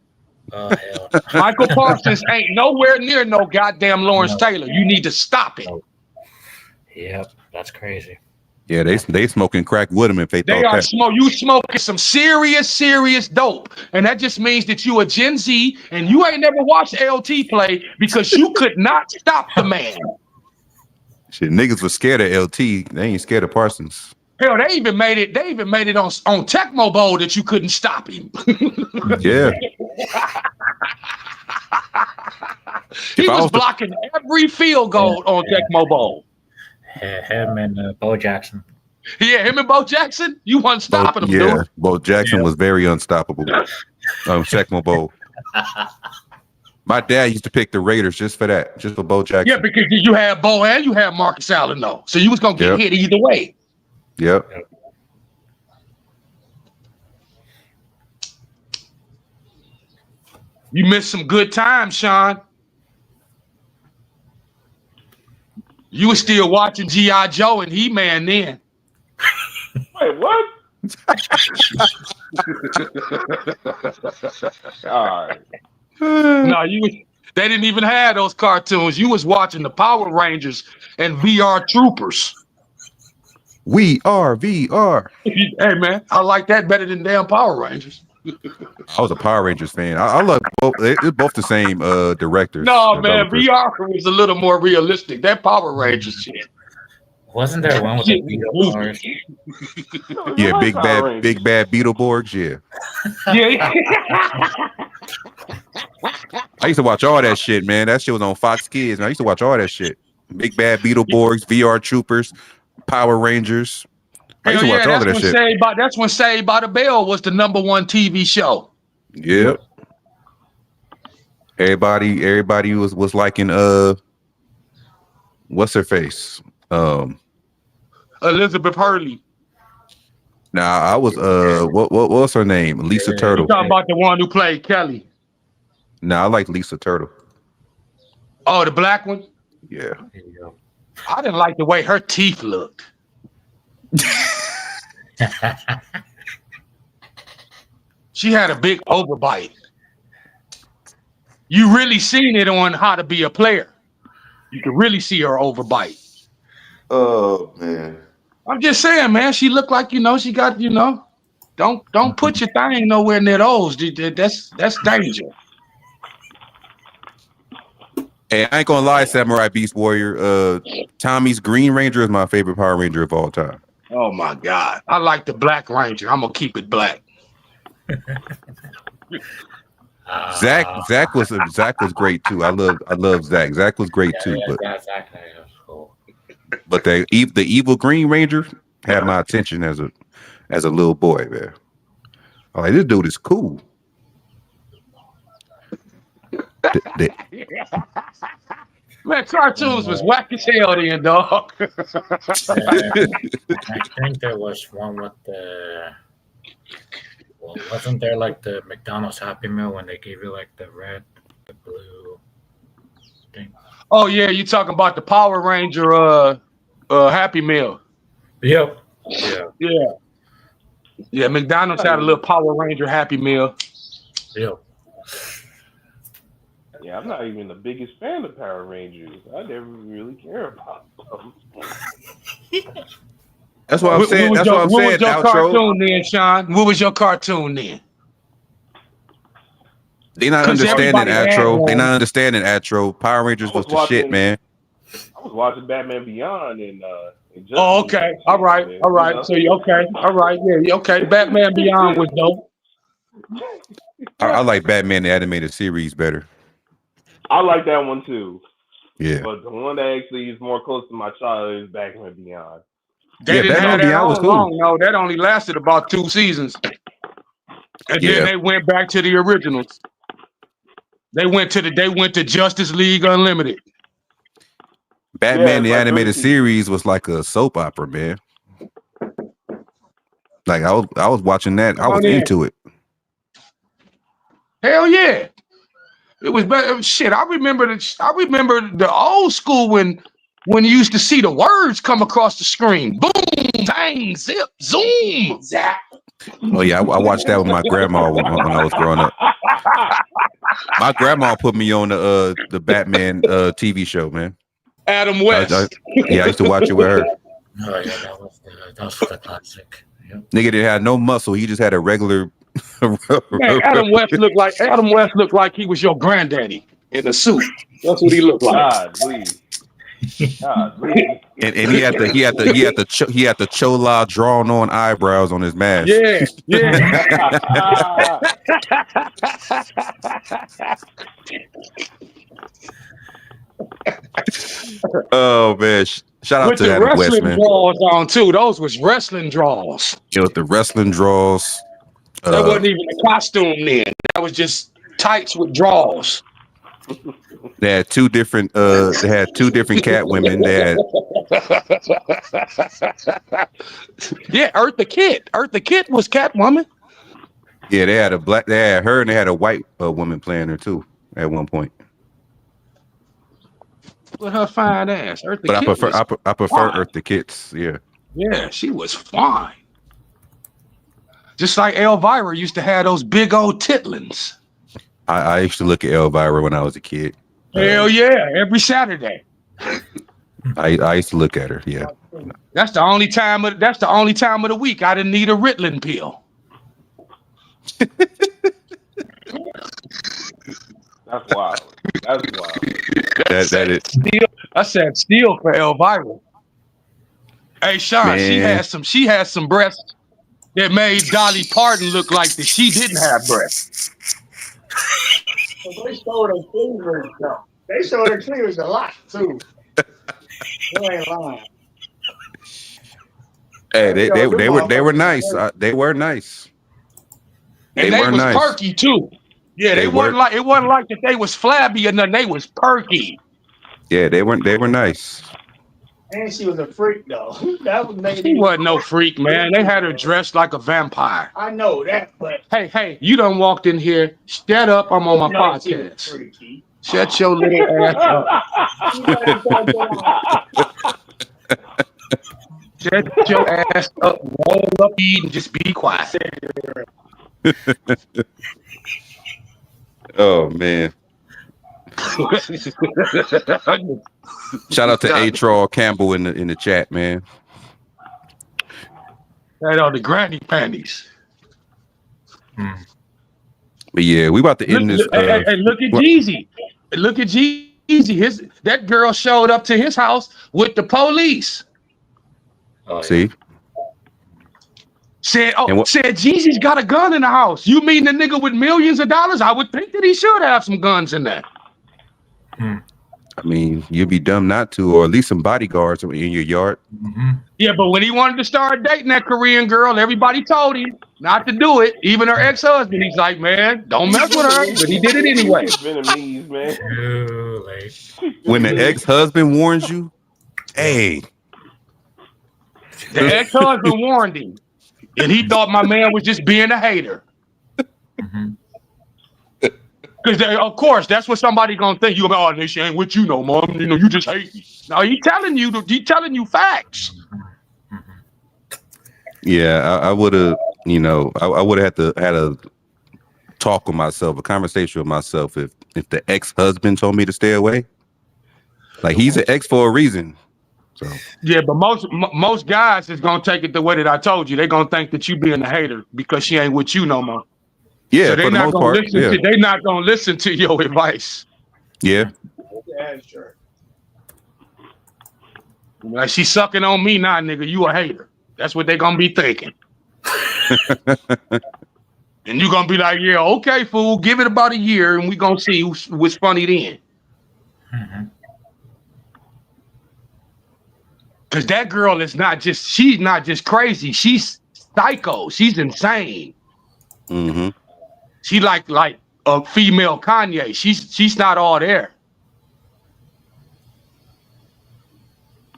Oh, hell. Michael Parsons ain't nowhere near no goddamn Lawrence Taylor. You need to stop it. Yep, that's crazy. Yeah, they smoking crack with him if they thought that. You smoking some serious dope. And that just means that you a Gen Z and you ain't never watched LT play because you could not stop the man. Shit, niggas was scared of LT. They ain't scared of Parsons. Hell, they even made it on Tecmo Bowl that you couldn't stop him. Yeah. He was blocking every field goal on Tecmo Bowl. Him and Bo Jackson. Yeah, him and Bo Jackson. You wasn't stopping him, dude. Bo Jackson was very unstoppable. Tecmo Bowl. My dad used to pick the Raiders just for that, just for Bo Jackson. Yeah, because you had Bo and you had Marcus Allen, though. So you was going to get hit either way. Yep. You missed some good times, Sean. You were still watching G.I. Joe and He-Man then. Wait, what? All right. No, they didn't even have those cartoons. You was watching the Power Rangers and VR Troopers. We are VR. Hey, man, I like that better than damn Power Rangers. I was a Power Rangers fan. I love both. It's both the same directors. No, man, VR was a little more realistic. That Power Rangers shit. Wasn't there one with the Beetleborgs? Yeah, big bad Beetleborgs. Yeah. Yeah. I used to watch all that shit, man. That shit was on Fox Kids. Man. I used to watch all that shit. Big bad Beetleborgs, VR Troopers, Power Rangers. I used to watch all of that shit. That's when Saved by the Bell was the #1 TV show. Yep. Everybody was liking what's her face? Elizabeth Hurley. Nah, I was what's her name? Lisa Turtle. You talking about the one who played Kelly? Nah, I like Lisa Turtle. Oh, the black one? Yeah. I didn't like the way her teeth looked. She had a big overbite. You really seen it on How to Be a Player. You can really see her overbite. Oh man. I'm just saying, man, she looked like, she got, don't put your thing nowhere near those. That's danger. Hey, I ain't gonna lie, Samurai Beast Warrior. Tommy's Green Ranger is my favorite Power Ranger of all time. Oh my God. I like the Black Ranger. I'm gonna keep it black. Zach was great too. I love Zach. Zach was great too. But the evil Green Ranger had my attention as a little boy, man. I'm like, this dude is cool. Man, cartoons was whack as hell then, dog. I think there was one with the. Well, wasn't there like the McDonald's Happy Meal when they gave you like the red, the blue thing? Oh yeah, you talking about the Power Ranger Happy Meal? Yep. Yeah. McDonald's had a little Power Ranger Happy Meal. Yep. Yeah, I'm not even the biggest fan of Power Rangers. I never really care about them. That's what I'm saying. That's what I'm saying. What was your cartoon then, Sean? What was your cartoon then? They not understanding Atro. They not understanding Atro. Power Rangers was the shit, man. I was watching Batman Beyond and oh, okay. All right. So okay. All right. Yeah. Okay. Batman Beyond was dope. I like Batman the animated series better. I like that one too. Yeah. But the one that actually is more close to my childhood is Batman Beyond. Batman Beyond was cool. Long. No, that only lasted about 2 seasons. And then they went back to the originals. They went to Justice League Unlimited. Batman the animated series was like a soap opera, man. Like I was watching that. I was into it. Hell yeah. It was better. Shit, I remember the old school when you used to see the words come across the screen. Boom, bang, zip, zoom, zap. Oh yeah, I watched that with my grandma when I was growing up. My grandma put me on the Batman TV show, man. Adam West. I used to watch it with her. Oh yeah, that was the classic. Yep. Nigga didn't have no muscle. He just had a regular. Man, Adam West looked like he was your granddaddy in a suit. That's what he looked like. God, please. And he had the chola drawn on eyebrows on his mask. Yeah. Oh man! Shout out to Adam West, man. Draws on too. Those was wrestling draws. Yo, the wrestling draws. That wasn't even a costume then. That was just tights with draws. They had two different cat women. They had Eartha Kitt. Eartha Kitt was Catwoman. Yeah, they had her and they had a white woman playing her too at one point. With her fine ass. Eartha But Kitt I prefer Eartha Kitt's. Yeah. Yeah, she was fine. Just like Elvira used to have those big old titlins. I used to look at Elvira when I was a kid. Hell yeah, every Saturday. I used to look at her. Yeah. That's the only time of the week I didn't need a Ritalin pill. That's wild. That is. I said steal for Elvira. Hey Sean, Man. she had some breasts that made Dolly Parton look like that she didn't have breasts. They showed her cleavage though. They showed her cleavage a lot too. They ain't lying. Hey, they were nice. They were nice. And they was nice. Perky too. Yeah, it wasn't like that they was flabby or nothing. They was perky. Yeah, they were nice. And she was a freak though. That was made. She wasn't no freak, man. They had her dressed like a vampire. I know that, but hey, you done walked in here. Shut up! I'm on my podcast. Shut your little ass up. Shut your ass up. Roll up, eat, and just be quiet. Oh man. Shout out to A-Trawl Campbell in the chat, man. That are the granny panties. But yeah, we about to end this. Hey, look at Jeezy. Look at Jeezy. That girl showed up to his house with the police. See? Said Jeezy's got a gun in the house. You mean the nigga with millions of dollars? I would think that he should have some guns in there. I mean, you'd be dumb not to, or at least some bodyguards in your yard. Yeah, but when he wanted to start dating that Korean girl, everybody told him not to do it. Even her ex-husband, he's like, man, don't mess with her. But he did it anyway. Vietnamese, man. Too late. When the ex-husband warns you, hey. The ex-husband warned him. And he thought my man was just being a hater. Because, of course, that's what somebody going to think. You about, oh, she ain't with you no more. You know, you just hate me. No, he telling you facts. Yeah, I would have, you know, I would have had a talk with myself, a conversation with myself if the ex-husband told me to stay away. Like, he's an ex for a reason. So yeah, but most guys is gonna take it the way that I told you. They're gonna think that you being a hater because she ain't with you no more. Yeah, so for the most part. Yeah. They're not gonna listen to your advice. Yeah. Yeah, sure. Like, she sucking on me now, nigga. You a hater. That's what they gonna be thinking. And you gonna be like, yeah, okay, fool. Give it about a year, and we gonna see what's funny then. Because that girl is she's not just crazy. She's psycho. She's insane. She like a female Kanye. She's not all there.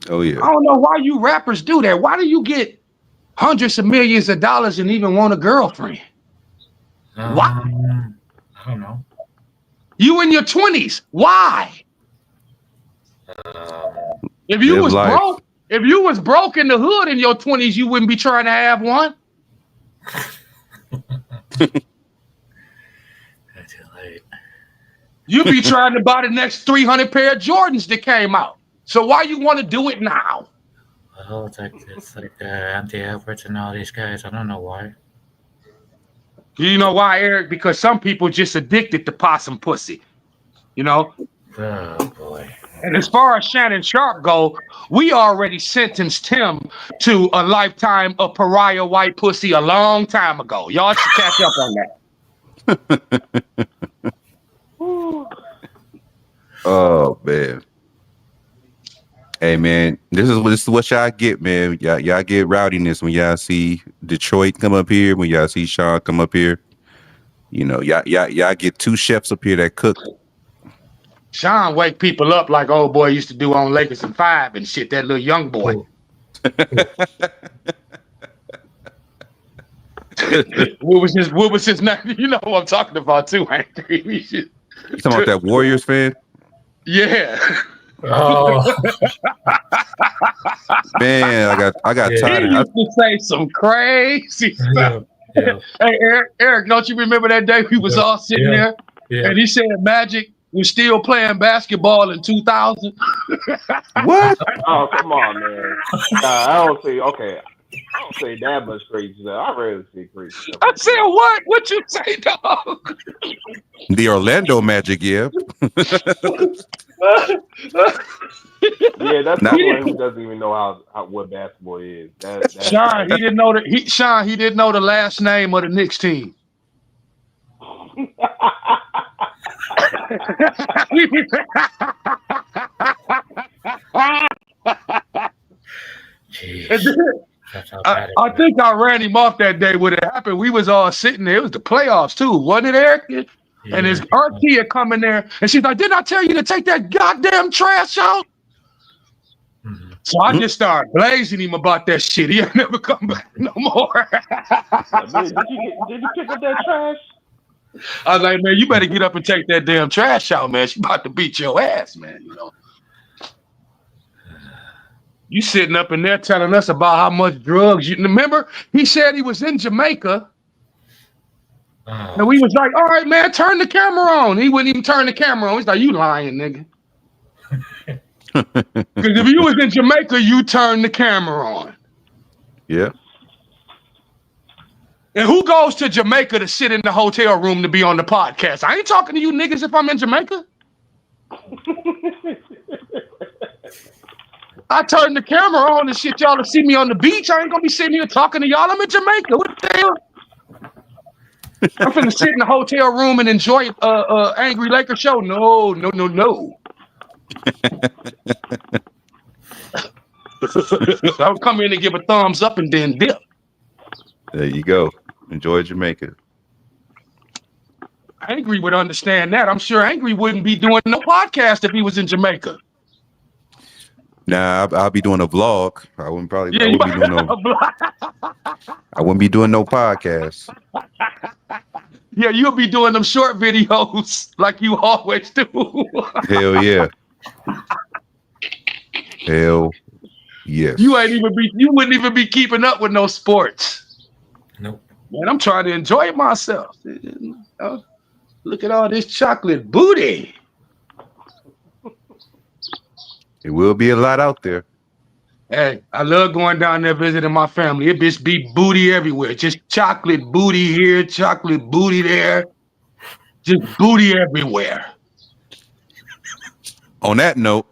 Oh yeah. I don't know why you rappers do that. Why do you get hundreds of millions of dollars and even want a girlfriend? Why? I don't know. You in your 20s. Why? If you was broke. If you was broke in the hood in your 20s, you wouldn't be trying to have one. Too late. You'd be trying to buy the next 300 pair of Jordans that came out. So why you want to do it now? Well, it's like Anthony Edwards and all these guys. I don't know why. You know why, Eric? Because some people just addicted to possum pussy. You know? Oh, boy. And as far as Shannon Sharpe go, we already sentenced him to a lifetime of pariah white pussy a long time ago. Y'all should catch up on that. Oh man. Hey man, this is what y'all get, man. Y'all get rowdiness when y'all see Detroit come up here, when y'all see Sean come up here. You know, y'all get two chefs up here that cook. Sean wake people up like old boy used to do on Lakers and 5 and shit, that little young boy. What was his name? You know what I'm talking about too, ain't you? You talking about that Warriors fan? Yeah. Oh. Man, I got tired. He used to say some crazy stuff. Yeah. Hey, Eric, don't you remember that day we was all sitting there and he said Magic was still playing basketball in 2000? What? Oh, come on, man. I don't say that much crazy stuff. I rarely say crazy stuff. I said what? What you say, dog? The Orlando Magic, yeah. Yeah, that's someone who doesn't even know how what basketball is. Sean, he didn't know he didn't know the last name of the Knicks team. I think I ran him off that day when it happened. We was all sitting there. It was the playoffs too, wasn't it, Eric? Yeah. And his auntie had come in there and she's like, "Didn't I tell you to take that goddamn trash out?" Mm-hmm. So I just started blazing him about that shit. He ain't never come back no more. Did you pick up that trash? I was like, man, you better get up and take that damn trash out, man. She about to beat your ass, man. You know. You sitting up in there telling us about how much drugs you remember? He said he was in Jamaica. And we was like, all right, man, turn the camera on. He wouldn't even turn the camera on. He's like, you lying, nigga. Because if you was in Jamaica, you turn the camera on. Yeah. And who goes to Jamaica to sit in the hotel room to be on the podcast? I ain't talking to you niggas if I'm in Jamaica. I turn the camera on and shit, y'all to see me on the beach. I ain't gonna be sitting here talking to y'all. I'm in Jamaica. What the hell? I'm finna sit in the hotel room and enjoy Angry Lakers show. No. I'll come in and give a thumbs up and then dip. There you go. Enjoy Jamaica. Angry would understand that. I'm sure Angry wouldn't be doing no podcast if he was in Jamaica. Nah, I'll be doing a vlog. I wouldn't probably. Yeah, I wouldn't be doing no. I wouldn't be doing no podcast. Yeah, you'll be doing them short videos like you always do. Hell yeah. Hell yes. You wouldn't even be keeping up with no sports. Nope. Man, I'm trying to enjoy myself. Look at all this chocolate booty. It will be a lot out there. Hey, I love going down there visiting my family. It just be booty everywhere. Just chocolate booty here, chocolate booty there. Just booty everywhere. On that note,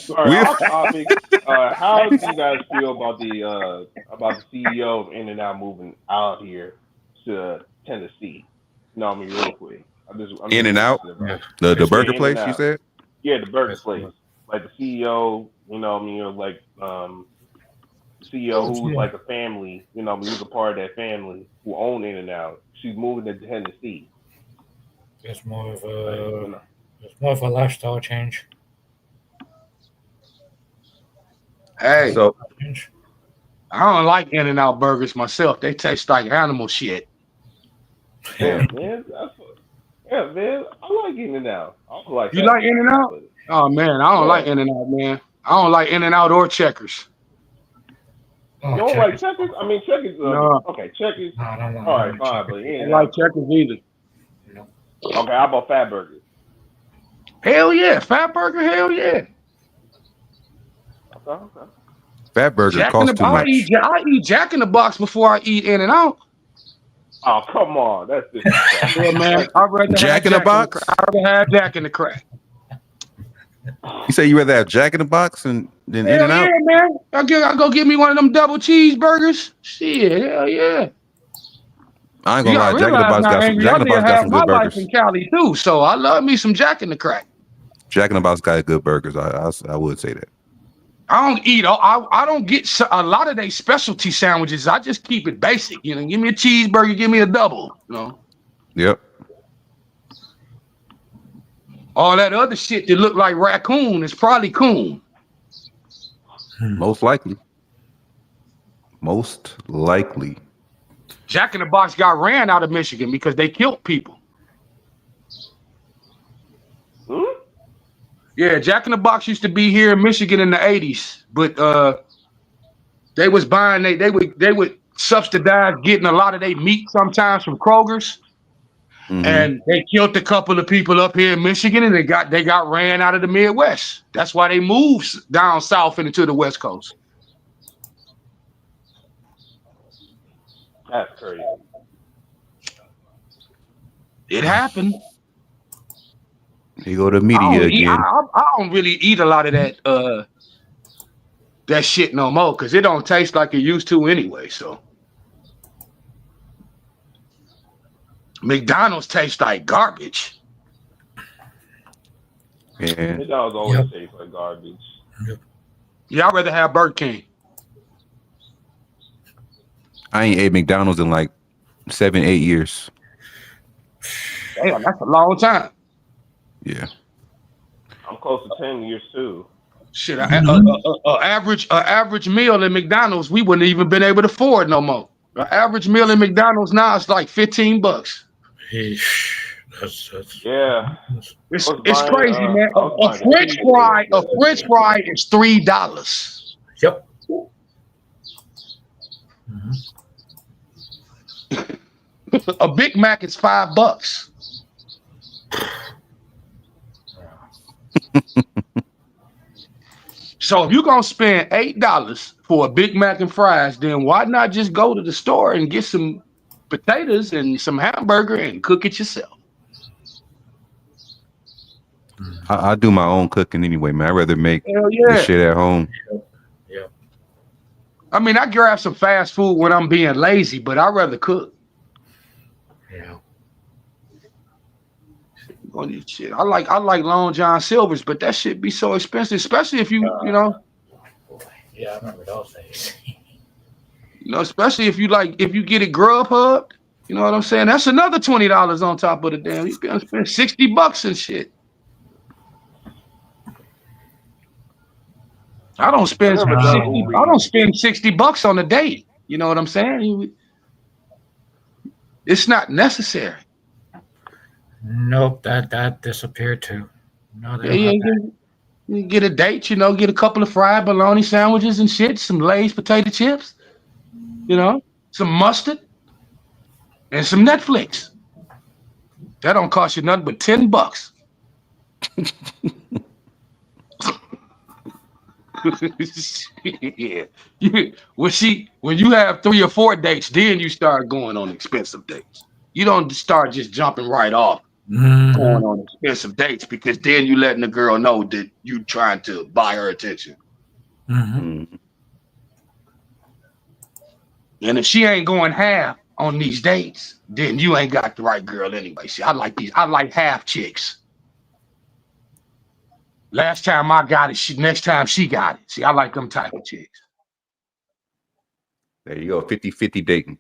off topic. How do you guys feel about the CEO of In-N-Out moving out here to Tennessee? No, I mean real quick. I'm In-N-Out, the burger place. You said? Yeah, the burger place. Like the CEO, like the CEO who was like a family, who was a part of that family who owned In-N-Out. She's moving to Tennessee. It's more of a lifestyle change. Hey, so I don't like In-N-Out burgers myself. They taste like animal shit. Yeah, man. Man. I like In-N-Out. I like you like In-N-Out? Oh man, I don't like In-N-Out, man. I don't like In-N-Out or Checkers. You don't like Checkers? I mean, Checkers. No. Okay, Checkers. No, I don't like all right, fine, but I don't like Checkers either. Okay, how about Fat Burgers? Hell yeah, Fat Burger. Hell yeah. Okay. Fat Burger costs too much. I eat Jack in the Box before I eat In-N-Out. Oh come on, that's disrespectful. Yeah, man. I'd rather Jack in the Box. I'd rather have Jack in the Crack. You say you rather have Jack in the Box than In-N-Out? Yeah, man. I'll go get me one of them double cheeseburgers. Shit, hell yeah. I ain't gonna lie, Jack in the Box got some good burgers. My life in Cali too, so I love me some Jack in the Crack. Jack in the Box got good burgers. I would say that. I don't eat. I don't get a lot of their specialty sandwiches. I just keep it basic. Give me a cheeseburger, give me a double. Yep. All that other shit that look like raccoon is probably coon. Most likely. Jack in the Box got ran out of Michigan because they killed people. Yeah, Jack in the Box used to be here in Michigan in the 80s, but they was buying they would subsidize getting a lot of their meat sometimes from Kroger's. Mm-hmm. And they killed a couple of people up here in Michigan, and they got ran out of the Midwest. That's why they moved down south and into the West Coast. That's crazy. It happened. You go to media again. I don't really eat a lot of that shit no more because it don't taste like it used to anyway. So McDonald's tastes like garbage. Yeah. McDonald's always taste like garbage. Yeah, I'd rather have Burger King. I ain't ate McDonald's in like 7-8 years. Damn, that's a long time. Yeah. I'm close to 10 years too. Shit, average meal in McDonald's, we wouldn't even been able to afford no more. An average meal in McDonald's now is like $15. Yeah. It's crazy, man. A French fry is $3. Yep. A Big Mac is $5. So if you're gonna spend $8 for a Big Mac and fries, then why not just go to the store and get some potatoes and some hamburger and cook it yourself? I do my own cooking anyway, man. I'd rather make yeah. this shit at home. Yeah. I mean, I grab some fast food when I'm being lazy, but I'd rather cook. Yeah. on this shit. I like Long John Silver's, but that shit be so expensive, especially if you know. Yeah, I remember those days. Especially if you get it Grubhub. You know what I'm saying? That's another $20 on top of the damn. You can spend $60 and shit. I don't spend $60 on a date. You know what I'm saying? It's not necessary. Nope, that disappeared too. No, You get a date, get a couple of fried bologna sandwiches and shit, some Lay's potato chips, some mustard, and some Netflix. That don't cost you nothing but $10. Yeah. When you have 3 or 4 dates, then you start going on expensive dates. You don't start just jumping right off going on expensive dates, because then you letting the girl know that you trying to buy her attention. Mm-hmm. And if she ain't going half on these dates, then you ain't got the right girl anyway. See, I like half chicks. Last time I got it, next time she got it. See, I like them type of chicks. There you go, 50-50 dating.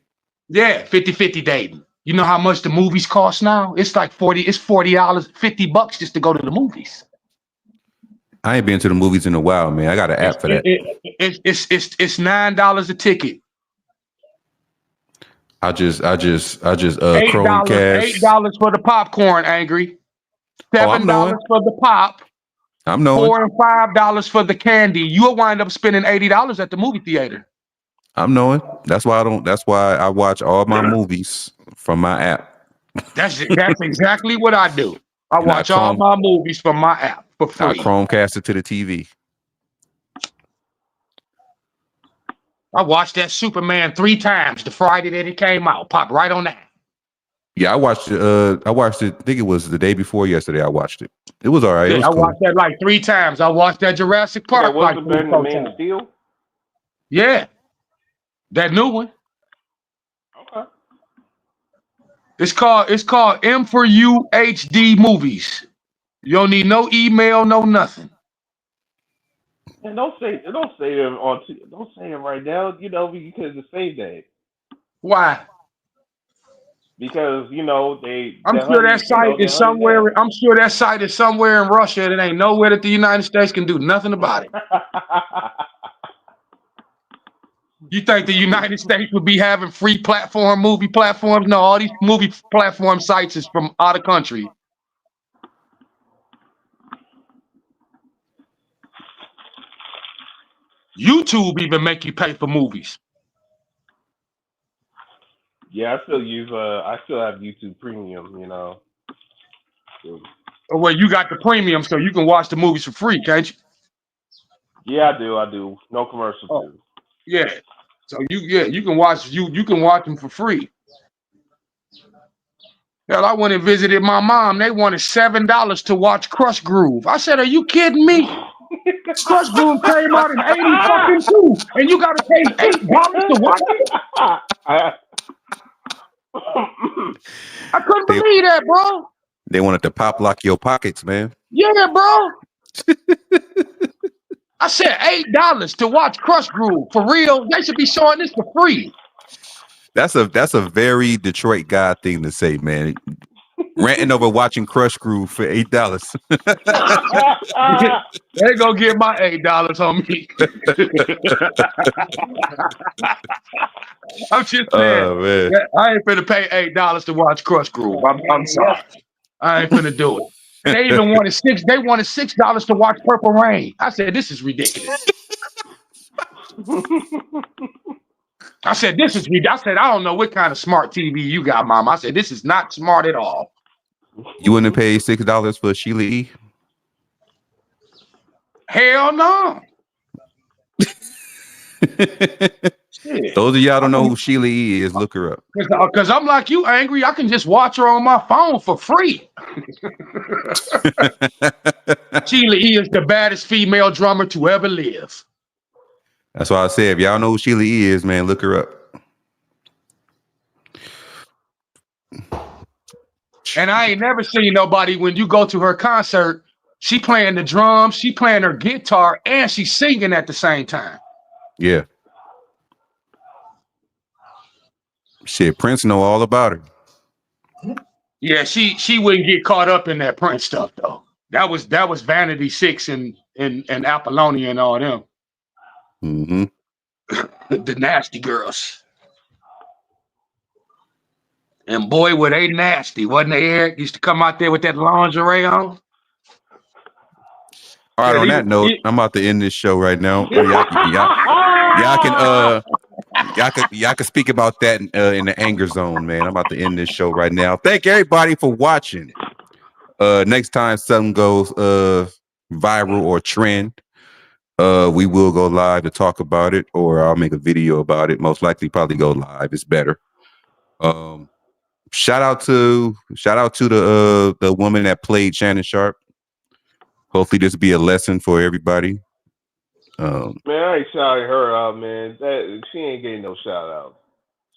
Yeah, 50-50 dating. You know how much the movies cost now? It's like $40, $50 just to go to the movies. I ain't been to the movies in a while, man. I got an app for that. It's $9 a ticket. I just $8 Chromecast. for the popcorn, Angry. $7 for the pop. I'm knowing. $4 and $5 for the candy. You'll wind up spending $80 at the movie theater. I'm knowing. That's why I watch all my movies from my app. That's exactly what I do. I watch all my movies from my app for free. I Chromecast it to the TV. I watched that Superman 3 times the Friday that it came out. Pop right on that. Yeah, I watched it. I think it was the day before yesterday. I watched it. It was all right. Yeah, I watched that like 3 times. I watched that Jurassic Park like 3 times. Yeah, that new one. Okay. It's called M4U HD Movies. You don't need no email, no nothing. And don't say them don't say them right now. Because the same day. Why? Because I'm sure that site is somewhere. I'm sure that site is somewhere in Russia. And it ain't nowhere that the United States can do nothing about it. You think the United States would be having free movie platforms? No, all these movie platform sites is from out of country. YouTube even make you pay for movies. Yeah, I still have YouTube Premium, So. Well, you got the premium, so you can watch the movies for free, can't you? Yeah, I do. No commercials. Oh, yeah. So you can watch them for free. Hell, I went and visited my mom. They wanted $7 to watch Crush Groove. I said, "Are you kidding me? Crush Groove came out in '82, and you gotta pay $8 to watch it." I couldn't believe that, bro. They wanted to pop lock your pockets, man. Yeah, bro. I said $8 to watch Crush Groove. For real, they should be showing this for free. That's a very Detroit guy thing to say, man. Ranting over watching Crush Groove for $8. They gonna get my $8 on me. I'm just saying, I ain't finna pay $8 to watch Crush Groove. I'm sorry, I ain't finna do it. They even wanted $6 to watch Purple Rain. I said, this is ridiculous. I said, this is ridiculous. I said, I don't know what kind of smart TV you got, Mom. I said, this is not smart at all. You wouldn't pay $6 for Sheila E? Hell no. Those of y'all don't know who Sheila E is, look her up. Because I'm like you, Angry. I can just watch her on my phone for free. Sheila E is the baddest female drummer to ever live. That's why I said, if y'all know who Sheila E is, man, look her up. And I ain't never seen nobody when you go to her concert, she playing the drums, she playing her guitar, and she singing at the same time. Yeah. Shit, Prince know all about her. Yeah, she wouldn't get caught up in that Prince stuff though. That was Vanity Six and Apollonia and all them. Mm-hmm. The nasty girls. And boy, were they nasty, wasn't they, Eric? Used to come out there with that lingerie on. All right, on that note, I'm about to end this show right now. Y'all can speak about that in the anger zone, man. I'm about to end this show right now. Thank everybody for watching. Next time something goes viral or trend, we will go live to talk about it, or I'll make a video about it. Most likely probably go live. It's better. Shout out to the woman that played Shannon Sharpe. Hopefully this will be a lesson for everybody. Man, I ain't shouting her out, man. She ain't getting no shout out.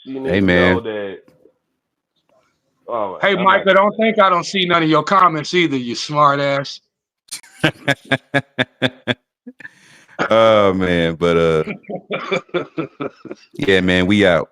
She needs to man. know that. Oh, hey, Mike, I don't see none of your comments either, you smart ass. Oh man, but yeah, man, we out.